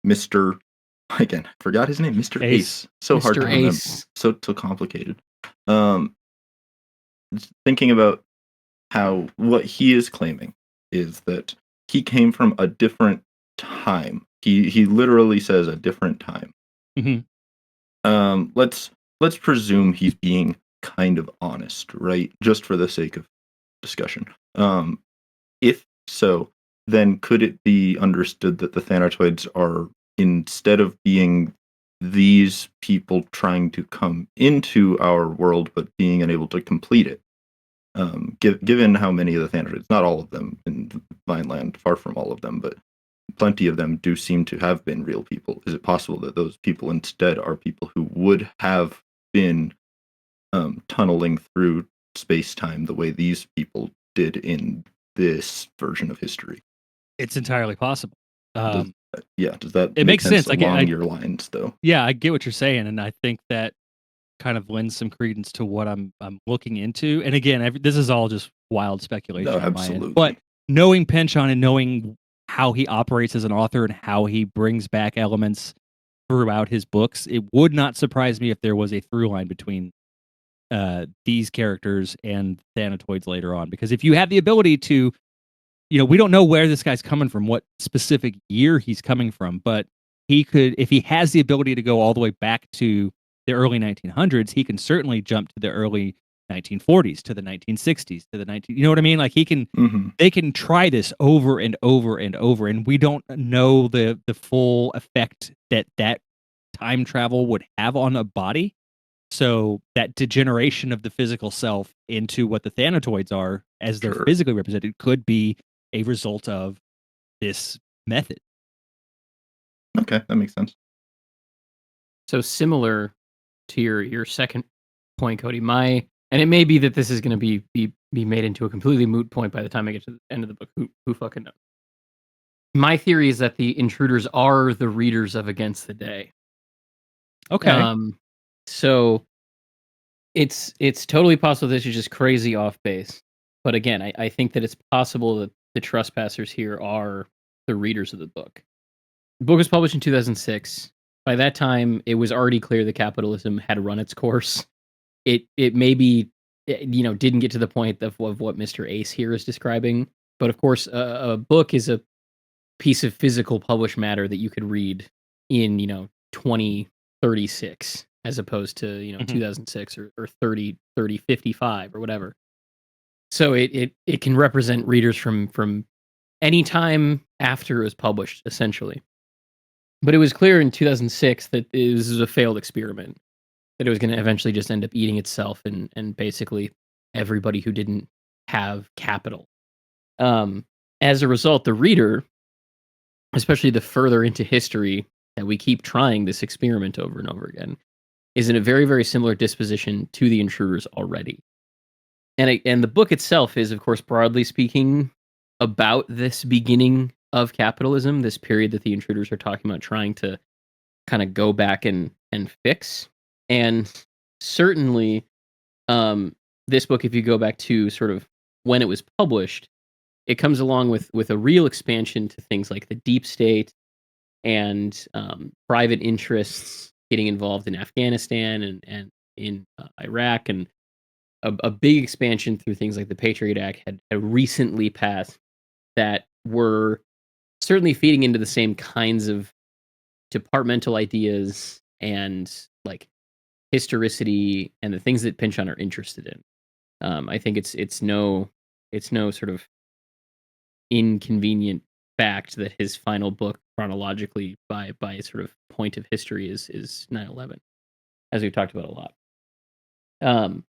Mr. Again, I forgot his name, Mr. Ace. Ace. So hard to Mr. remember. Ace. So complicated. Um, Thinking about how what he is claiming is that he came from a different time. He literally says a different time. Mhm. Let's presume he's being kind of honest, right? Just for the sake of discussion. If so, then could it be understood that the Thanatoids are, instead of being these people trying to come into our world but being unable to complete it? Given how many of the Thanatoids, not all of them in Vineland, far from all of them, but plenty of them do seem to have been real people. Is it possible that those people instead are people who would have been tunneling through space time the way these people did in this version of history? It's entirely possible. Does does that It make makes sense sense. along your lines, though? Yeah, I get what you're saying, and I think that kind of lends some credence to what I'm looking into. And again, this is all just wild speculation No, on my end. But absolutely. knowing Penchon and knowing how he operates as an author and how he brings back elements throughout his books, it would not surprise me if there was a through line between these characters and Thanatoids later on. Because if you have the ability to, we don't know where this guy's coming from, what specific year he's coming from, but he could, if he has the ability to go all the way back to the early 1900s, he can certainly jump to the early 1940s, to the 1960s, to the 19, you know what I mean? Like Hmm. they can try this over and over and over, and we don't know the full effect that time travel would have on a body. So that degeneration of the physical self into what the Thanatoids are, as they're Sure. physically represented, could be a result of this method. Okay, that makes sense. So similar to your second point, Cody. And it may be that this is going to be made into a completely moot point by the time I get to the end of the book. Who fucking knows? My theory is that the intruders are the readers of Against the Day. Okay. So it's totally possible this is just crazy off base. But again, I think that it's possible that the trespassers here are the readers of the book. The book was published in 2006. By that time, it was already clear that capitalism had run its course. It maybe didn't get to the point of what Mr. Ace here is describing. But of course, a book is a piece of physical published matter that you could read in 2036 as opposed to Mhm. 2006 or 3055 or whatever. So it can represent readers from any time after it was published, essentially. But it was clear in 2006 that this was a failed experiment, that it was going to eventually just end up eating itself and basically everybody who didn't have capital. As a result, the reader, especially the further into history that we keep trying this experiment over and over again, is in a very, very similar disposition to the intruders already. And the book itself is, of course, broadly speaking, about this beginning of capitalism, this period that the intruders are talking about trying to kind of go back and fix. And certainly, this book, if you go back to sort of when it was published, it comes along with a real expansion to things like the deep state and private interests getting involved in Afghanistan and in Iraq, and a big expansion through things like the Patriot Act had recently passed that were certainly feeding into the same kinds of departmental ideas and like historicity and the things that Pynchon are interested in. I think it's no sort of inconvenient fact that his final book chronologically by sort of point of history is 9/11, as we've talked about a lot.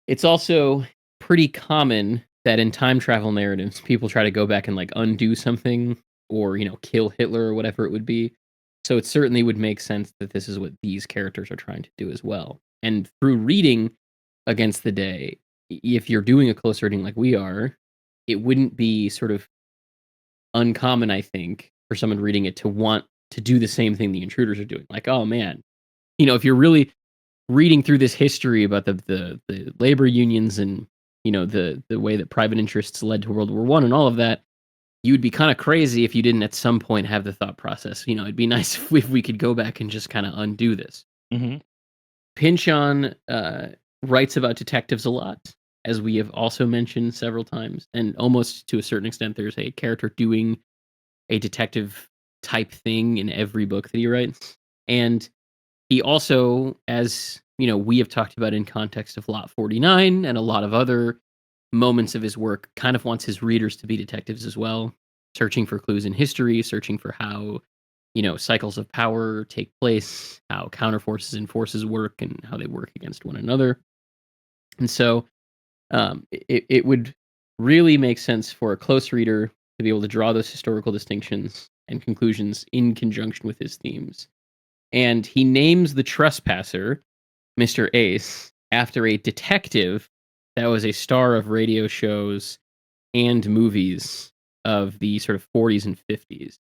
It's also pretty common that in time travel narratives, people try to go back and like undo something or kill Hitler or whatever it would be. So it certainly would make sense that this is what these characters are trying to do as well. And through reading Against the Day, if you're doing a close reading like we are, it wouldn't be sort of uncommon, I think, for someone reading it to want to do the same thing the intruders are doing. Like, oh man, if you're really reading through this history about the labor unions and the way that private interests led to World War I and all of that, you would be kind of crazy if you didn't at some point have the thought process. It'd be nice if we could go back and just kind of undo this. Mm-hmm. Pynchon writes about detectives a lot, as we have also mentioned several times, and almost to a certain extent, there's a character doing a detective type thing in every book that he writes. And he also, as we have talked about in context of Lot 49 and a lot of other moments of his work, kind of wants his readers to be detectives as well, searching for clues in history, searching for how cycles of power take place, how counterforces and forces work, and how they work against one another. And so it would really make sense for a close reader to be able to draw those historical distinctions and conclusions in conjunction with his themes. And he names the trespasser, Mr. Ace, after a detective that was a star of radio shows and movies of the sort of 40s and 50s.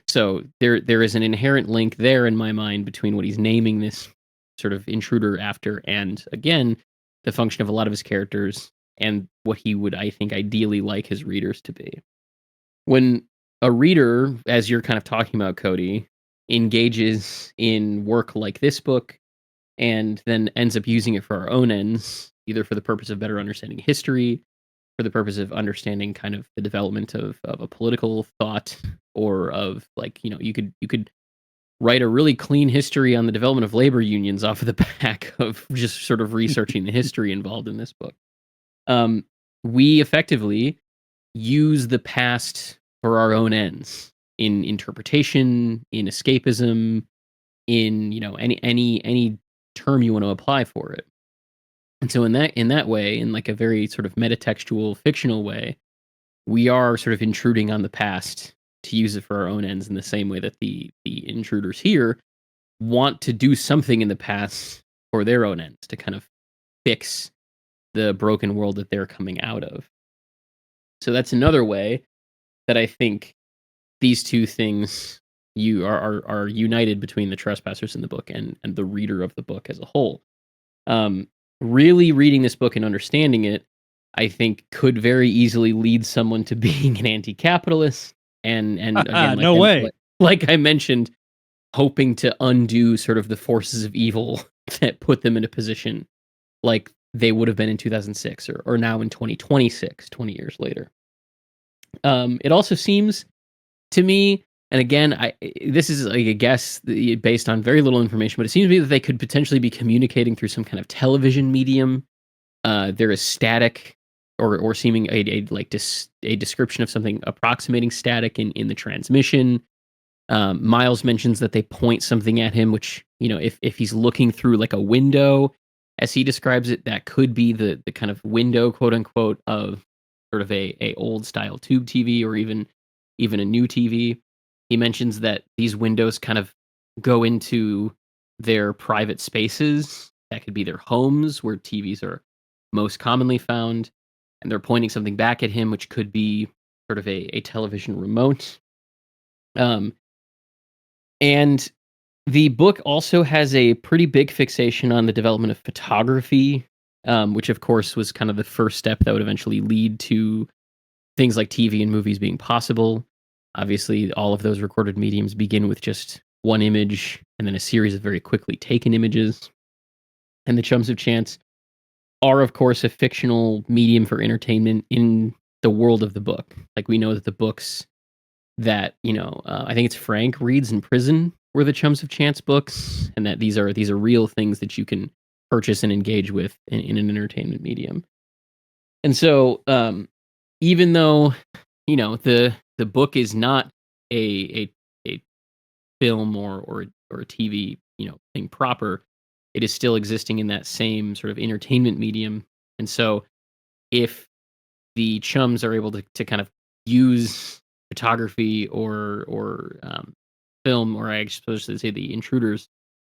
So there is an inherent link there in my mind between what he's naming this sort of intruder after and, again, the function of a lot of his characters and what he would, I think, ideally like his readers to be. When a reader, as you're kind of talking about, Cody, engages in work like this book and then ends up using it for our own ends, either for the purpose of better understanding history, for the purpose of understanding kind of the development of a political thought, or of you could write a really clean history on the development of labor unions off of the back of just sort of researching the history involved in this book. We effectively use the past for our own ends in interpretation, in escapism, in any term you want to apply for it. And so in that way, in like a very sort of metatextual, fictional way, we are sort of intruding on the past to use it for our own ends in the same way that the intruders here want to do something in the past for their own ends to kind of fix the broken world that they're coming out of. So that's another way that I think these two things are united between the trespassers in the book and the reader of the book as a whole. Really reading this book and understanding it, I think, could very easily lead someone to being an anti-capitalist and again, No way. like I mentioned, hoping to undo sort of the forces of evil that put them in a position like they would have been in 2006 or now in 2026, 20 years later. It also seems to me, and again, this is like a guess based on very little information, but it seems to me that they could potentially be communicating through some kind of television medium. There is static, or seeming a description of something approximating static in the transmission. Miles mentions that they point something at him, which if he's looking through like a window, as he describes it, that could be the kind of window, quote unquote, of sort of a old style tube TV or even a new TV. He mentions that these windows kind of go into their private spaces. That could be their homes where TVs are most commonly found. And they're pointing something back at him, which could be sort of a television remote. And the book also has a pretty big fixation on the development of photography, which of course was kind of the first step that would eventually lead to things like TV and movies being possible. Obviously, all of those recorded mediums begin with just one image and then a series of very quickly taken images. And the Chums of Chance are, of course, a fictional medium for entertainment in the world of the book. Like, we know that the books that, I think it's Frank reads in prison were the Chums of Chance books, and that these are real things that you can purchase and engage with in an entertainment medium. And so, even though, the book is not a film or a TV, thing proper, it is still existing in that same sort of entertainment medium. And so if the Chums are able to kind of use photography or film, or I suppose to say the intruders,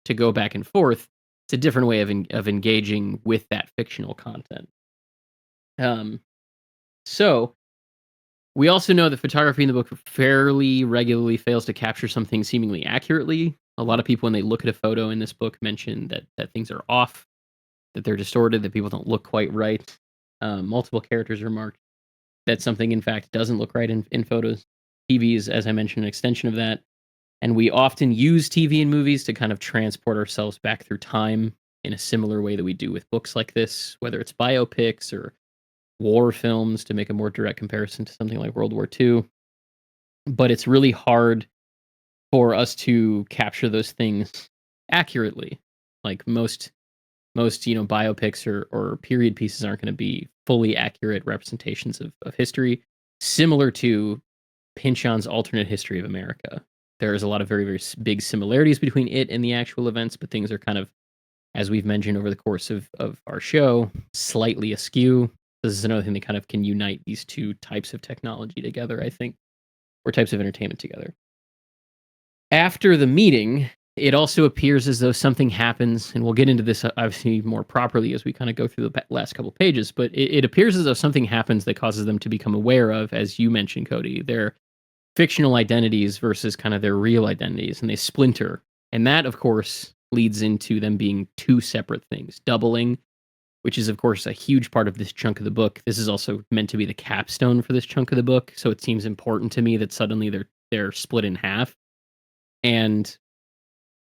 to go back and forth, it's a different way of engaging with that fictional content. So we also know that photography in the book fairly regularly fails to capture something seemingly accurately. A lot of people, when they look at a photo in this book, mention that things are off, that they're distorted, that people don't look quite right. Multiple characters remark that something, in fact, doesn't look right in photos. TV is, as I mentioned, an extension of that. And we often use TV and movies to kind of transport ourselves back through time in a similar way that we do with books like this, whether it's biopics or war films, to make a more direct comparison to something like World War II. But it's really hard for us to capture those things accurately. Like most biopics or period pieces aren't going to be fully accurate representations of history, similar to Pynchon's alternate history of America. There's a lot of very, very big similarities between it and the actual events, but things are kind of, as we've mentioned over the course of our show, slightly askew. This is another thing that kind of can unite these two types of technology together, I think, or types of entertainment together. After the meeting, it also appears as though something happens, and we'll get into this obviously more properly as we kind of go through the last couple pages, but it appears as though something happens that causes them to become aware of, as you mentioned, Cody, their fictional identities versus kind of their real identities, and they splinter. And that, of course, leads into them being two separate things. Doubling, which is, of course, a huge part of this chunk of the book. This is also meant to be the capstone for this chunk of the book, so it seems important to me that suddenly they're split in half. And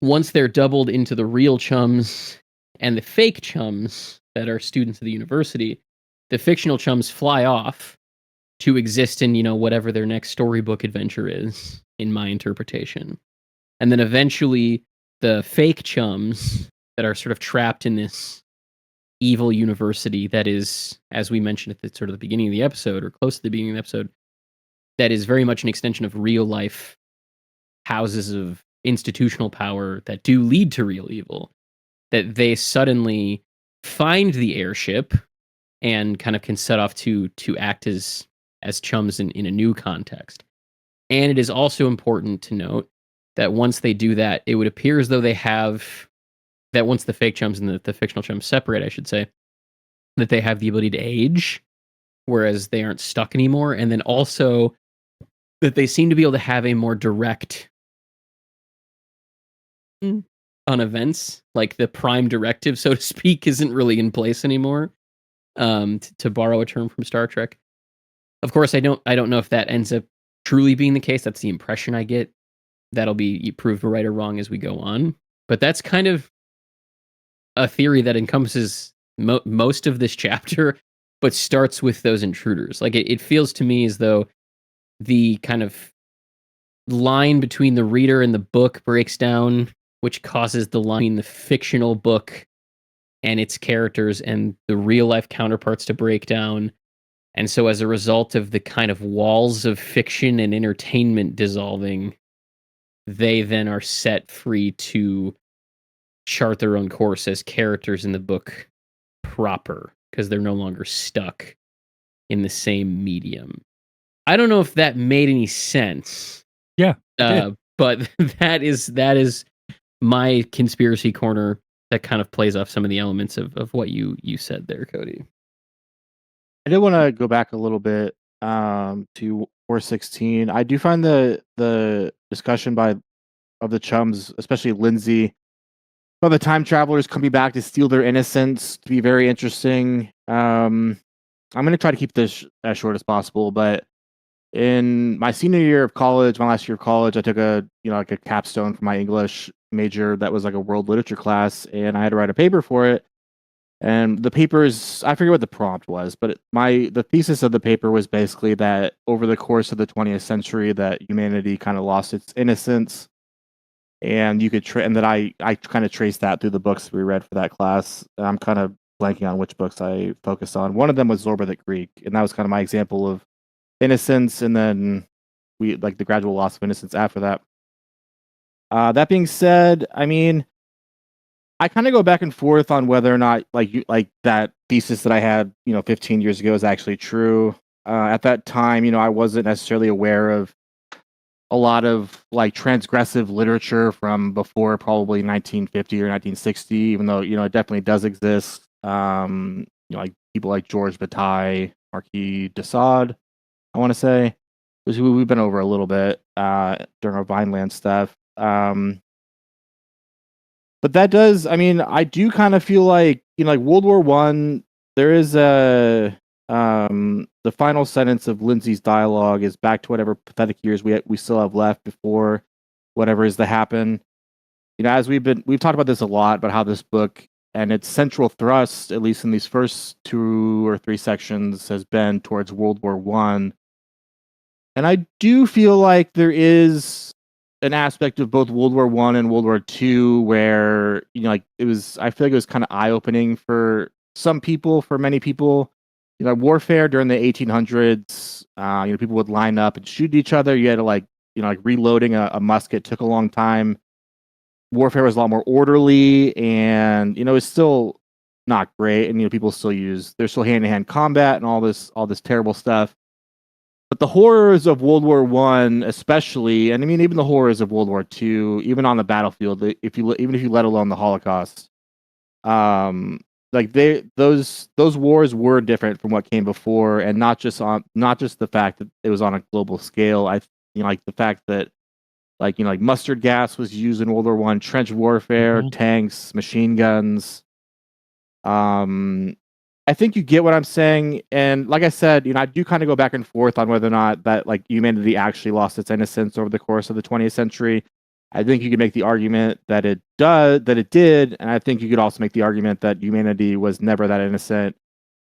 once they're doubled into the real chums and the fake chums that are students of the university, the fictional chums fly off to exist in, whatever their next storybook adventure is, in my interpretation. And then eventually the fake chums that are sort of trapped in this evil university that is, as we mentioned at the sort of the beginning of the episode, or close to the beginning of the episode, that is very much an extension of real life houses of institutional power that do lead to real evil, that they suddenly find the airship and kind of can set off to act as chums in a new context. And it is also important to note that once they do that, it would appear as though they have, that once the fake chums and the fictional chums separate, I should say, that they have the ability to age, whereas they aren't stuck anymore. And then also that they seem to be able to have a more direct on events, like the prime directive, so to speak, isn't really in place anymore. To borrow a term from Star Trek. Of course, I don't know if that ends up truly being the case. That's the impression I get. That'll be proved right or wrong as we go on. But that's kind of a theory that encompasses most of this chapter, but starts with those intruders. Like it feels to me as though the kind of line between the reader and the book breaks down, which causes the line between the fictional book and its characters and the real life counterparts to break down. And so as a result of the kind of walls of fiction and entertainment dissolving, they then are set free to chart their own course as characters in the book proper, because they're no longer stuck in the same medium. I don't know if that made any sense. Yeah. But that is my conspiracy corner that kind of plays off some of the elements of what you said there, Cody. I did want to go back a little bit to 416. I do find the discussion of the chums, especially Lindsay, about the time travelers coming back to steal their innocence, to be very interesting. I'm going to try to keep this as short as possible, but in my senior year of college, my last year of college, I took a capstone for my English major that was like a world literature class, and I had to write a paper for it. And the papers, I forget what the prompt was, but the thesis of the paper was basically that over the course of the 20th century, that humanity kind of lost its innocence, and you could and that I kind of traced that through the books we read for that class. And I'm kind of blanking on which books I focused on. One of them was Zorba the Greek, and that was kind of my example of innocence, and then we like the gradual loss of innocence after that. That being said, I mean, I kind of go back and forth on whether or not like that thesis that I had 15 years ago is actually true. At that time, I wasn't necessarily aware of a lot of like transgressive literature from before probably 1950 or 1960, even though it definitely does exist. Like people like Georges Bataille, Marquis de Sade, I want to say, which we've been over a little bit during our Vineland stuff. But that does, I mean, I do kind of feel like, like World War One, there is the final sentence of Lindsay's dialogue is back to whatever pathetic years we still have left before whatever is to happen. As we've talked about this a lot, about how this book and its central thrust, at least in these first 2 or 3 sections, has been towards World War One. And I do feel like there is an aspect of both World War One and World War Two where like I feel like it was kind of eye opening for some people, for many people. Warfare during the 1800s, people would line up and shoot each other. You had to like reloading a musket took a long time. Warfare was a lot more orderly, and it's still not great. And people still there's still hand to hand combat and all this terrible stuff. But the horrors of World War One, especially, and I mean even the horrors of World War Two, even on the battlefield, even if you let alone the Holocaust, like those wars were different from what came before, and not just the fact that it was on a global scale. Like the fact that like mustard gas was used in World War One, trench warfare, tanks, machine guns. I think you get what I'm saying, and like I said, I do kind of go back and forth on whether or not that like humanity actually lost its innocence over the course of the 20th century. I think you could make the argument that it did, and I think you could also make the argument that humanity was never that innocent,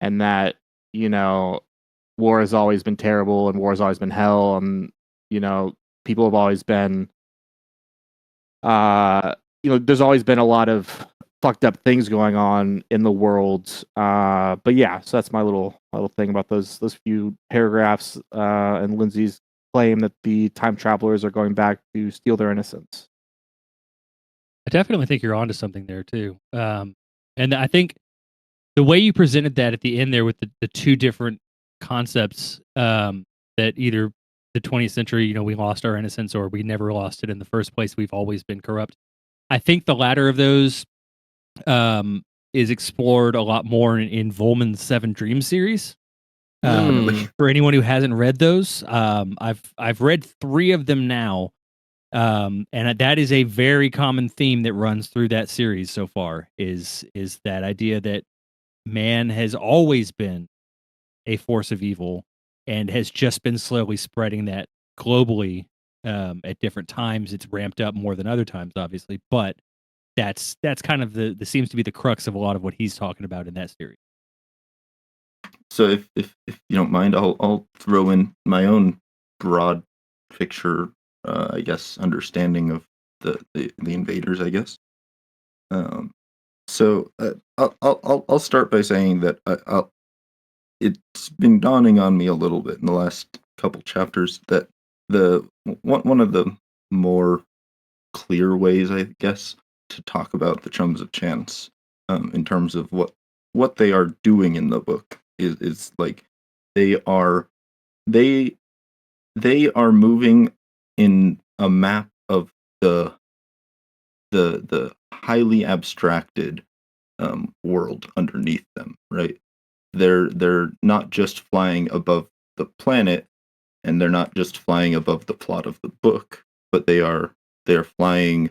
and that war has always been terrible, and war has always been hell, and people have always been, there's always been a lot of fucked up things going on in the world. But yeah, so that's my little thing about those few paragraphs and Lindsay's claim that the time travelers are going back to steal their innocence. I definitely think you're onto something there too. And I think the way you presented that at the end there with the 2 different concepts, that either the 20th century, we lost our innocence, or we never lost it in the first place. We've always been corrupt. I think the latter of those is explored a lot more in Vollmann's 7 Dreams series. For anyone who hasn't read those, I've read 3 of them now, and that is a very common theme that runs through that series so far. Is that idea that man has always been a force of evil and has just been slowly spreading that globally at different times. It's ramped up more than other times, obviously, but that's kind of the seems to be the crux of a lot of what he's talking about in that series. So if you don't mind, I'll throw in my own broad picture, I guess, understanding of the invaders, I guess. So I'll start by saying that it's been dawning on me a little bit in the last couple chapters that one of the more clear ways, I guess, to talk about the Chums of Chance, in terms of what they are doing in the book is like they are moving in a map of the highly abstracted world underneath them, right? They're not just flying above the planet, and they're not just flying above the plot of the book, but they're flying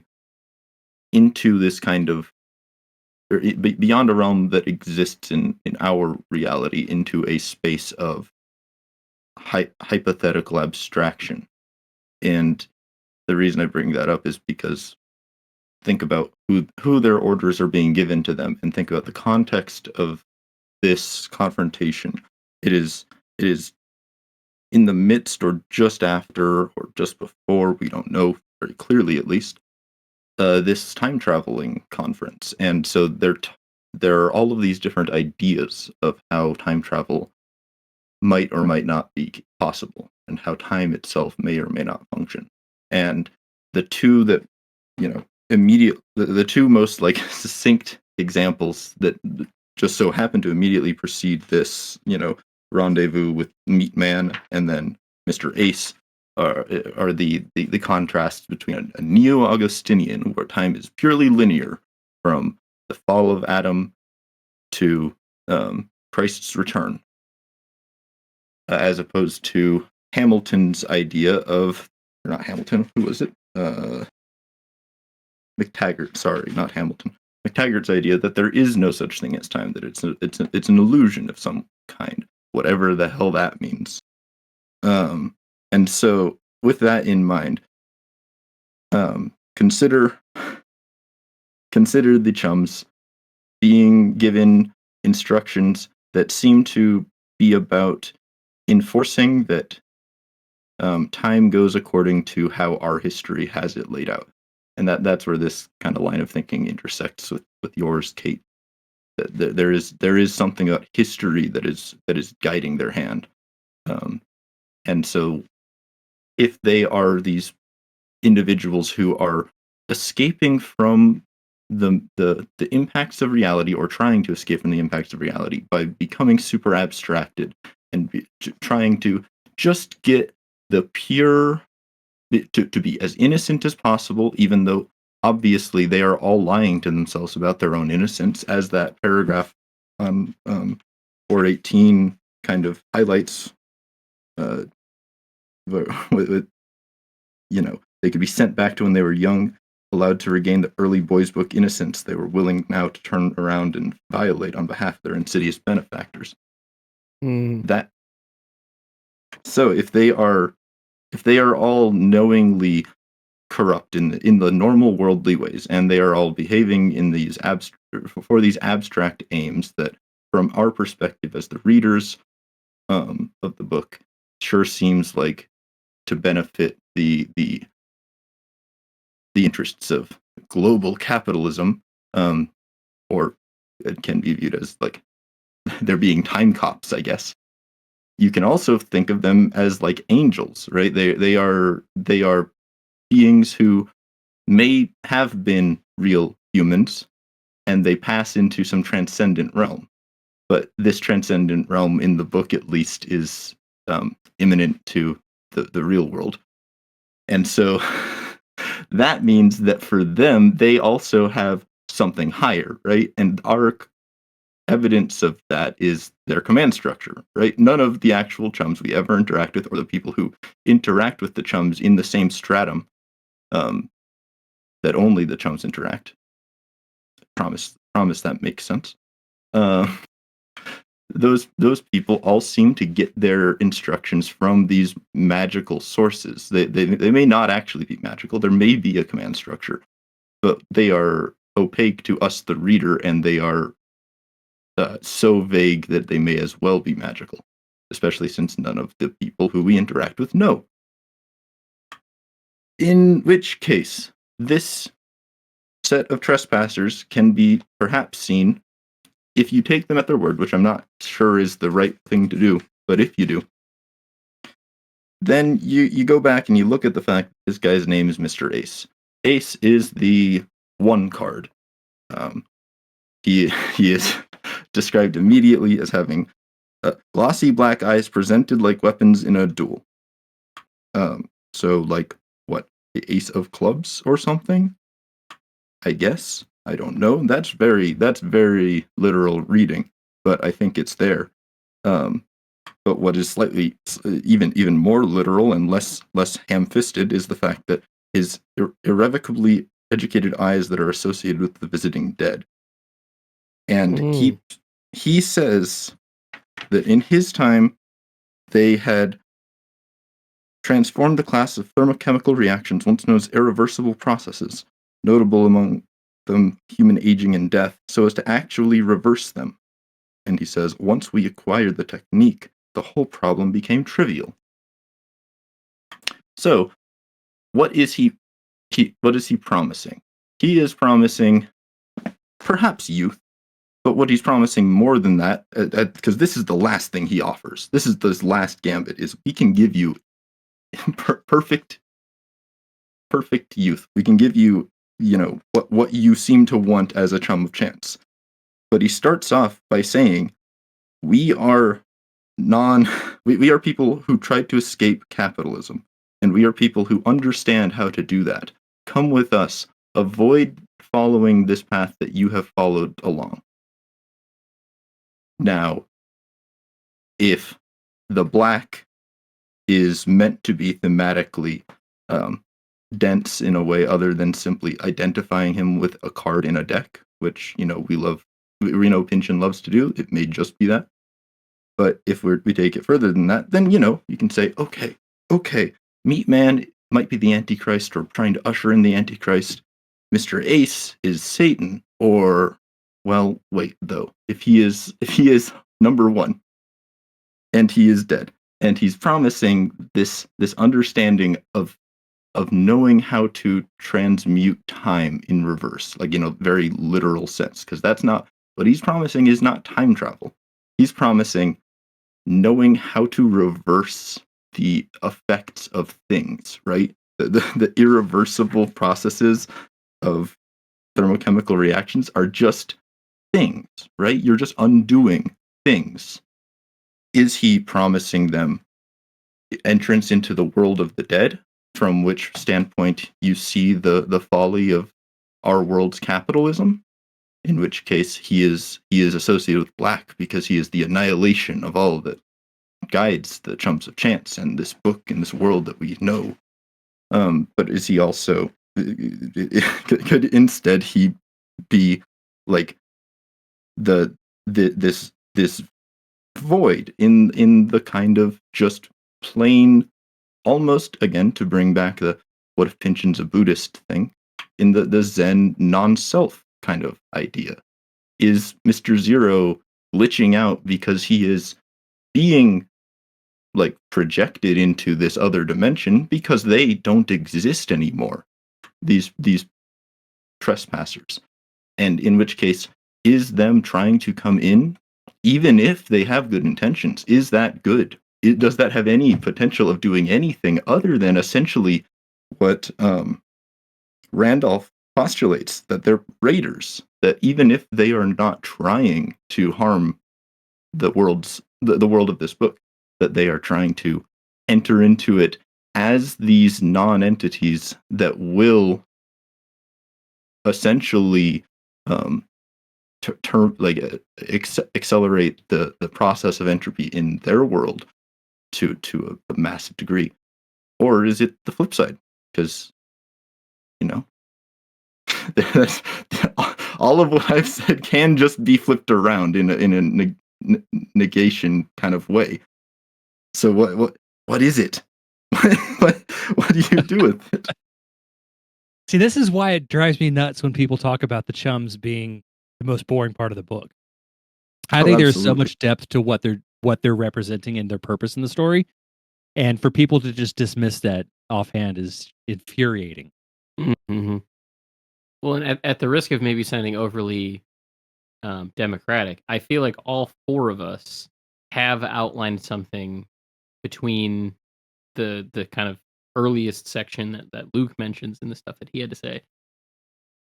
into this kind of beyond a realm that exists in our reality, into a space of hypothetical abstraction. And the reason I bring that up is because think about who their orders are being given to them, and think about the context of this confrontation. It is in the midst, or just after, or just before, we don't know very clearly at least, this time traveling conference. And so there are all of these different ideas of how time travel might or might not be possible, and how time itself may or may not function. And the two that, the two most like succinct examples that just so happen to immediately precede this, rendezvous with Meat Man and then Mr. Ace are the contrasts between a neo-Augustinian, where time is purely linear from the fall of Adam to Christ's return, as opposed to Hamilton's idea of, or not Hamilton, who was it? McTaggart, sorry, not Hamilton. McTaggart's idea that there is no such thing as time, that it's an illusion of some kind, whatever the hell that means. And so, with that in mind, consider the chums being given instructions that seem to be about enforcing that time goes according to how our history has it laid out. And that's where this kind of line of thinking intersects with yours, Kate. There is something about history that is guiding their hand. And so if they are these individuals who are escaping from the impacts of reality, or trying to escape from the impacts of reality by becoming super abstracted and trying to just get the pure, to be as innocent as possible, even though obviously they are all lying to themselves about their own innocence, as that paragraph on 418 kind of highlights. With, they could be sent back to when they were young, allowed to regain the early boys' book innocence they were willing now to turn around and violate on behalf of their insidious benefactors. That, so if they are all knowingly corrupt in the normal worldly ways, and they are all behaving in these for these abstract aims that, from our perspective as the readers of the book, sure seems like to benefit the interests of global capitalism, or it can be viewed as like they're being time cops, I guess. You can also think of them as like angels, right? They are beings who may have been real humans, and they pass into some transcendent realm. But this transcendent realm, in the book at least, is imminent to the real world. And so that means that for them, they also have something higher, right? And our evidence of that is their command structure, right? None of the actual chums we ever interact with, or the people who interact with the chums in the same stratum, that only the chums interact. Promise that makes sense. Those people all seem to get their instructions from these magical sources. They may not actually be magical. There may be a command structure, but they are opaque to us, the reader, and they are so vague that they may as well be magical, especially since none of the people who we interact with know. In which case, this set of trespassers can be perhaps seen, if you take them at their word, which I'm not sure is the right thing to do, but if you do, then you go back and you look at the fact that this guy's name is Mr. Ace. Ace is the one card. He is described immediately as having glossy black eyes presented like weapons in a duel. So like what, the Ace of Clubs or something? I guess. I don't know. That's very literal reading, but I think it's there. But what is slightly even more literal and less ham-fisted is the fact that his irrevocably educated eyes that are associated with the visiting dead. And he says that in his time they had transformed the class of thermochemical reactions once known as irreversible processes, notable among them human aging and death, so as to actually reverse them. And he says, once we acquired the technique, the whole problem became trivial. So, what is he promising? He is promising perhaps youth, but what he's promising more than that, because this is the last thing he offers. This is this last gambit, is we can give you perfect youth. We can give you, what you seem to want as a chum of chance. But he starts off by saying, we are people who tried to escape capitalism, and we are people who understand how to do that. Come with us. Avoid following this path that you have followed along. Now, if the black is meant to be thematically dense in a way other than simply identifying him with a card in a deck, which we know Pynchon loves to do. It may just be that. But if we take it further than that, then you can say, okay, Meat Man might be the Antichrist or trying to usher in the Antichrist. Mr. Ace is Satan, or well, wait though. If he is number one, and he is dead, and he's promising this understanding of knowing how to transmute time in reverse, like very literal sense, because that's not what he's promising. Is not time travel. He's promising knowing how to reverse the effects of things, right? The irreversible processes of thermochemical reactions are just things, right? You're just undoing things. Is he promising them entrance into the world of the dead, from which standpoint you see the folly of our world's capitalism? In which case he is associated with black because he is the annihilation of all that guides the Chumps of Chance and this book and this world that we know. But is he also could instead he be like this void in the kind of just plain, almost again to bring back the what if Pynchon's a Buddhist thing, in the Zen non-self kind of idea? Is Mr. Zero glitching out because he is being like projected into this other dimension because they don't exist anymore, these trespassers? And in which case, is them trying to come in, even if they have good intentions, is that good? Does that have any potential of doing anything other than essentially what Randolph postulates, that they're raiders, that even if they are not trying to harm the world of this book, that they are trying to enter into it as these non-entities that will essentially accelerate the process of entropy in their world to a massive degree? Or is it the flip side? Because all of what I've said can just be flipped around in a negation kind of way. So what is it? what do you do with it? See, this is why it drives me nuts when people talk about the Chums being the most boring part of the book. I think there's so much depth to what they're representing and their purpose in the story, and for people to just dismiss that offhand is infuriating. Mm-hmm. Well, and at the risk of maybe sounding overly democratic, I feel like all four of us have outlined something between the kind of earliest section that Luke mentions and the stuff that he had to say,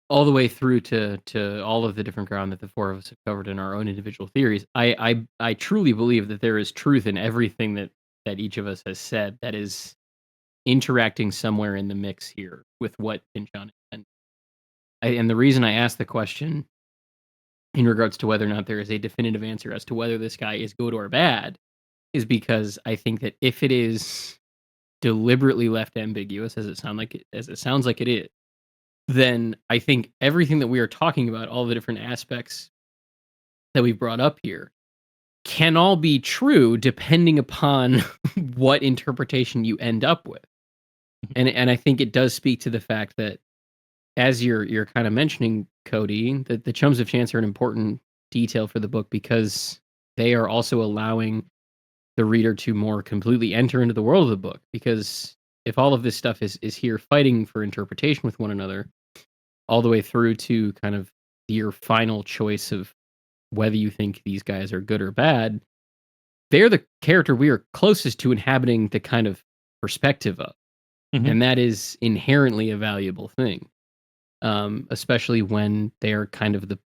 all the way through to all of the different ground that the four of us have covered in our own individual theories. I truly believe that there is truth in everything that each of us has said that is interacting somewhere in the mix here with what Pynchon intended. And the reason I asked the question in regards to whether or not there is a definitive answer as to whether this guy is good or bad is because I think that if it is deliberately left ambiguous, as it sounds like it is, then I think everything that we are talking about, all the different aspects that we've brought up here, can all be true depending upon what interpretation you end up with. And I think it does speak to the fact that, as you're kind of mentioning, Cody, that the Chums of Chance are an important detail for the book because they are also allowing the reader to more completely enter into the world of the book. Because if all of this stuff is here fighting for interpretation with one another, all the way through to kind of your final choice of whether you think these guys are good or bad, they're the character we are closest to inhabiting the kind of perspective of. Mm-hmm. And that is inherently a valuable thing, especially when they're kind of the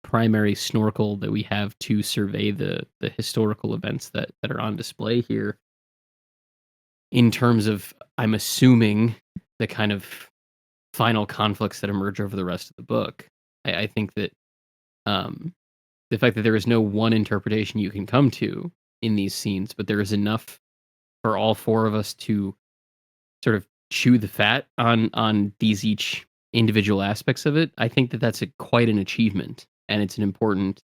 primary snorkel that we have to survey the historical events that are on display here, in terms of, I'm assuming, the kind of final conflicts that emerge over the rest of the book. I think that the fact that there is no one interpretation you can come to in these scenes, but there is enough for all four of us to sort of chew the fat on these each individual aspects of it. I think that that's quite an achievement, and it's an important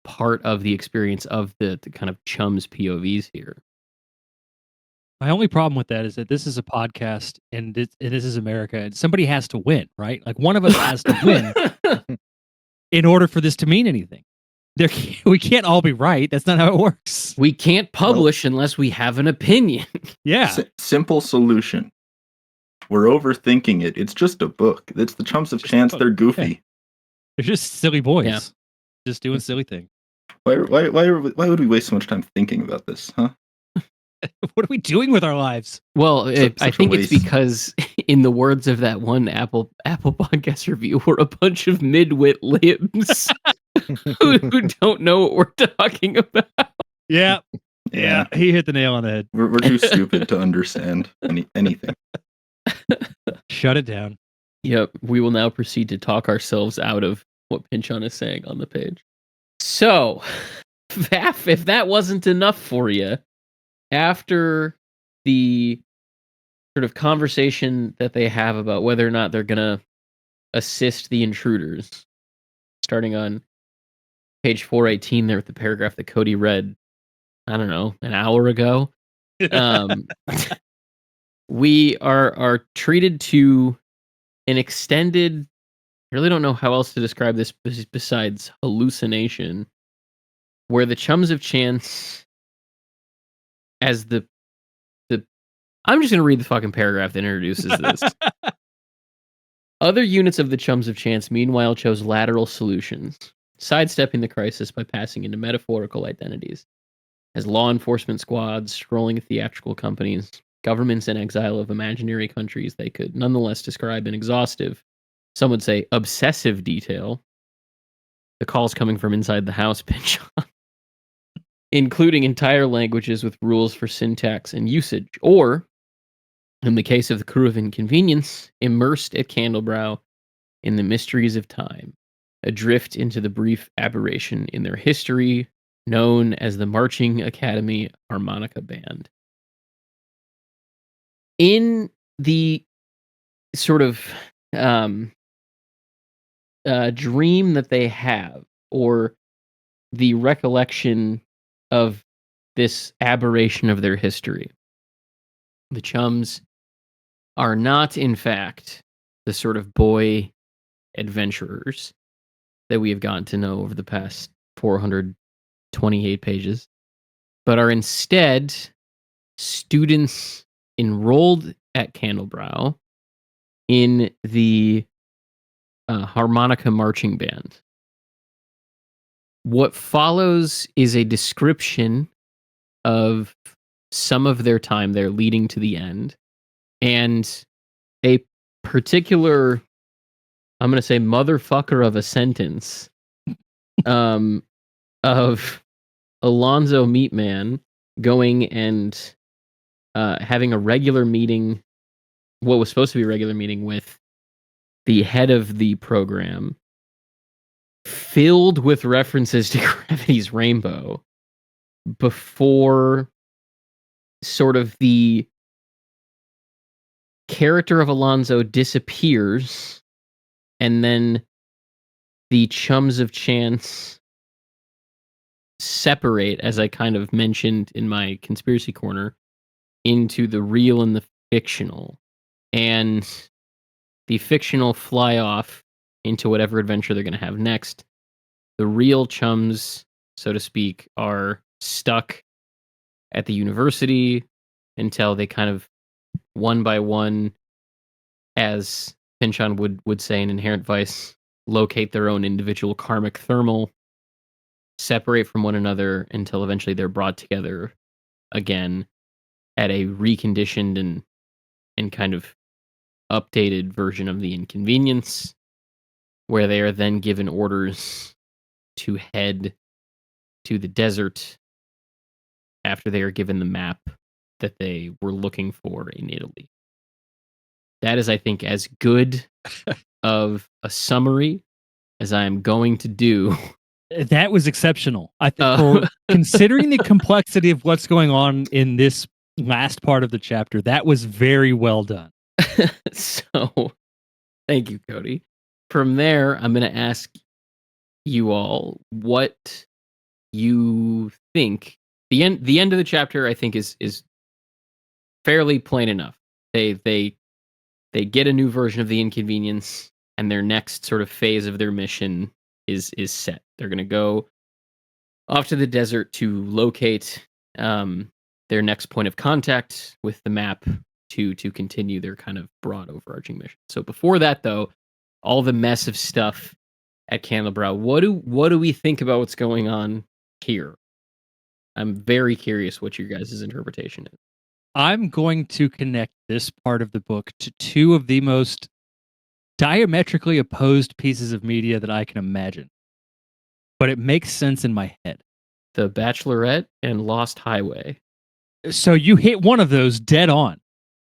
part of the experience of the kind of chums POVs here. My only problem with that is that this is a podcast and this is America, and somebody has to win, right? Like one of us has to win in order for this to mean anything. We can't all be right. That's not how it works. We can't publish unless we have an opinion. Yeah. Simple solution. We're overthinking it. It's just a book. It's the Chums of Chance. They're goofy. Yeah. They're just silly boys. Yeah. Just doing silly things. Why would we waste so much time thinking about this, huh? What are we doing with our lives? Well, Such I a think it's waste. because, in the words of that one Apple podcast review, we're a bunch of midwit libs who don't know what we're talking about. Yeah. Yeah. He hit the nail on the head. We're too stupid to understand anything. Shut it down. Yep. We will now proceed to talk ourselves out of what Pinchon is saying on the page. So, if that wasn't enough for you, after the sort of conversation that they have about whether or not they're going to assist the intruders, starting on page 418 there with the paragraph that Cody read, I don't know, an hour ago, we are treated to an extended, I really don't know how else to describe this besides hallucination, where the Chums of Chance, as the I'm just going to read the fucking paragraph that introduces this. Other units of the Chums of Chance, meanwhile, chose lateral solutions, sidestepping the crisis by passing into metaphorical identities. As law enforcement squads, scrolling theatrical companies, governments in exile of imaginary countries, they could nonetheless describe in exhaustive, some would say obsessive detail, the calls coming from inside the house, Pinchon, including entire languages with rules for syntax and usage, or, in the case of the crew of Inconvenience, immersed at Candlebrow in the mysteries of time, adrift into the brief aberration in their history known as the Marching Academy Harmonica Band. In the sort of dream that they have, or the recollection of this aberration of their history, the Chums are not, in fact, the sort of boy adventurers that we have gotten to know over the past 428 pages, but are instead students enrolled at Candlebrow in the harmonica marching band. What follows is a description of some of their time there leading to the end, and a particular, I'm going to say, motherfucker of a sentence of Alonzo Meatman going and having a regular meeting, what was supposed to be a regular meeting with the head of the program, filled with references to Gravity's Rainbow, before sort of the character of Alonzo disappears, and then the Chums of Chance separate, as I kind of mentioned in my conspiracy corner, into the real and the fictional. And the fictional fly off into whatever adventure they're going to have next. The real Chums, so to speak, are stuck at the university until they kind of, one by one, as Pinchon would say in Inherent Vice, locate their own individual karmic thermal, separate from one another until eventually they're brought together again at a reconditioned and kind of updated version of the Inconvenience, where they are then given orders to head to the desert after they are given the map that they were looking for in Italy. That is, I think, as good of a summary as I am going to do That was exceptional. I think Oh. for considering the complexity of what's going on in this last part of the chapter, that was very well done. So, thank you, Cody. From there, I'm going to ask you all what you think. The end of the chapter, I think, is fairly plain enough. They get a new version of the inconvenience, and their next sort of phase of their mission is set. They're going to go off to the desert to locate their next point of contact with the map to continue their kind of broad overarching mission. So before that, though, all the mess of stuff at Candlebrow. What do we think about what's going on here? I'm very curious what your guys' interpretation is. I'm going to connect this part of the book to two of the most diametrically opposed pieces of media that I can imagine. But it makes sense in my head. The Bachelorette and Lost Highway. So you hit one of those dead on.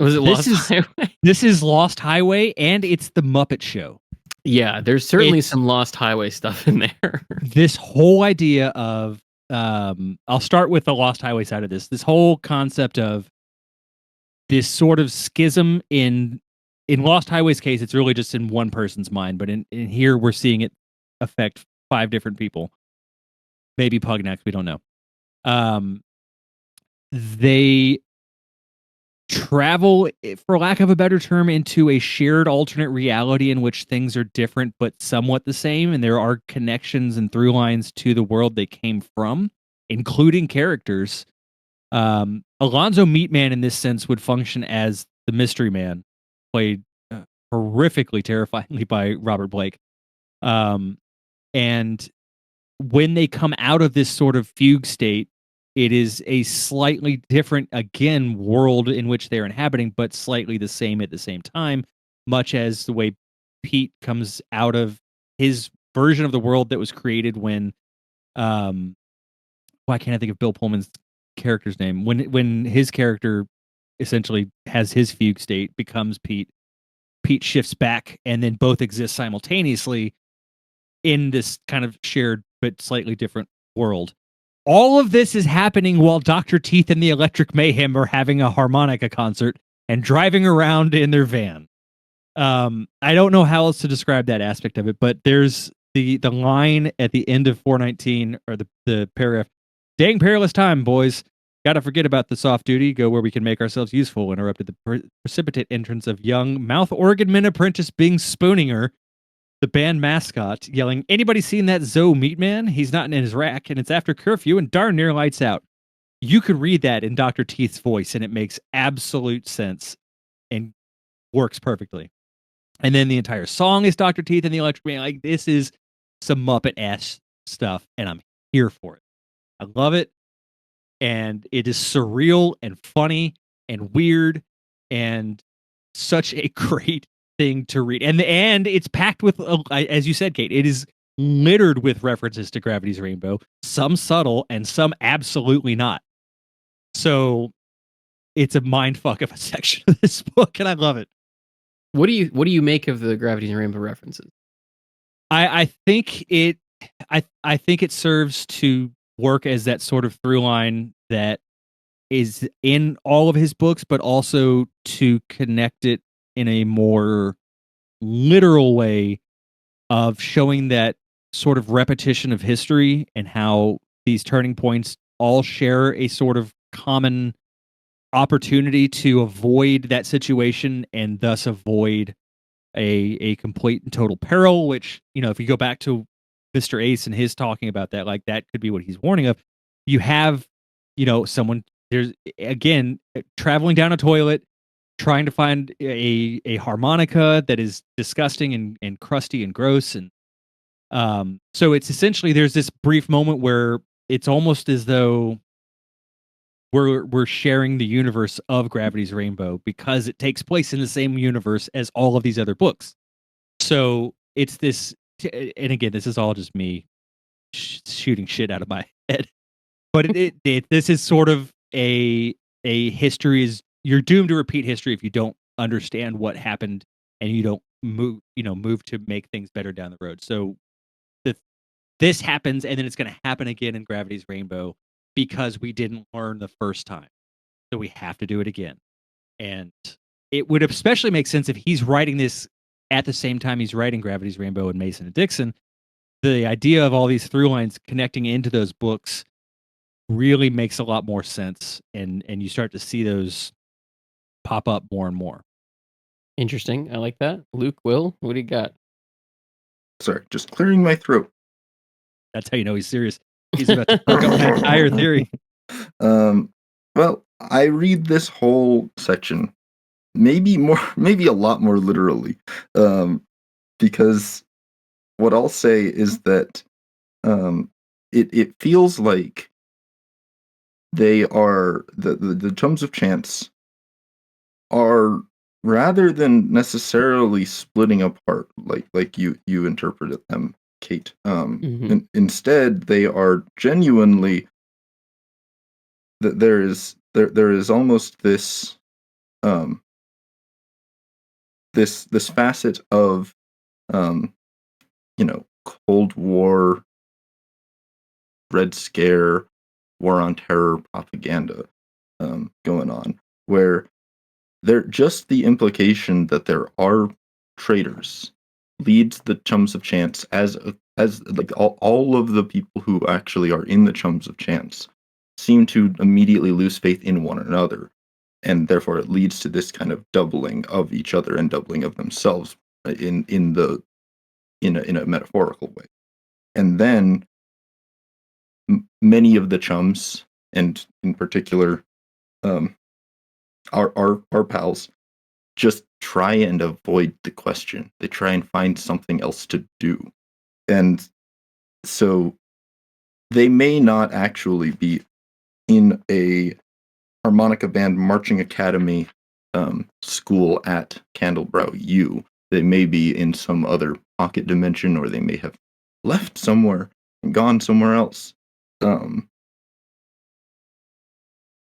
Was it Lost Highway? This is Lost Highway, and it's the Muppet Show. Yeah, there's certainly some Lost Highway stuff in there. This whole idea of, I'll start with the Lost Highway side of this. This whole concept of this sort of schism in Lost Highway's case, it's really just in one person's mind, but in here we're seeing it affect 5 different people. Maybe Pugnax, we don't know. They travel, for lack of a better term, into a shared alternate reality in which things are different but somewhat the same, and there are connections and through lines to the world they came from, including characters. Alonzo Meatman, in this sense, would function as the Mystery Man, played horrifically, terrifyingly by Robert Blake. And when they come out of this sort of fugue state, it is a slightly different, again, world in which they're inhabiting, but slightly the same at the same time, much as the way Pete comes out of his version of the world that was created when, why can't I think of Bill Pullman's character's name? When his character essentially has his fugue state, becomes Pete shifts back, and then both exist simultaneously in this kind of shared but slightly different world. All of this is happening while Dr. Teeth and the Electric Mayhem are having a harmonica concert and driving around in their van. I don't know how else to describe that aspect of it, but there's the line at the end of 419, or the paragraph, "Dang perilous time, boys. Gotta forget about the soft duty, go where we can make ourselves useful," interrupted the precipitate entrance of young mouth organ man apprentice Bing Spooninger, the band mascot, yelling, "Anybody seen that Zoe Meatman? He's not in his rack, and it's after curfew and darn near lights out." You could read that in Dr. Teeth's voice, and it makes absolute sense and works perfectly. And then the entire song is Dr. Teeth and the Electric Man. Like, this is some Muppet-ass stuff, and I'm here for it. I love it, and it is surreal and funny and weird and such a great thing to read. And it's packed with, as you said, Kate, it is littered with references to Gravity's Rainbow, some subtle and some absolutely not. So it's a mindfuck of a section of this book, and I love it. What do you make of the Gravity's Rainbow references? I think it serves to work as that sort of through line that is in all of his books, but also to connect it in a more literal way of showing that sort of repetition of history and how these turning points all share a sort of common opportunity to avoid that situation and thus avoid a complete and total peril, which, if you go back to Mr. Ace and his talking about that, like, that could be what he's warning of. You have, someone, there's, again, traveling down a toilet, trying to find a harmonica that is disgusting and crusty and gross. And so it's essentially, there's this brief moment where it's almost as though we're sharing the universe of Gravity's Rainbow because it takes place in the same universe as all of these other books. So it's this, and again, this is all just me shooting shit out of my head, but this is sort of a history is, you're doomed to repeat history if you don't understand what happened and you don't move to make things better down the road. So this happens, and then it's going to happen again in Gravity's Rainbow because we didn't learn the first time. So we have to do it again. And it would especially make sense if he's writing this at the same time he's writing Gravity's Rainbow and Mason and Dixon. The idea of all these through lines connecting into those books really makes a lot more sense, and you start to see those pop up more and more. Interesting. I like that. Luke, Will, what do you got? Sorry, just clearing my throat. That's how you know he's serious. He's about to fuck up an entire theory. Well, I read this whole section maybe a lot more literally, because what I'll say is that it feels like they are the Chums of Chance are, rather than necessarily splitting apart like you interpreted them, Kate. Instead, they are genuinely that there is almost this this facet of Cold War, Red Scare, War on Terror propaganda going on, where just the implication that there are traitors leads the Chums of Chance as like all of the people who actually are in the Chums of Chance seem to immediately lose faith in one another, and therefore it leads to this kind of doubling of each other and doubling of themselves in a metaphorical way. And then many of the chums, and in particular our pals, just try and avoid the question. They try and find something else to do. And so they may not actually be in a harmonica band marching academy school at Candlebrow U. They may be in some other pocket dimension, or they may have left somewhere and gone somewhere else.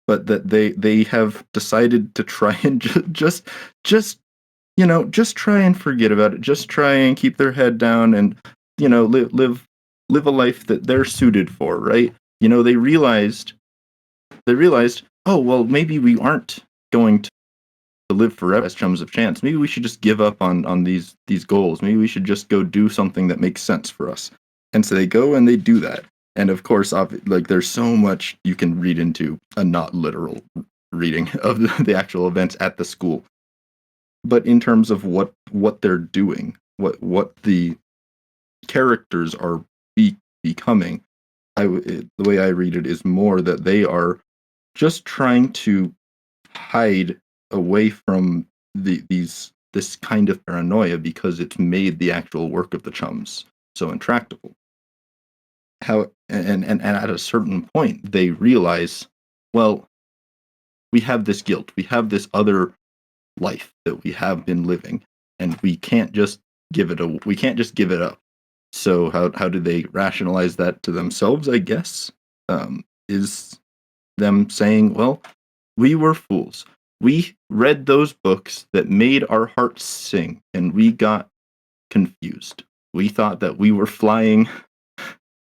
But that they have decided to try and just try and forget about it. Just try and keep their head down and live a life that they're suited for, right? They realized, oh well, maybe we aren't going to live forever as Chums of Chance. Maybe we should just give up on these goals. Maybe we should just go do something that makes sense for us. And so they go and they do that. And of course, there's so much you can read into a not literal reading of the actual events at the school. But in terms of what they're doing, what the characters are becoming, the way I read it is more that they are just trying to hide away from this kind of paranoia because it's made the actual work of the chums so intractable. And at a certain point they realize, well, we have this guilt, we have this other life that we have been living, and we can't just give it up. So how do they rationalize that to themselves, I guess, is them saying, well, we were fools. We read those books that made our hearts sing, and we got confused. We thought that we were flying,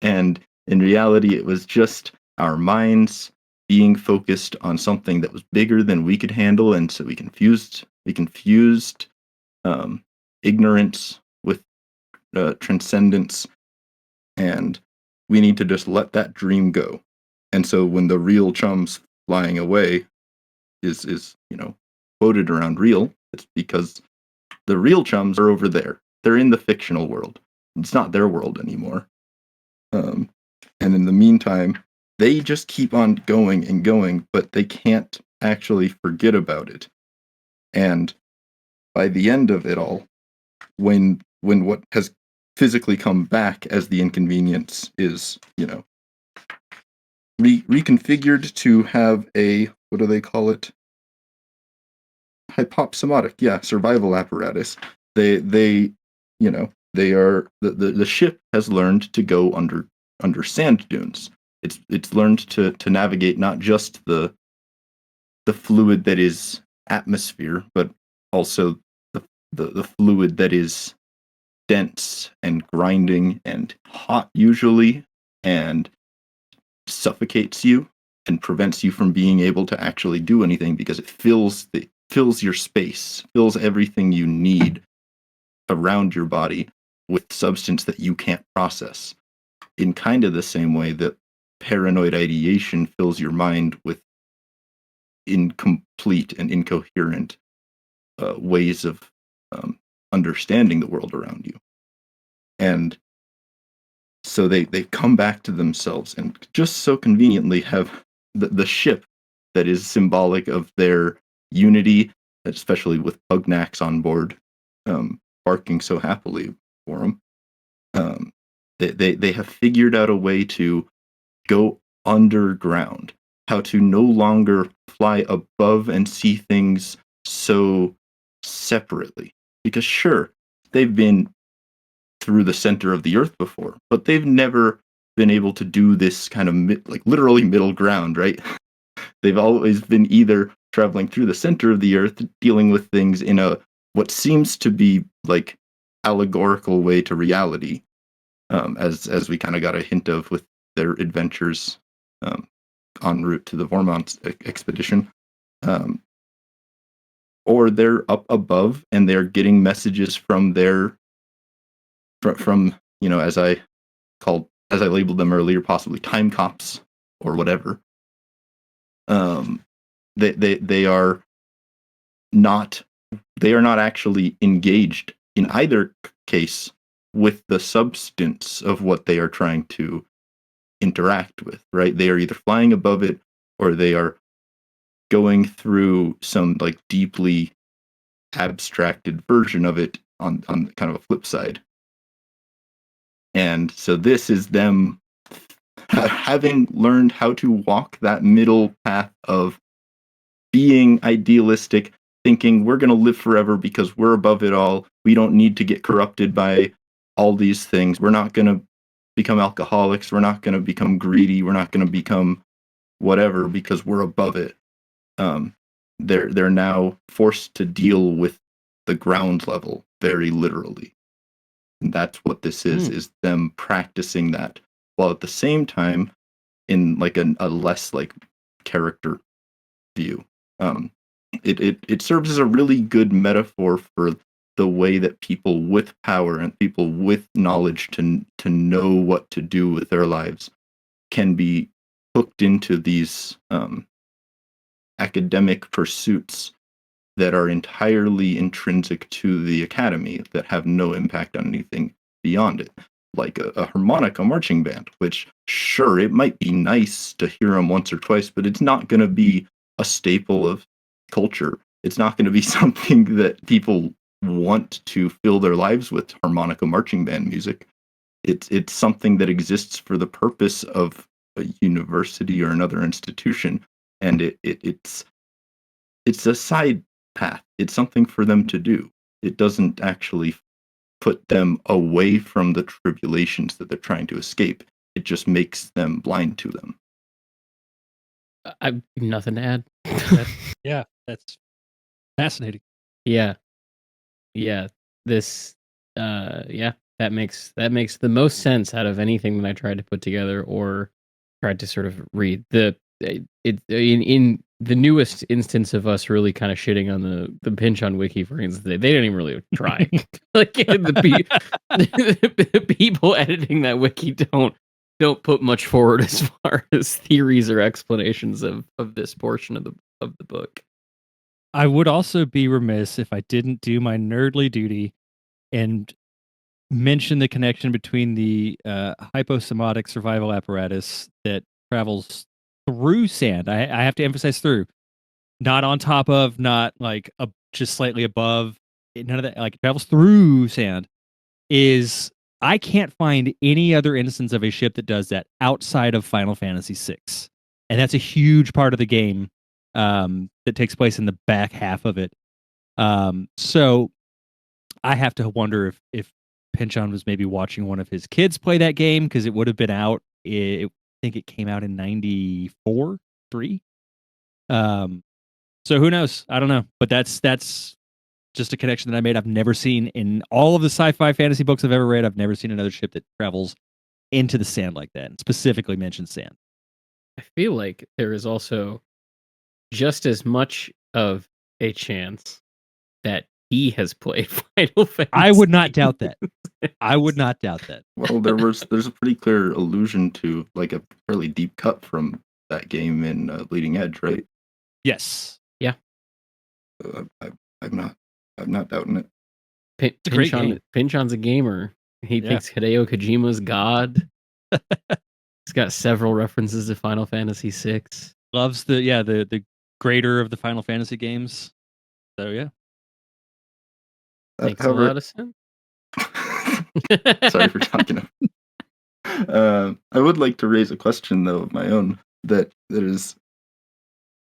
and in reality, it was just our minds being focused on something that was bigger than we could handle, and so we confused ignorance with transcendence, and we need to just let that dream go. And so when the real chums flying away is quoted around real, it's because the real chums are over there. They're in the fictional world. It's not their world anymore. And in the meantime, they just keep on going and going, but they can't actually forget about it. And by the end of it all, when what has physically come back as the inconvenience is, reconfigured to have a, what do they call it? Hypopsomatic, survival apparatus. They are the ship has learned to go under sand dunes. It's learned to navigate not just the fluid that is atmosphere, but also the fluid that is dense and grinding and hot usually, and suffocates you and prevents you from being able to actually do anything because it fills your space, fills everything you need around your body with substance that you can't process. In kind of the same way that paranoid ideation fills your mind with incomplete and incoherent ways of understanding the world around you. And so they come back to themselves and just so conveniently have the ship that is symbolic of their unity, especially with Pugnax on board, barking so happily for them. They have figured out a way to go underground, how to no longer fly above and see things so separately. Because sure, they've been through the center of the earth before, but they've never been able to do this kind of like literally middle ground, right? They've always been either traveling through the center of the earth, dealing with things in a what seems to be like allegorical way to reality, as we kind of got a hint of with their adventures en route to the Vollmann expedition. Or they're up above and they're getting messages from their from as I labeled them earlier, possibly time cops or whatever. They are not actually engaged in either case with the substance of what they are trying to interact with, right? They are either flying above it or they are going through some like deeply abstracted version of it on kind of a flip side. And so this is them having learned how to walk that middle path of being idealistic, thinking we're going to live forever because we're above it all. We don't need to get corrupted by all these things. We're not going to become alcoholics. We're not going to become greedy. We're not going to become whatever because we're above it. They're now forced to deal with the ground level very literally. And that's what this is them practicing that while at the same time in like a less like character view. It serves as a really good metaphor for the way that people with power and people with knowledge to know what to do with their lives can be hooked into these academic pursuits that are entirely intrinsic to the academy that have no impact on anything beyond it, like a harmonica marching band, which sure, it might be nice to hear them once or twice, but it's not going to be a staple of culture. It's not going to be something that people want to fill their lives with, harmonica marching band music. It's something that exists for the purpose of a university or another institution, and it's a side path. It's something for them to do. It doesn't actually put them away from the tribulations that they're trying to escape. It just makes them blind to them. I've nothing to add. That's fascinating. Yeah. This that makes the most sense out of anything that I tried to put together or tried to sort of read. In the newest instance of us really kind of shitting on the pinch on wiki, for instance, they didn't even really try. Like the people editing that wiki don't put much forward as far as theories or explanations of this portion of the book. I would also be remiss if I didn't do my nerdly duty and mention the connection between the hyposomatic survival apparatus that travels through sand. I have to emphasize through, not on top of, not like just slightly above. None of that. Like it travels through sand. I can't find any other instance of a ship that does that outside of Final Fantasy VI, and that's a huge part of the game that takes place in the back half of it. So I have to wonder if Pinchon was maybe watching one of his kids play that game, because it would have been out. I think it came out in 94, 3. So who knows? I don't know. But that's just a connection that I made. I've never seen in all of the sci-fi fantasy books I've ever read. I've never seen another ship that travels into the sand like that, and specifically mentions sand. I feel like there is also just as much of a chance that he has played Final Fantasy. I would not doubt that. I would not doubt that. Well, there's a pretty clear allusion to like a fairly deep cut from that game in Leading Edge, right? Yes. I'm not doubting it. a great game. Pinchon's a gamer. He Yeah. thinks Hideo Kojima's God. He's got several references to Final Fantasy VI. Loves the greater of the Final Fantasy games. So yeah. Makes a lot of sense. Sorry for talking. I would like to raise a question though of my own. That is,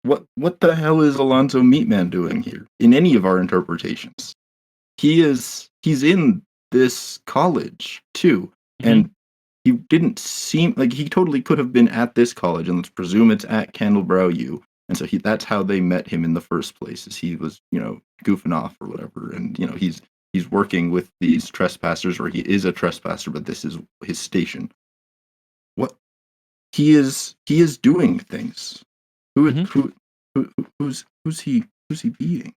what the hell is Alonzo Meatman doing here? In any of our interpretations, he's in this college too, and he didn't seem like he totally could have been at this college, and let's presume it's at Candlebrow U. And so that's how they met him in the first place. Is he was goofing off or whatever, and he's working with these trespassers, or he is a trespasser, but this is his station. What he is doing things. Who's he being?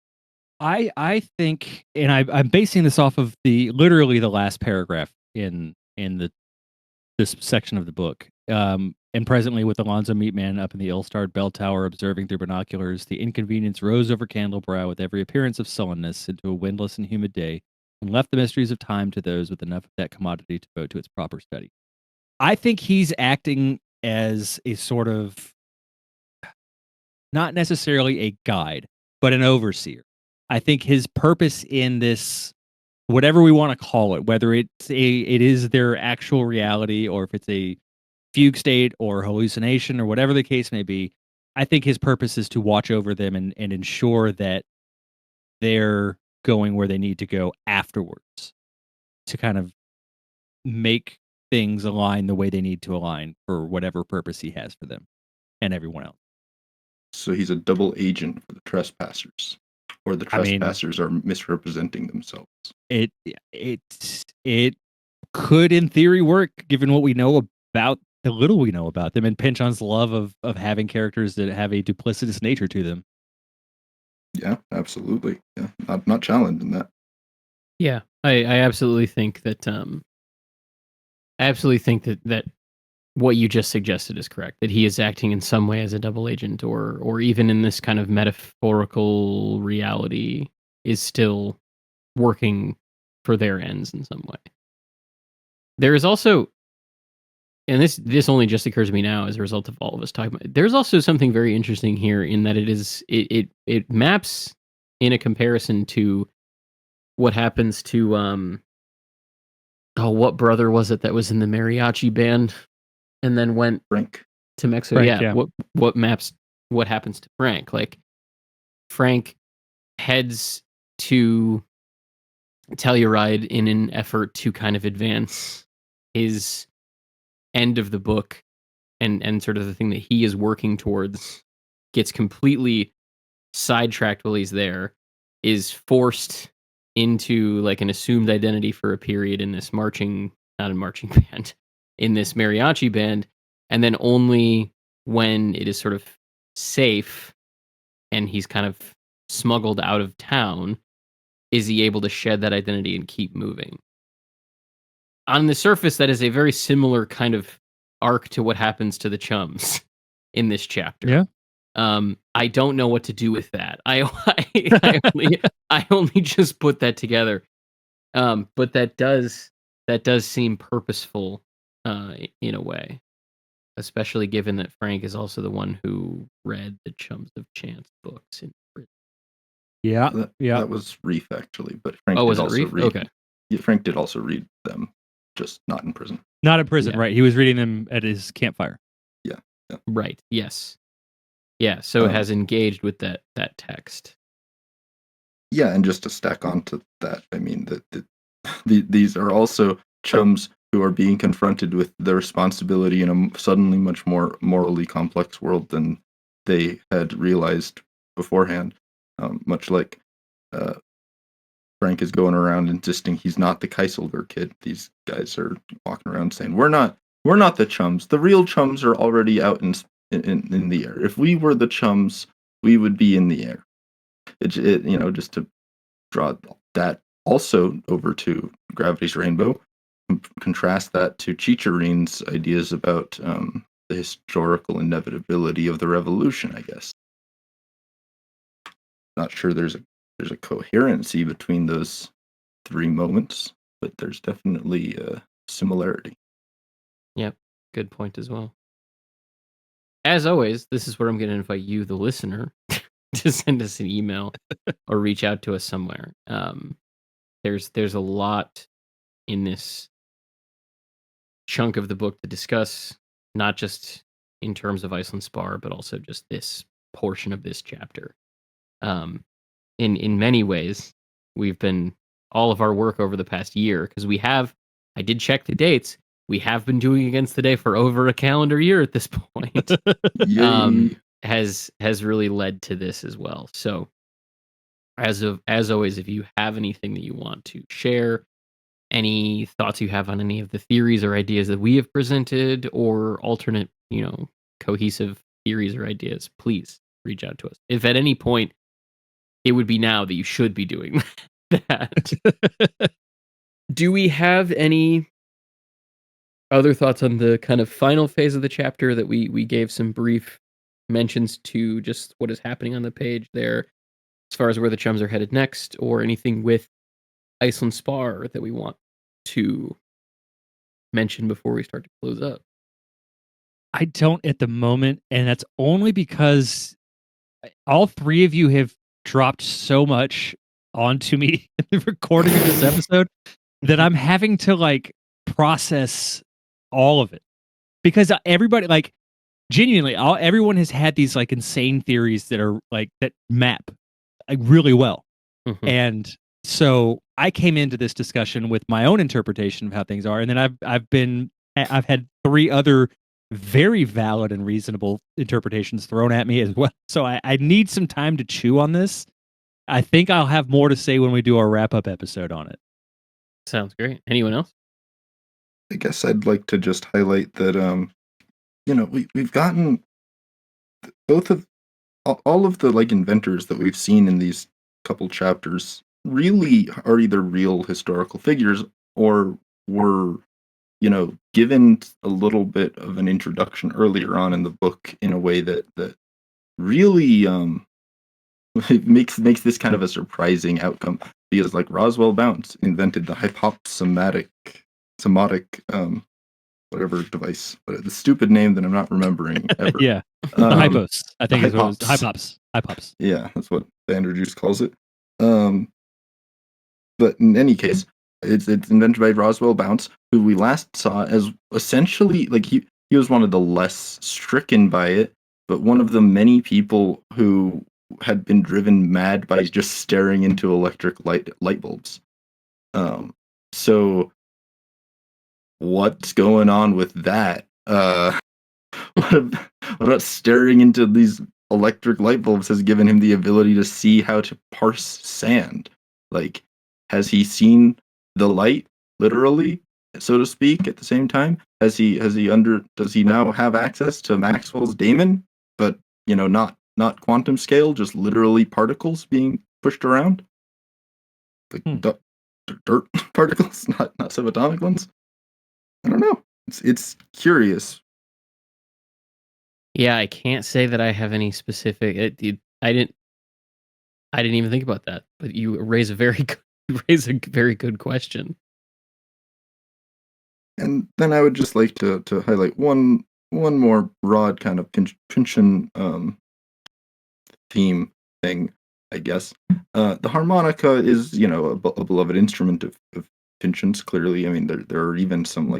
I think, and I'm basing this off of literally the last paragraph in this section of the book. And presently, with Alonzo Meatman up in the ill-starred bell tower observing through binoculars, the inconvenience rose over Candlebrow with every appearance of sullenness into a windless and humid day, and left the mysteries of time to those with enough of that commodity to devote to its proper study. I think he's acting as a sort of, not necessarily a guide, but an overseer. I think his purpose in this, whatever we want to call it, whether it is their actual reality or if it's a fugue state or hallucination or whatever the case may be, I think his purpose is to watch over them and ensure that they're going where they need to go afterwards, to kind of make things align the way they need to align for whatever purpose he has for them and everyone else. So he's a double agent for the trespassers, or the trespassers are misrepresenting themselves. It could, in theory, work given what we know about the little we know about them, and Pynchon's love of having characters that have a duplicitous nature to them. Yeah, absolutely. Yeah, not challenging that. Yeah, I absolutely think that that what you just suggested is correct. That he is acting in some way as a double agent, or even in this kind of metaphorical reality, is still working for their ends in some way. There is also, and this only just occurs to me now as a result of all of us talking about it, there's also something very interesting here in that it maps in a comparison to what happens to what brother was it that was in the mariachi band and then went Frank to Mexico? Yeah. What happens to Frank? Like, Frank heads to Telluride in an effort to kind of advance his end of the book, and sort of the thing that he is working towards gets completely sidetracked while he's there, is forced into like an assumed identity for a period in this not a marching band, in this mariachi band, and then only when it is sort of safe and he's kind of smuggled out of town is he able to shed that identity and keep moving. On the surface, that is a very similar kind of arc to what happens to the chums in this chapter. Yeah. I don't know what to do with that. I only just put that together. But that does seem purposeful in a way, especially given that Frank is also the one who read the Chums of Chance books in prison. Yeah, that was Reef actually, but Frank was did it also Reef? read. Okay. Yeah, Frank did also read them, just not in prison. Not in prison, Yeah. right? He was reading them at his campfire. Yeah. Right. Yes. Yeah. So it has engaged with that text. Yeah, and just to stack onto that, I mean these are also chums who are being confronted with the responsibility in a suddenly much more morally complex world than they had realized beforehand. Much like Frank is going around insisting he's not the Keiselder kid. These guys are walking around saying, "We're not the chums. The real chums are already out in the air. If we were the chums, we would be in the air." Just to draw that also over to Gravity's Rainbow, contrast that to Chicharine's ideas about the historical inevitability of the revolution, I guess. Not sure there's a coherency between those three moments, but there's definitely a similarity. Yep, good point as well. As always, this is where I'm going to invite you, the listener, to send us an email or reach out to us somewhere. There's a lot in this chunk of the book to discuss, not just in terms of Iceland Spar, but also just this portion of this chapter. In many ways, we've been all of our work over the past year, because I did check the dates. We have been doing Against the Day for over a calendar year at this point. Yay. Has really led to this as well. So as always, if you have anything that you want to share, any thoughts you have on any of the theories or ideas that we have presented, or alternate, cohesive theories or ideas, please reach out to us. If at any point it would be now that you should be doing that. Do we have any other thoughts on the kind of final phase of the chapter that we gave some brief mentions to, just what is happening on the page there as far as where the chums are headed next, or anything with Iceland Spar that we want to mention before we start to close up? I don't at the moment, and that's only because all three of you have dropped so much onto me in the recording of this episode that I'm having to process all of it, because everybody, genuinely, everyone has had these insane theories that are that map really well. Mhm. And so I came into this discussion with my own interpretation of how things are, and then I've had three other very valid and reasonable interpretations thrown at me as well. So I need some time to chew on this. I think I'll have more to say when we do our wrap-up episode on it. Sounds great. Anyone else? I guess I'd like to just highlight that we've gotten both of all of the inventors that we've seen in these couple chapters really are either real historical figures or were given a little bit of an introduction earlier on in the book in a way that really it makes this kind of a surprising outcome, because Roswell Bounce invented the hypopsomatic whatever device, but the stupid name that I'm not remembering ever. Yeah, the hypos, I think is what it was. Hypops. Yeah, that's what Vanderjuice calls it. But in any case, it's invented by Roswell Bounce, who we last saw as essentially he was one of the less stricken by it, but one of the many people who had been driven mad by just staring into electric light bulbs. So what's going on with that? What about staring into these electric light bulbs has given him the ability to see how to parse sand? Has he seen the light, literally, so to speak, at the same time? Does he now have access to Maxwell's daemon, but not quantum scale, just literally particles being pushed around? Dirt particles, not subatomic ones? I don't know. It's curious. Yeah, I can't say that I have any specific. I didn't even think about that, but you raise a very good question. And then I would just like to highlight one more broad kind of Pynchon theme thing, I guess. The harmonica is, a beloved instrument of Pynchon's. Clearly, I mean, there are even some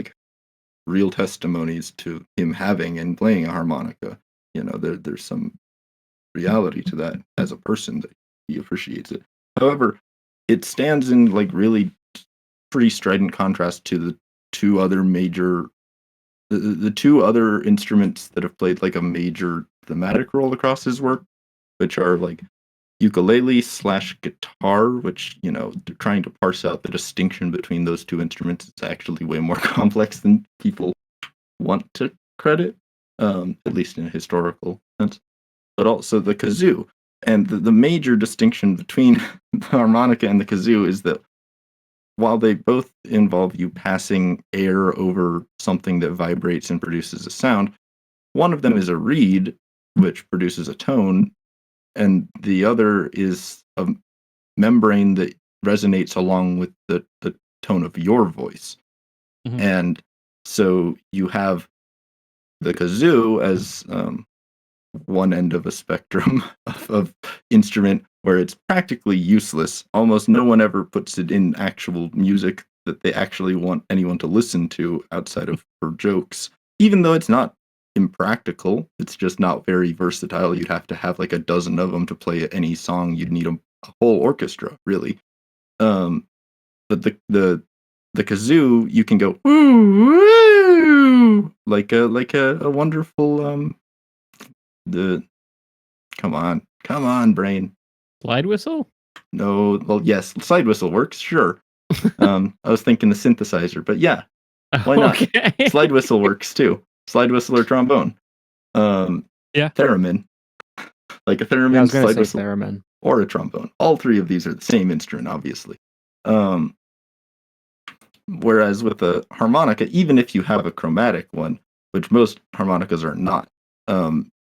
real testimonies to him having and playing a harmonica. There's some reality to that as a person, that he appreciates it. However, it stands in really pretty strident contrast to the two other major, the two other instruments that have played a major thematic role across his work, which are ukulele/guitar, which, trying to parse out the distinction between those two instruments is actually way more complex than people want to credit, at least in a historical sense. But also the kazoo. And the major distinction between the harmonica and the kazoo is that while they both involve you passing air over something that vibrates and produces a sound, one of them is a reed, which produces a tone, and the other is a membrane that resonates along with the tone of your voice. Mhm. And so you have the kazoo as one end of a spectrum of instrument where it's practically useless. Almost no one ever puts it in actual music that they actually want anyone to listen to outside of for jokes, even though it's not impractical. It's just not very versatile. You'd have to have like a dozen of them to play any song. You'd need a whole orchestra, really. But the kazoo, you can go woo, like a wonderful come on, brain. Slide whistle? No, well, yes, slide whistle works, sure. I was thinking the synthesizer, but yeah, why not? Okay. Slide whistle works too. Slide whistle or trombone. Yeah. Theremin. Like a Yeah, I theremin, was going to slide say whistle, theremin. or a trombone. All three of these are the same instrument, obviously. Whereas with a harmonica, even if you have a chromatic one, which most harmonicas are not,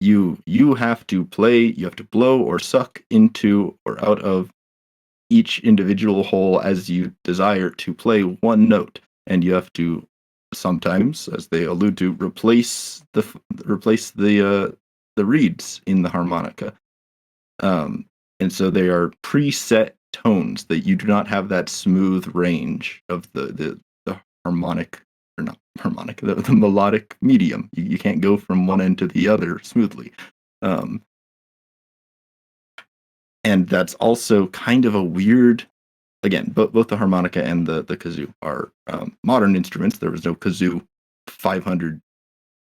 you have to play, you have to blow or suck into or out of each individual hole as you desire to play one note, and you have to sometimes, as they allude to, replace the reeds in the harmonica. And so they are preset tones that you do not have that smooth range of the harmonic, or not harmonic, the melodic medium. You can't go from one end to the other smoothly. And that's also kind of a weird, again, both the harmonica and the kazoo are modern instruments. There was no kazoo 500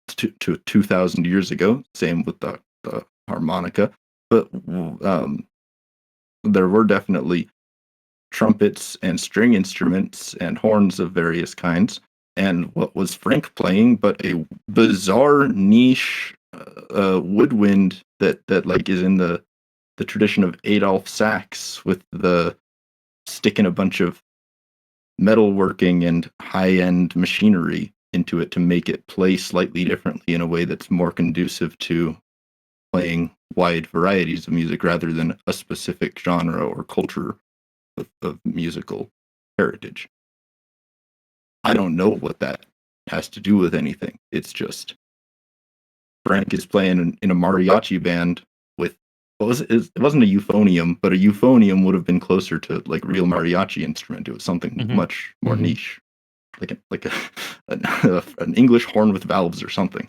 to 2,000 years ago. Same with the harmonica. But there were definitely trumpets and string instruments and horns of various kinds. And what was Frank playing but a bizarre niche woodwind that like is in the tradition of Adolf Sax, with the sticking a bunch of metalworking and high-end machinery into it to make it play slightly differently in a way that's more conducive to playing wide varieties of music rather than a specific genre or culture of musical heritage. I don't know what that has to do with anything. It's just Frank is playing in a mariachi band with it wasn't a euphonium, but a euphonium would have been closer to like real mariachi instrument. It was something much more niche, like an English horn with valves or something.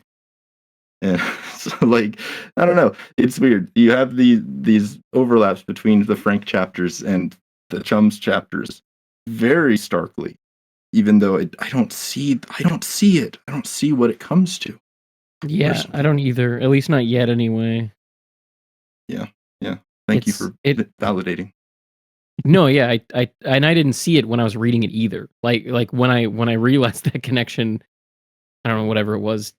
And so, like, I don't know, it's weird. You have these overlaps between the Frank chapters and the Chums chapters very starkly, even though I don't see it. I don't see what it comes to. Yeah, personally. I don't either. At least not yet, anyway. Yeah. Thank you for validating. No, yeah, I didn't see it when I was reading it either. Like when I realized that connection, I don't know, whatever it was,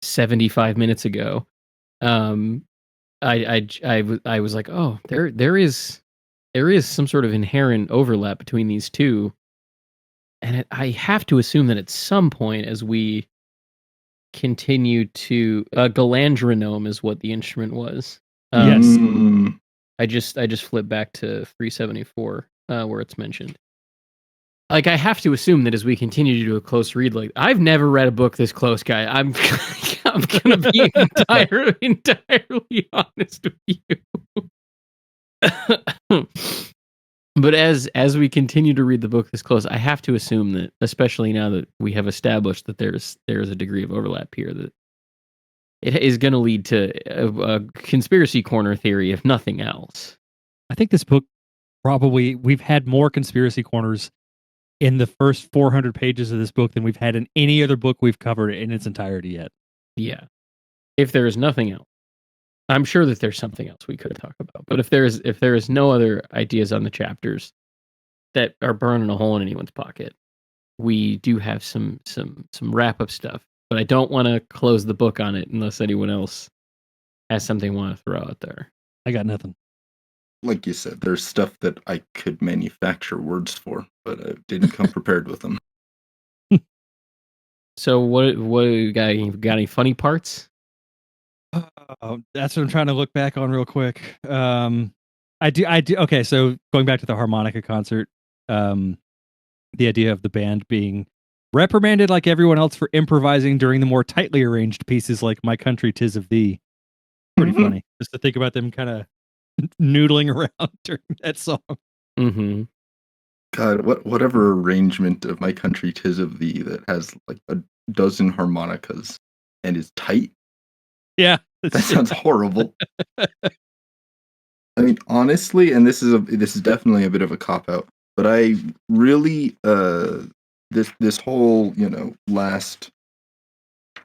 75 minutes ago. I was like, oh, there is some sort of inherent overlap between these two, and I have to assume that at some point, as we continue to galandronome is what the instrument was. Yes. I just flipped back to 374 where it's mentioned. Like, I have to assume that as we continue to do a close read, like, I've never read a book this close, guy. I'm gonna be entirely honest with you. But as we continue to read the book this close, I have to assume that, especially now that we have established that there's a degree of overlap here, that it is going to lead to a conspiracy corner theory, if nothing else. I think this book we've had more conspiracy corners in the first 400 pages of this book than we've had in any other book we've covered in its entirety yet. Yeah. If there is nothing else. I'm sure that there's something else we could talk about. But if there is no other ideas on the chapters that are burning a hole in anyone's pocket, we do have some wrap up stuff. But I don't want to close the book on it unless anyone else has something they want to throw out there. I got nothing. Like you said, there's stuff that I could manufacture words for, but I didn't come prepared with them. So what you got? You got any funny parts? That's what I'm trying to look back on real quick. I do. Okay, so going back to the harmonica concert, the idea of the band being reprimanded like everyone else for improvising during the more tightly arranged pieces like My Country 'Tis of Thee. Pretty funny. Just to think about them kind of noodling around during that song. Mm-hmm. God, whatever arrangement of My Country 'Tis of Thee that has like a dozen harmonicas and is tight. Yeah. That sounds horrible. I mean, honestly, and this is definitely a bit of a cop out, but I really this whole, last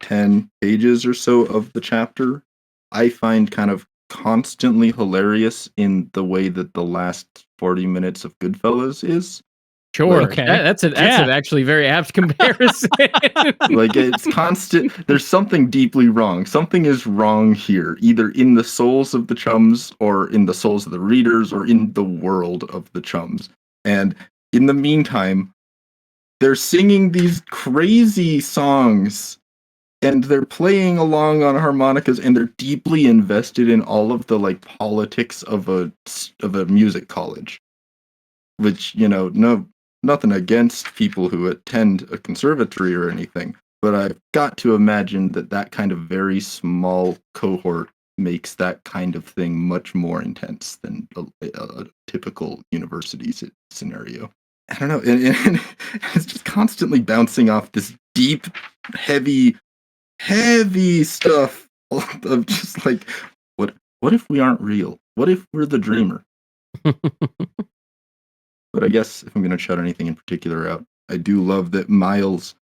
10 pages or so of the chapter, I find kind of constantly hilarious in the way that the last 40 minutes of Goodfellas is. Sure. Okay. That's an actually very apt comparison. Like, it's constant. There's something deeply wrong. Something is wrong here, either in the souls of the chums or in the souls of the readers or in the world of the chums. And in the meantime, they're singing these crazy songs and they're playing along on harmonicas and they're deeply invested in all of the like politics of a music college, which, nothing against people who attend a conservatory or anything, but I've got to imagine that kind of very small cohort makes that kind of thing much more intense than a typical university scenario. I don't know, and it's just constantly bouncing off this deep, heavy stuff of just like, what if we aren't real? What if we're the dreamer? But I guess if I'm going to shout anything in particular out, I do love that Miles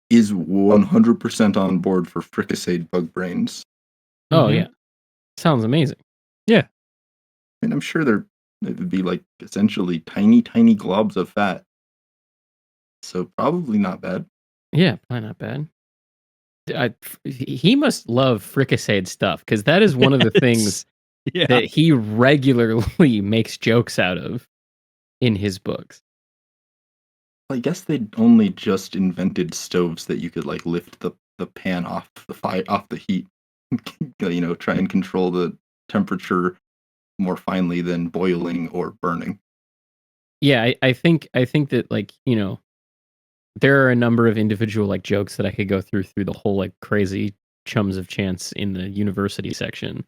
is 100% on board for fricasseed bug brains. Oh, yeah. Sounds amazing. Yeah. And I'm sure it would be like essentially tiny, tiny globs of fat. So probably not bad. Yeah, probably not bad. He must love fricasseed stuff because that is one of the things that he regularly makes jokes out of in his books. I guess they'd only just invented stoves that you could like lift the pan off the fire, off the heat, try and control the temperature more finely than boiling or burning. Yeah, I think that like, there are a number of individual like jokes that I could go through the whole like crazy chums of chance in the university section.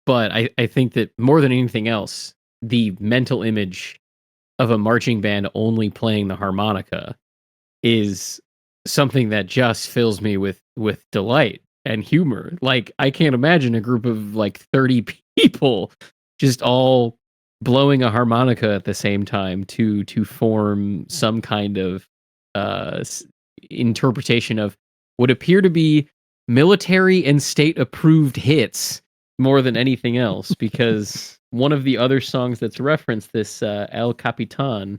But I think that more than anything else, the mental image of a marching band only playing the harmonica is something that just fills me with delight and humor. Like, I can't imagine a group of like 30 people just all blowing a harmonica at the same time to form some kind of interpretation of what appear to be military and state approved hits more than anything else, because one of the other songs that's referenced, this El Capitan,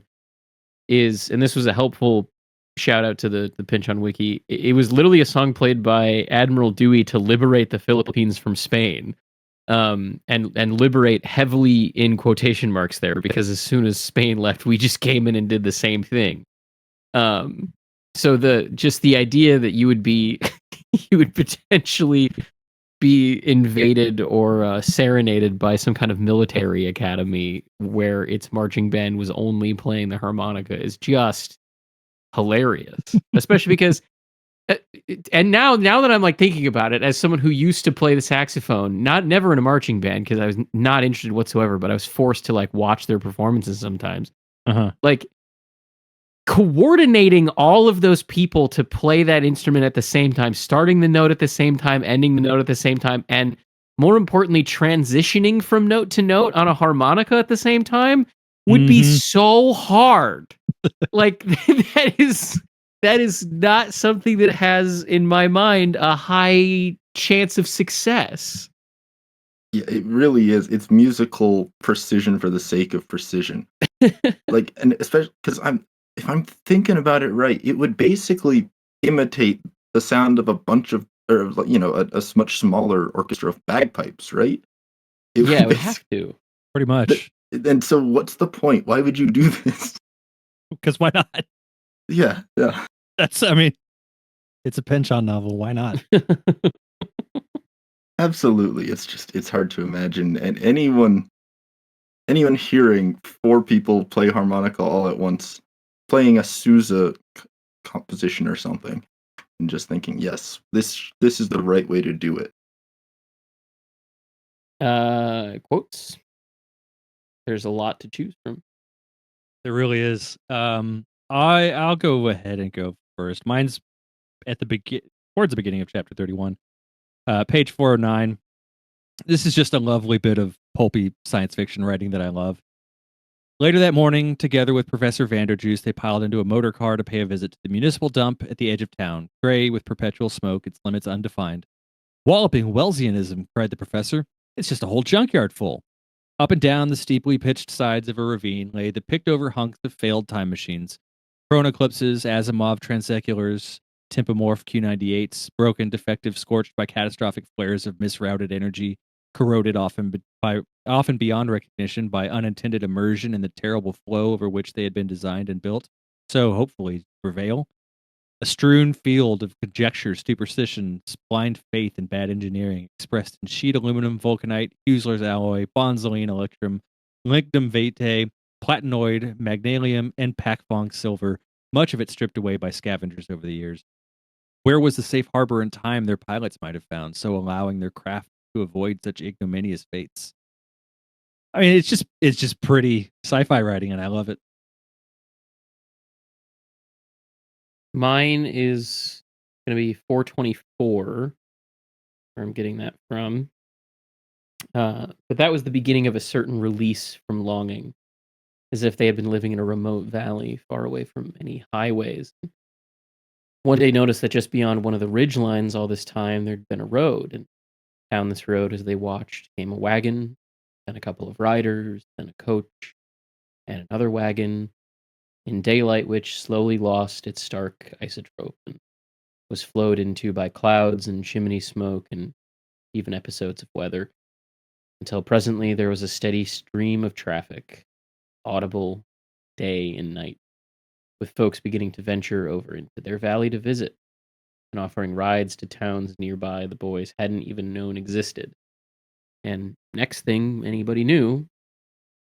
is, and this was a helpful shout out to the Pinch on Wiki, it was literally a song played by Admiral Dewey to liberate the Philippines from Spain. And liberate heavily in quotation marks there, because as soon as Spain left, we just came in and did the same thing. So the idea that you would potentially be invaded or serenaded by some kind of military academy where its marching band was only playing the harmonica is just hilarious, especially because and now that I'm like thinking about it, as someone who used to play the saxophone, never in a marching band because I was not interested whatsoever, but I was forced to like watch their performances sometimes. Like, coordinating all of those people to play that instrument at the same time, starting the note at the same time, ending the note at the same time, and more importantly, transitioning from note to note on a harmonica at the same time would be so hard. Like, that is not something that has, in my mind, a high chance of success. Yeah, it really is. It's musical precision for the sake of precision. Like, and especially because if I'm thinking about it right, it would basically imitate the sound of a bunch of, or like, much smaller orchestra of bagpipes, right? It Yeah, it would basi- have to. Pretty much. And so, what's the point? Why would you do this? Because why not? Yeah, yeah. I mean, it's a Penchon novel. Why not? Absolutely. It's hard to imagine. And anyone hearing four people play harmonica all at once, playing a Sousa composition or something, and just thinking, yes, this is the right way to do it. Quotes. There's a lot to choose from. There really is. I'll go ahead and go first. Mine's at towards the beginning of chapter 31, page 409. This is just a lovely bit of pulpy science fiction writing that I love. Later that morning, together with Professor Vanderjuice, they piled into a motor car to pay a visit to the municipal dump at the edge of town, gray with perpetual smoke, its limits undefined. Walloping Wellesianism, cried the professor. It's just a whole junkyard full. Up and down the steeply pitched sides of a ravine lay the picked over hunks of failed time machines. Chronoclipses, Asimov transeculars, Tempomorph Q98s, broken, defective, scorched by catastrophic flares of misrouted energy, corroded often beyond recognition by unintended immersion in the terrible flow over which they had been designed and built, so hopefully prevail. A strewn field of conjecture, superstition, blind faith, and bad engineering, expressed in sheet aluminum, vulcanite, Husler's alloy, bonzoline electrum, lignum vitae, platinoid, magnesium, and Pakvong silver, much of it stripped away by scavengers over the years. Where was the safe harbor and time their pilots might have found, so allowing their craft to avoid such ignominious fates? I mean, it's just pretty sci-fi writing, and I love it. Mine is going to be 424, where I'm getting that from. But that was the beginning of a certain release from longing, as if they had been living in a remote valley far away from any highways. One day noticed that just beyond one of the ridge lines all this time there'd been a road, and down this road as they watched came a wagon, then a couple of riders, then a coach, and another wagon, in daylight which slowly lost its stark isotrope and was flowed into by clouds and chimney smoke and even episodes of weather, until presently there was a steady stream of traffic, audible day and night, with folks beginning to venture over into their valley to visit, and offering rides to towns nearby the boys hadn't even known existed. And next thing anybody knew,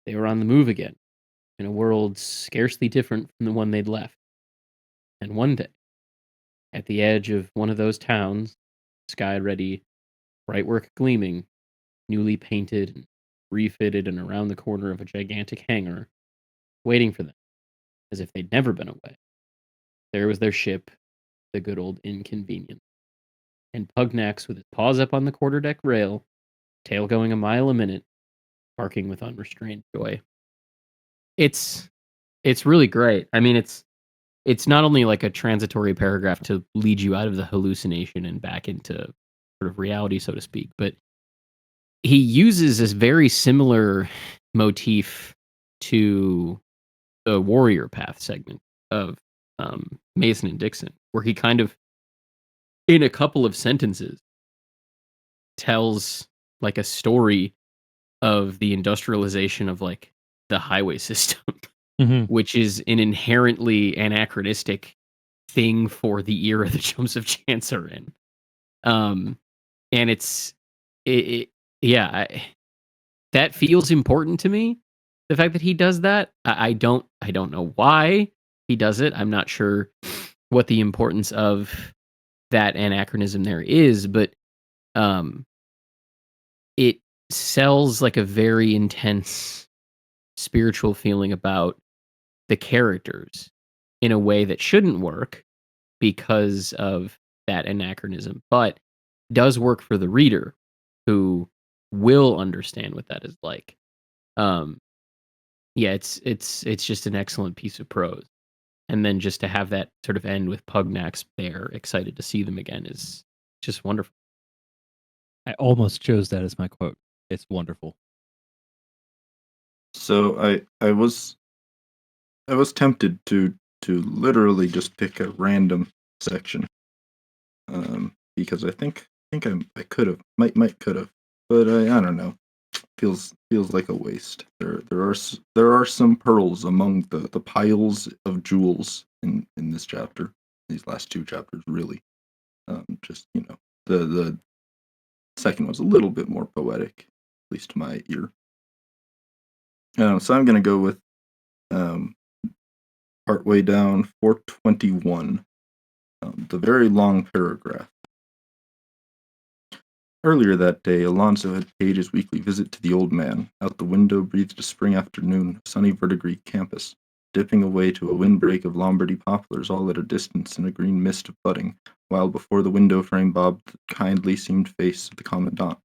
they were on the move again, in a world scarcely different from the one they'd left. And one day, at the edge of one of those towns, sky ready, bright work gleaming, newly painted and refitted and around the corner of a gigantic hangar, waiting for them, as if they'd never been away. There was their ship, the good old Inconvenient. And Pugnax with his paws up on the quarterdeck rail, tail going a mile a minute, barking with unrestrained joy. It's really great. I mean, it's not only like a transitory paragraph to lead you out of the hallucination and back into sort of reality, so to speak, but he uses this very similar motif to the Warrior Path segment of Mason and Dixon, where he kind of, in a couple of sentences, tells like a story of the industrialization of like the highway system, which is an inherently anachronistic thing for the era the Chums of Chance are in. And that feels important to me. The fact that he does that, I don't know why he does it. I'm not sure what the importance of that anachronism there is, but it sells like a very intense spiritual feeling about the characters in a way that shouldn't work because of that anachronism, but does work for the reader who will understand what that is like. It's just an excellent piece of prose. And then just to have that sort of end with Pugnax there, excited to see them again, is just wonderful. I almost chose that as my quote. It's wonderful. So I was tempted to literally just pick a random section, because I think I could have might could have, but I don't know. Feels like a waste. There are some pearls among the piles of jewels in this chapter. These last two chapters, really. Just the second was a little bit more poetic, at least to my ear. So I'm gonna go with partway down 421, the very long paragraph. Earlier that day, Alonso had paid his weekly visit to the old man. Out the window breathed a spring afternoon, a sunny verdigris campus, dipping away to a windbreak of Lombardy poplars all at a distance in a green mist of budding, while before the window frame bobbed the kindly seamed face of the commandant,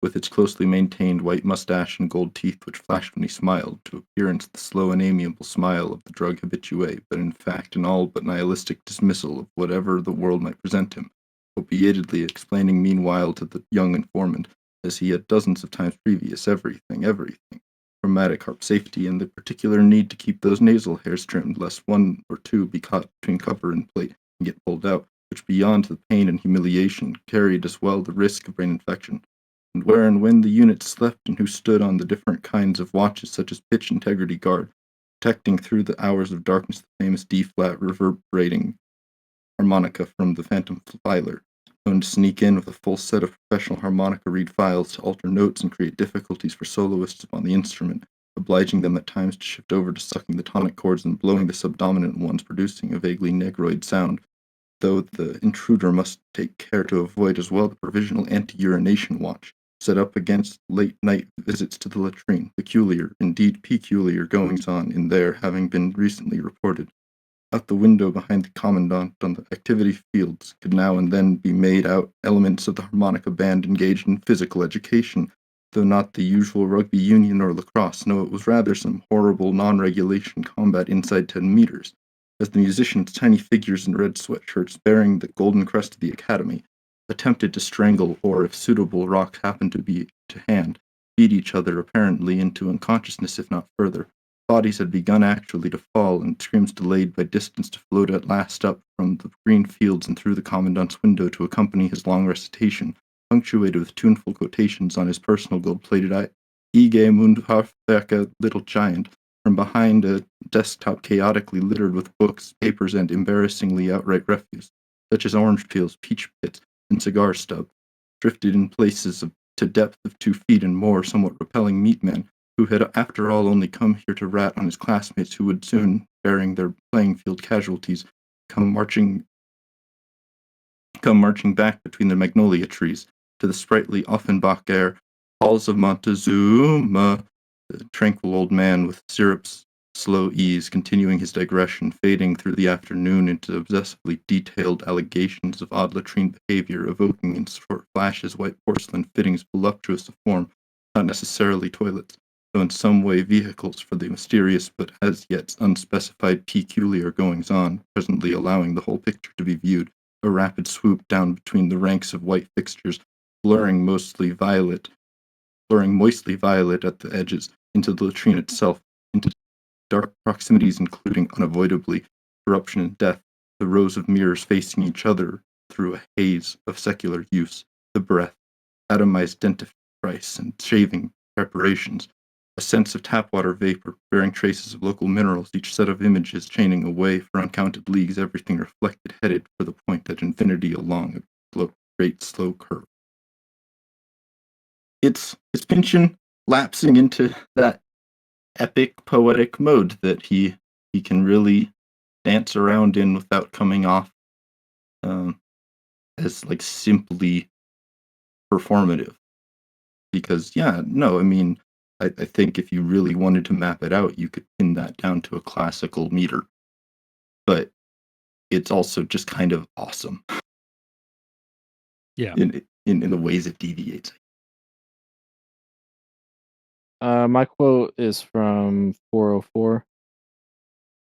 with its closely maintained white mustache and gold teeth which flashed when he smiled, to appearance the slow and amiable smile of the drug habitué, but in fact an all but nihilistic dismissal of whatever the world might present him, opiatedly explaining meanwhile to the young informant, as he had dozens of times previous, everything, chromatic harp safety, and the particular need to keep those nasal hairs trimmed, lest one or two be caught between cover and plate and get pulled out, which beyond the pain and humiliation carried as well the risk of brain infection. And where and when the unit slept, and who stood on the different kinds of watches, such as pitch integrity guard, protecting through the hours of darkness the famous D-flat reverberating harmonica from the phantom filer, known to sneak in with a full set of professional harmonica reed files to alter notes and create difficulties for soloists upon the instrument, obliging them at times to shift over to sucking the tonic chords and blowing the subdominant ones, producing a vaguely negroid sound, though the intruder must take care to avoid as well the provisional anti-urination watch, set up against late-night visits to the latrine, indeed peculiar goings-on in there having been recently reported. Out the window behind the commandant on the activity fields could now and then be made out elements of the harmonica band engaged in physical education, though not the usual rugby union or lacrosse. No, it was rather some horrible non-regulation combat inside 10 meters, as the musicians, tiny figures in red sweatshirts bearing the golden crest of the academy, attempted to strangle, or if suitable rocks happened to be to hand, beat each other apparently into unconsciousness, if not further. Bodies had begun actually to fall, and screams delayed by distance to float at last up from the green fields and through the commandant's window to accompany his long recitation, punctuated with tuneful quotations on his personal gold-plated Ige Mundharfwerke little giant, from behind a desktop chaotically littered with books, papers, and embarrassingly outright refuse, such as orange peels, peach pits, and cigar stubs, drifted in places to depth of 2 feet and more, somewhat repelling meatmen, who had after all only come here to rat on his classmates, who would soon, bearing their playing field casualties, come marching back between the magnolia trees to the sprightly Offenbach air, halls of Montezuma, the tranquil old man with syrup's slow ease, continuing his digression, fading through the afternoon into obsessively detailed allegations of odd latrine behavior, evoking in short flashes white porcelain fittings voluptuous of form, not necessarily toilets, though in some way vehicles for the mysterious but as yet unspecified peculiar goings-on, presently allowing the whole picture to be viewed, a rapid swoop down between the ranks of white fixtures, blurring moistly violet at the edges, into the latrine itself, into dark proximities including unavoidably corruption and death, the rows of mirrors facing each other through a haze of secular use, the breath, atomized dentifrice and shaving preparations, a sense of tap water vapor bearing traces of local minerals, each set of images chaining away for uncounted leagues, everything reflected, headed for the point at infinity along a great slow curve. It's Pynchon lapsing into that epic poetic mode that he can really dance around in without coming off as like simply performative. Because I think if you really wanted to map it out, you could pin that down to a classical meter. But it's also just kind of awesome. Yeah. In the ways it deviates. My quote is from 404.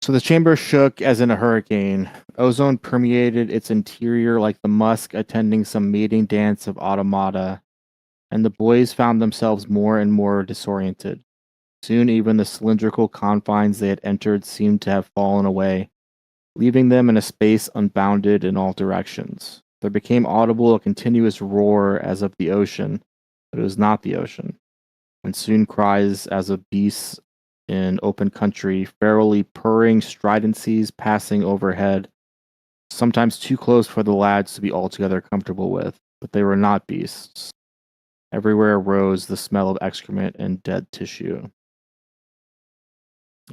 So the chamber shook as in a hurricane. Ozone permeated its interior like the musk attending some mating dance of automata. and the boys found themselves more and more disoriented. Soon, even the cylindrical confines they had entered seemed to have fallen away, leaving them in a space unbounded in all directions. There became audible a continuous roar as of the ocean, but it was not the ocean, and soon cries as of beasts in open country, ferally purring stridencies passing overhead, sometimes too close for the lads to be altogether comfortable with, but they were not beasts. Everywhere arose the smell of excrement and dead tissue.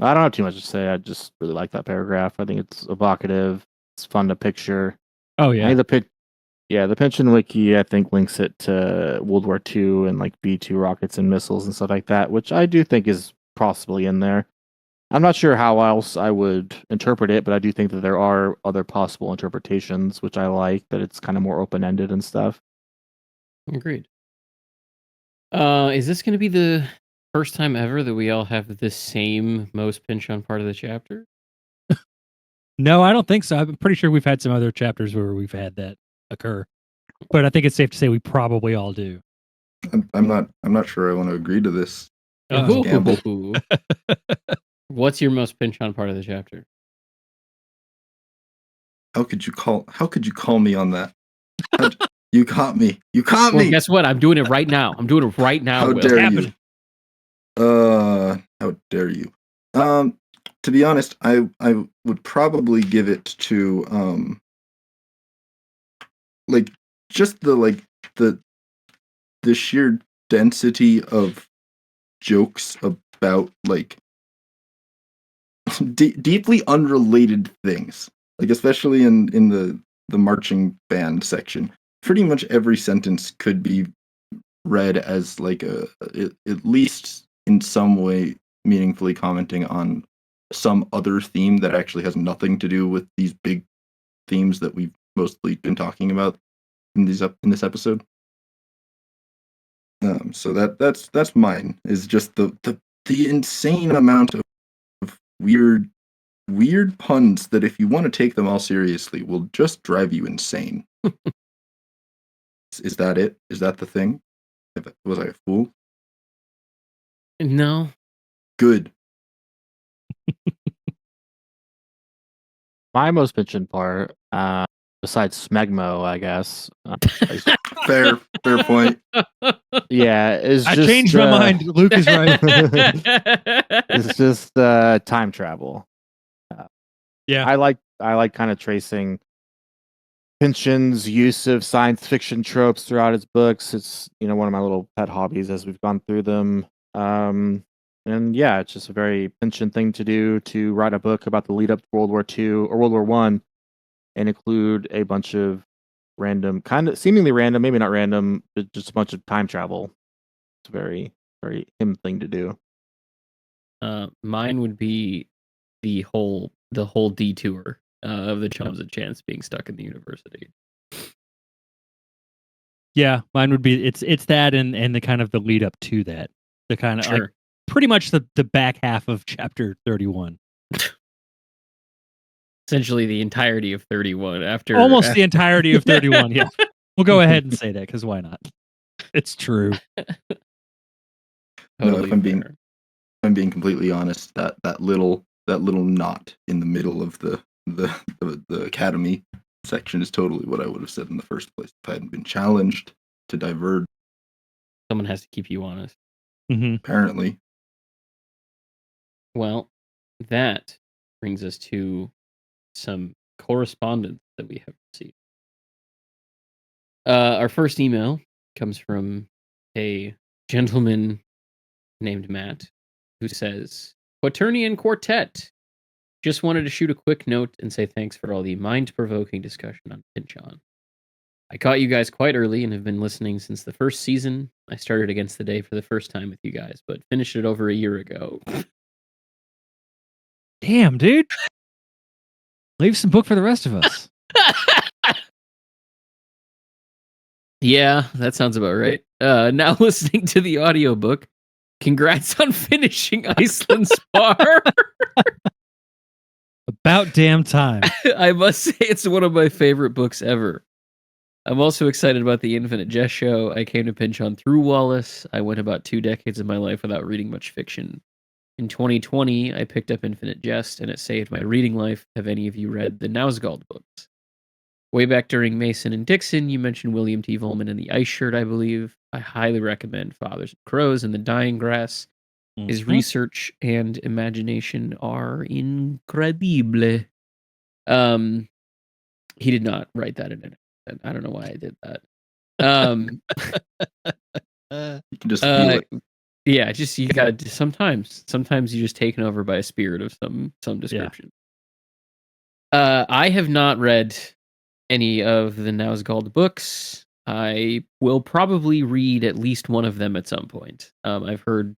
I don't have too much to say. I just really like that paragraph. I think it's evocative. It's fun to picture. Oh I yeah. think the pension wiki I think links it to World War II and like B-2 rockets and missiles and stuff like that, which I do think is possibly in there. I'm not sure how else I would interpret it, but I do think that there are other possible interpretations, which I like, that it's kind of more open-ended and stuff. Agreed. Is this going to be the first time ever that we all have the same most pinch on part of the chapter? No, I don't think so. I'm pretty sure we've had some other chapters where we've had that occur, but I think it's safe to say we probably all do. I'm not sure I want to agree to this. Uh-oh. Gamble. Ooh. What's your most pinch on part of the chapter? How could you call me on that? You caught me. You caught Well, me. guess what? I'm doing it right now. How Will. dare happened? you? How dare you? To be honest, I would probably give it to like just the sheer density of jokes about like deeply unrelated things, like especially in the marching band section. Pretty much every sentence could be read as like at least in some way meaningfully commenting on some other theme that actually has nothing to do with these big themes that we've mostly been talking about in this episode. So that's mine, is just the insane amount of weird puns that, if you want to take them all seriously, will just drive you insane. Is that it? Is that the thing? Was I a fool? No. Good. My most mentioned part, besides Smegmo, I guess. Fair point. Yeah, is I just changed my mind. Luke is right. it's just time travel. Yeah. I like kind of tracing Pynchon's use of science fiction tropes throughout his books. It's one of my little pet hobbies as we've gone through them. And yeah, it's just a very Pynchon thing to do, to write a book about the lead up to World War II or World War I, and include a bunch of random, kind of seemingly random, maybe not random, but just a bunch of time travel. It's a very, very him thing to do. Mine would be the whole detour of the Chums of Chance being stuck in the university. Yeah, mine would be it's that and the kind of the lead up to that. The kind of like pretty much the back half of chapter 31. Essentially the entirety of 31 after almost the entirety of 31. Yeah. We'll go ahead and say that because why not? It's true. No, if I'm being completely honest, that little knot in the middle of the academy section is totally what I would have said in the first place if I hadn't been challenged to diverge. Someone has to keep you honest. Mm-hmm. Apparently. Well, that brings us to some correspondence that we have received. Our first email comes from a gentleman named Matt, who says, Quaternion Quartet. Just wanted to shoot a quick note and say thanks for all the mind-provoking discussion on Pynchon. I caught you guys quite early and have been listening since the first season. I started Against the Day for the first time with you guys, but finished it over a year ago. Damn, dude. Leave some book for the rest of us. Yeah, that sounds about right. Now listening to the audiobook. Congrats on finishing Iceland Spar. About damn time. I must say it's one of my favorite books ever. I'm also excited about the Infinite Jest show. I came to Pinchon through Wallace. I went about 2 decades of my life without reading much fiction. In 2020, I picked up Infinite Jest, and it saved my reading life. Have any of you read the Nausgald books? Way back during Mason and Dixon, you mentioned William T. Vollmann and the Ice Shirt, I believe. I highly recommend Fathers and Crows and the Dying Grass. His research and imagination are incredible. He did not write that in it. I don't know why I did that. You can just feel it. Yeah, just you gotta sometimes you're just taken over by a spirit of some description. I have not read any of the Nausgald books. I will probably read at least one of them at some point. I've heard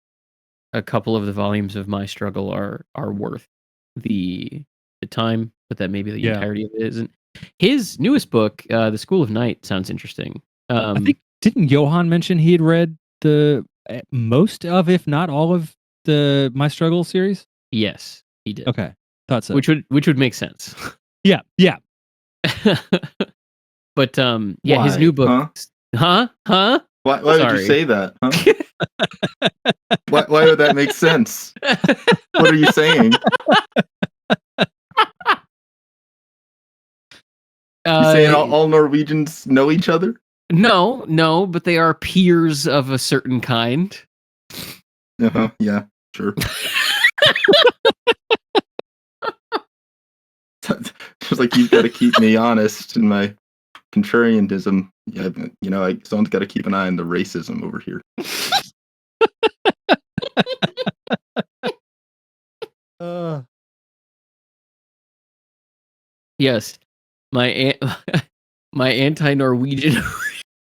a couple of the volumes of My Struggle are worth the time, but that maybe the entirety of it isn't. His newest book, The School of Night, sounds interesting. I think didn't Johan mention he had read the most of, if not all of, the My Struggle series? Yes, he did. Okay, thought so. Which would make sense. Yeah. But yeah, his new book. Huh? Why would you say that? Huh? why would that make sense? What are you saying? You saying all Norwegians know each other? No, but they are peers of a certain kind. Yeah, sure. Just like you've got to keep me honest in my contrarianism. Yeah, someone's got to keep an eye on the racism over here. Yes, my anti-Norwegian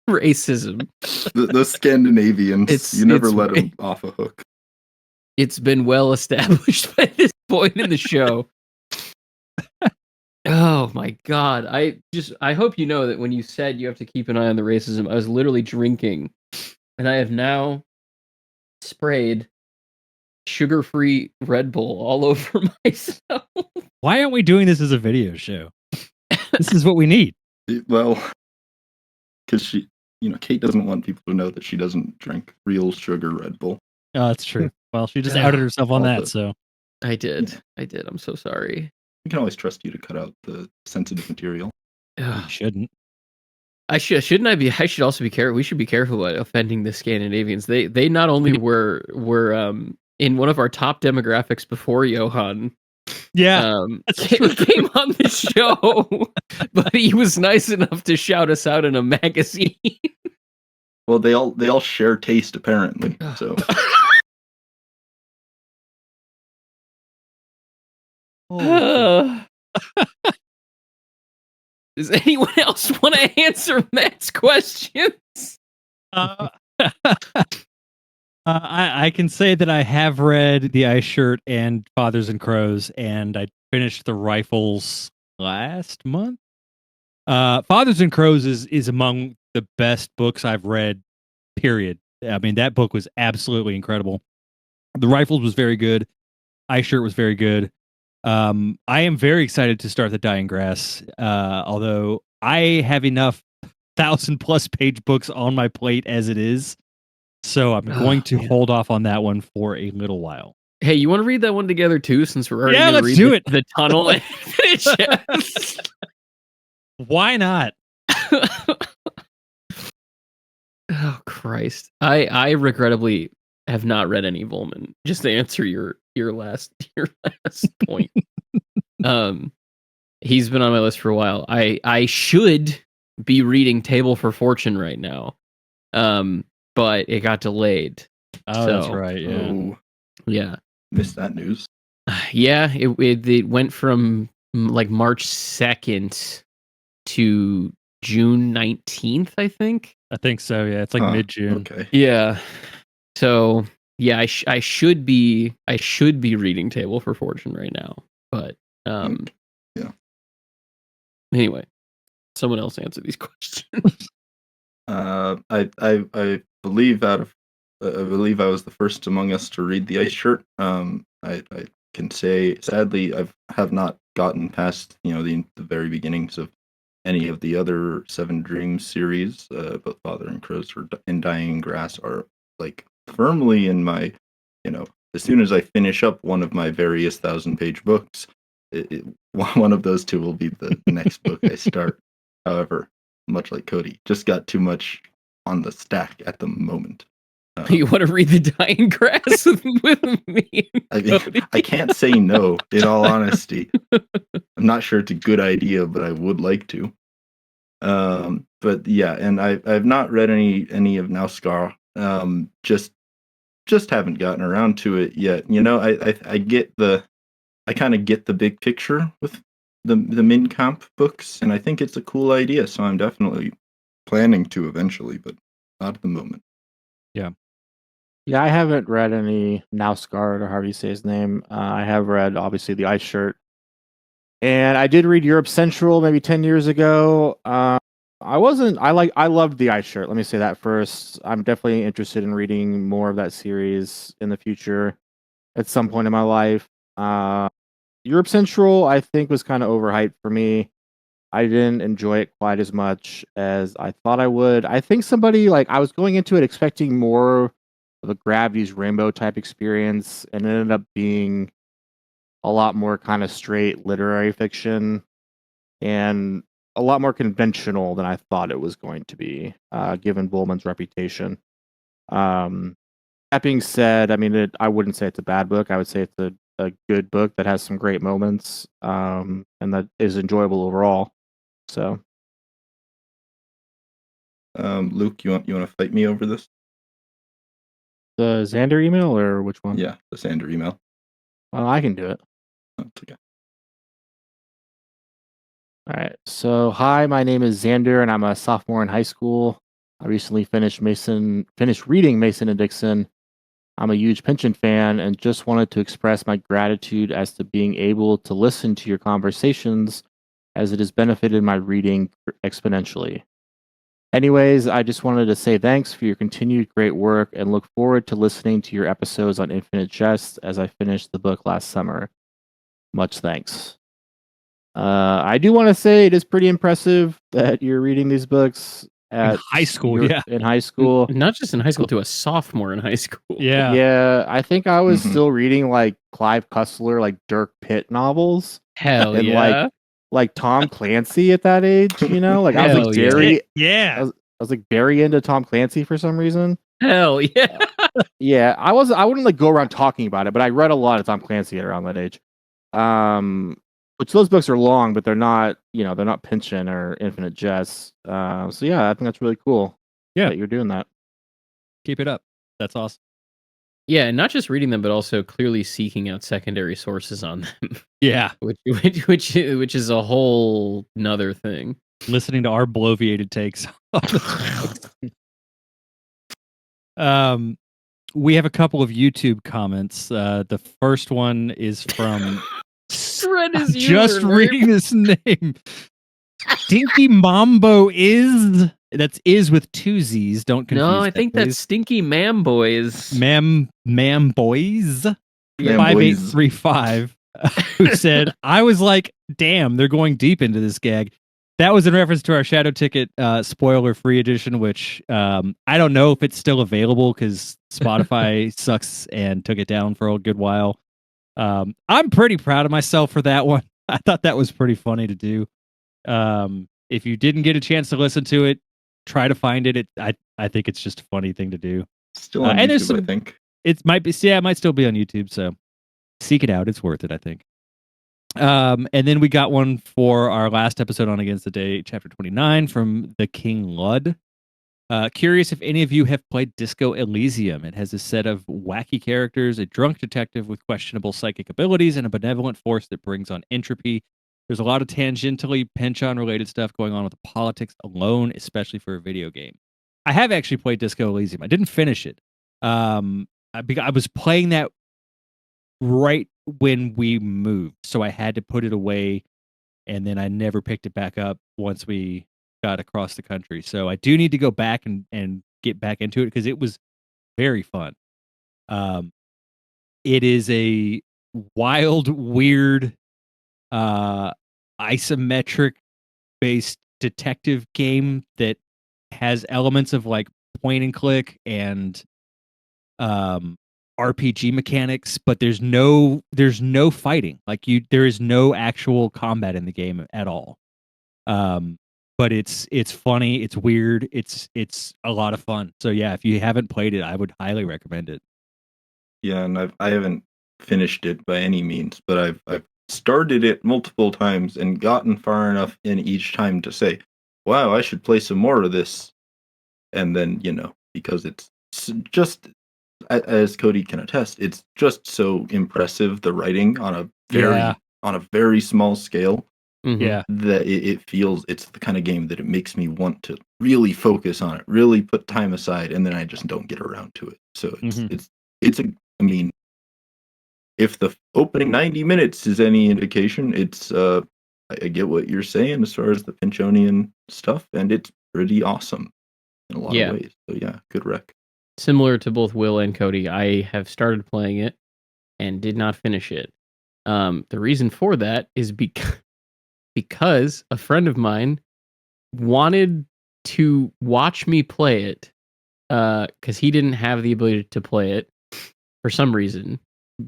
racism. The Scandinavians, you never let them off a hook. It's been well established by this point in the show. Oh my god. I hope you know that when you said you have to keep an eye on the racism, I was literally drinking, and I have now sprayed sugar-free Red Bull all over myself. Why aren't we doing this as a video show? This is what we need. Well, because Kate doesn't want people to know that she doesn't drink real sugar Red Bull. Oh, that's true. Well, she just outed herself on that, so. I did. I'm so sorry. We can always trust you to cut out the sensitive material. You shouldn't. Shouldn't I be? I should also be careful. We should be careful about offending the Scandinavians. They not only were in one of our top demographics before Johan. Yeah, came on the show, but he was nice enough to shout us out in a magazine. Well, they all share taste apparently. So. Does anyone else want to answer Matt's questions? I can say that I have read The Ice Shirt and Fathers and Crows, and I finished The Rifles last month. Fathers and Crows is among the best books I've read, period. I mean, that book was absolutely incredible. The Rifles was very good. Ice Shirt was very good. I am very excited to start The Dying Grass, although I have enough 1,000+ page books on my plate as it is. So I'm going to hold off on that one for a little while. Hey, you want to read that one together too, since we're already going to read do it. The Tunnel and finish it? Why not? Oh Christ! I regrettably have not read any Vollmann. Just to answer your last point. He's been on my list for a while. I should be reading Table for Fortune right now. But it got delayed. Oh, that's right. Yeah. Yeah. Missed that news. Yeah, it went from like March 2nd to June 19th, I think. I think so. Yeah, it's like mid-June. Okay. Yeah. So yeah, I should be reading Table for Fortune right now, but yeah. Anyway, someone else answer these questions. I believe I was the first among us to read The Ice Shirt. I can say sadly I have not gotten past the very beginnings of any of the other Seven Dreams series, both Father and Crows and Dying Grass are like firmly in my, as soon as I finish up one of my various 1,000-page books, one of those two will be the next book I start. However, much like Cody, just got too much on the stack at the moment. You want to read The Dying Grass with me? I can't say no, in all honesty. I'm not sure it's a good idea, but I would like to. But yeah, and I've not read any of Nauskar. Just haven't gotten around to it yet. I kind of get the big picture with the Min Comp books, and I think it's a cool idea. So I'm definitely planning to eventually, but not at the moment. Yeah, I haven't read any Nausgard or however you say his name. I have read obviously the Ice Shirt, and I did read Europe Central maybe 10 years ago. I loved the Ice Shirt. Let me say that first. I'm definitely interested in reading more of that series in the future at some point in my life. Europe Central, I think, was kind of overhyped for me. I didn't enjoy it quite as much as I thought I would. I think I was going into it expecting more of a Gravity's Rainbow type experience, and it ended up being a lot more kind of straight literary fiction and a lot more conventional than I thought it was going to be, given Vollmann's reputation. Um, that being said, I mean, I wouldn't say it's a bad book. I would say it's a good book that has some great moments, and that is enjoyable overall. So, Luke, you want to fight me over this? the Xander email or which one? Yeah, the Sander email. Well, I can do it. Oh, it's okay. All right. So, hi, my name is Xander, and I'm a sophomore in high school. I recently finished reading Mason and Dixon. I'm a huge Pynchon fan, and just wanted to express my gratitude as to being able to listen to your conversations, as it has benefited my reading exponentially. Anyways, I just wanted to say thanks for your continued great work and look forward to listening to your episodes on Infinite Jest as I finished the book last summer. Much thanks. I do want to say it is pretty impressive that you're reading these books In high school, in high school. Not just in high school, to a sophomore in high school. Yeah, I think I was Mhm. still reading like Clive Cussler, like Dirk Pitt novels, Hell and yeah. like Tom Clancy at that age. I was Hell like yeah. very, Yeah. I was like very into Tom Clancy for some reason. Hell yeah. Yeah, I wouldn't like go around talking about it, but I read a lot of Tom Clancy around that age. Which those books are long, but they're not Pynchon or Infinite Jest. So yeah, I think that's really cool. Yeah. That you're doing that. Keep it up. That's awesome. Yeah, and not just reading them, but also clearly seeking out secondary sources on them, Yeah. which is a whole nother thing. Listening to our bloviated takes. We have a couple of YouTube comments. The first one is from Read his just username. reading this name. Stinky Mambo that's with two Z's. Don't confuse. No, I that, think please. that's Stinky Man Boys. Ma'am Boys. Man, 5835 who said, I was like, damn, they're going deep into this gag. That was in reference to our Shadow Ticket spoiler free edition, which I don't know if it's still available because Spotify sucks and took it down for a good while. I'm pretty proud of myself for that one. I thought that was pretty funny to do. If you didn't get a chance to listen to it, try to find it. I think it's just a funny thing to do. Still on and YouTube, I think. It might still be on YouTube, so seek it out. It's worth it, I think. And then we got one for our last episode on Against the Day, chapter 29, from the King Lud. Curious if any of you have played Disco Elysium. It has a set of wacky characters, a drunk detective with questionable psychic abilities, and a benevolent force that brings on entropy. There's a lot of tangentially Pynchon related stuff going on with the politics alone, especially for a video game. I have actually played Disco Elysium. I didn't finish it. I was playing that right when we moved, so I had to put it away, and then I never picked it back up once we got across the country. So I do need to go back and get back into it because it was very fun. It is a wild, weird, isometric based detective game that has elements of like point and click and RPG mechanics, but there's no fighting. Like there is no actual combat in the game at all. But it's funny, it's weird, it's a lot of fun. So yeah, if you haven't played it, I would highly recommend it. Yeah, and I haven't finished it by any means, but I've started it multiple times and gotten far enough in each time to say, "Wow, I should play some more of this." And then, because it's just as Cody can attest, it's just so impressive, the writing on a very small scale. Yeah. That it feels, it's the kind of game that it makes me want to really focus on it, really put time aside, and then I just don't get around to it. So it's I mean, if the opening 90 minutes is any indication, it's I get what you're saying as far as the Pinchonian stuff, and it's pretty awesome in a lot of ways. So yeah, good rec. Similar to both Will and Cody, I have started playing it and did not finish it. The reason for that is because a friend of mine wanted to watch me play it because he didn't have the ability to play it for some reason,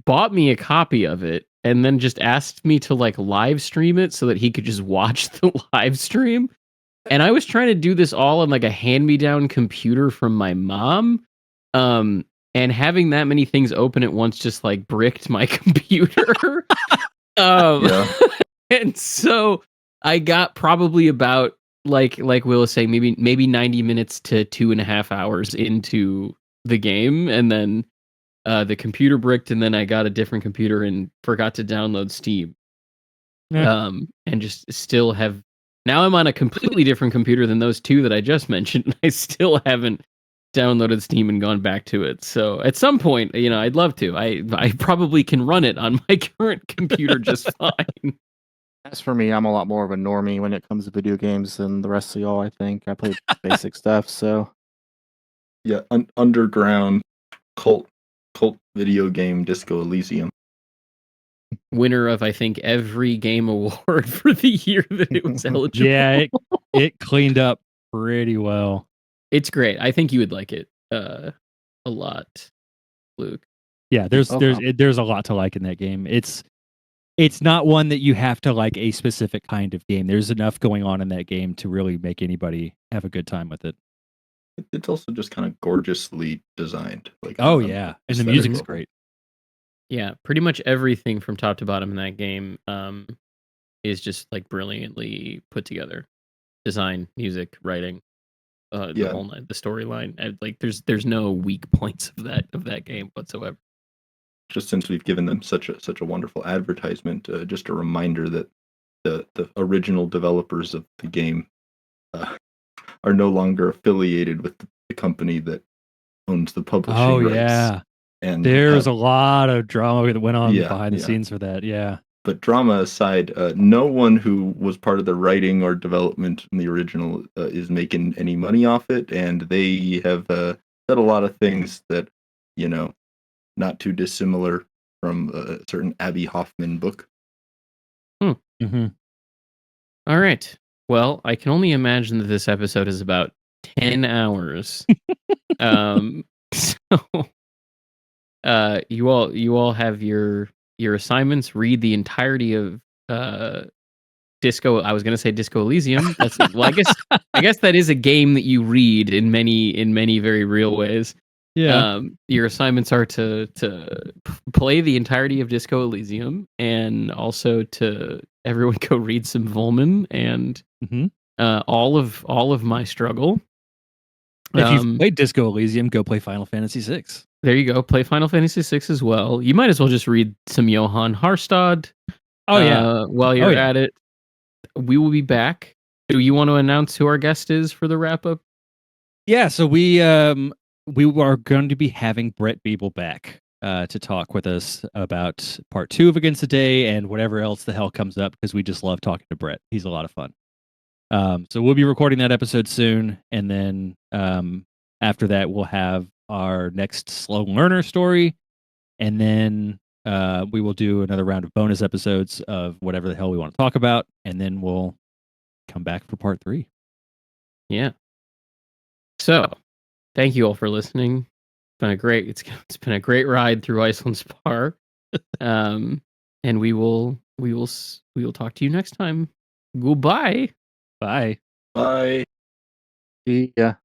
bought me a copy of it, and then just asked me to like live stream it so that he could just watch the live stream. And I was trying to do this all on like a hand-me-down computer from my mom. And having that many things open at once just like bricked my computer. Yeah. And so I got probably about like Will was saying, maybe 90 minutes to 2.5 hours into the game, and then the computer bricked, and then I got a different computer and forgot to download Steam. And just still have, now I'm on a completely different computer than those two that I just mentioned, and I still haven't downloaded Steam and gone back to it. So at some point, I'd love to. I probably can run it on my current computer just fine. As for me, I'm a lot more of a normie when it comes to video games than the rest of y'all, I think. I play basic stuff, so. Yeah, underground cult video game Disco Elysium. Winner of, I think, every game award for the year that it was eligible. Yeah, it cleaned up pretty well. It's great. I think you would like it a lot, Luke. Yeah, there's a lot to like in that game. It's not one that you have to like a specific kind of game. There's enough going on in that game to really make anybody have a good time with it. It's also just kind of gorgeously designed. Like, and the music's great. Yeah, pretty much everything from top to bottom in that game is just like brilliantly put together. Design, music, writing, the whole night, the storyline. Like there's no weak points of that game whatsoever. Just since we've given them such a wonderful advertisement, just a reminder that the original developers of the game are no longer affiliated with the company that owns the publishing rights. Yeah. And there's a lot of drama that went on behind the scenes for that. Yeah. But drama aside, no one who was part of the writing or development in the original is making any money off it, and they have said a lot of things that, not too dissimilar from a certain Abby Hoffman book. Mm-hmm. All right. Well, I can only imagine that this episode is about 10 hours. So you all have your assignments. Read the entirety of Disco. I was going to say Disco Elysium. I guess that is a game that you read in many very real ways. Yeah. Your assignments are to play the entirety of Disco Elysium, and also to everyone go read some Vollmann and all of my struggle. If you've played Disco Elysium, go play Final Fantasy VI. There you go. Play Final Fantasy VI as well. You might as well just read some Johann Harstad. While you're at it. We will be back. Do you want to announce who our guest is for the wrap up? Yeah, so we are going to be having Brett Biebel back to talk with us about part 2 of Against the Day and whatever else the hell comes up, because we just love talking to Brett. He's a lot of fun. So we'll be recording that episode soon, and then after that we'll have our next Slow Learner story, and then we will do another round of bonus episodes of whatever the hell we want to talk about, and then we'll come back for part 3. Yeah. So, thank you all for listening. It's been a great ride through Iceland Spar. And we will talk to you next time. Goodbye. Bye. Bye. Yeah.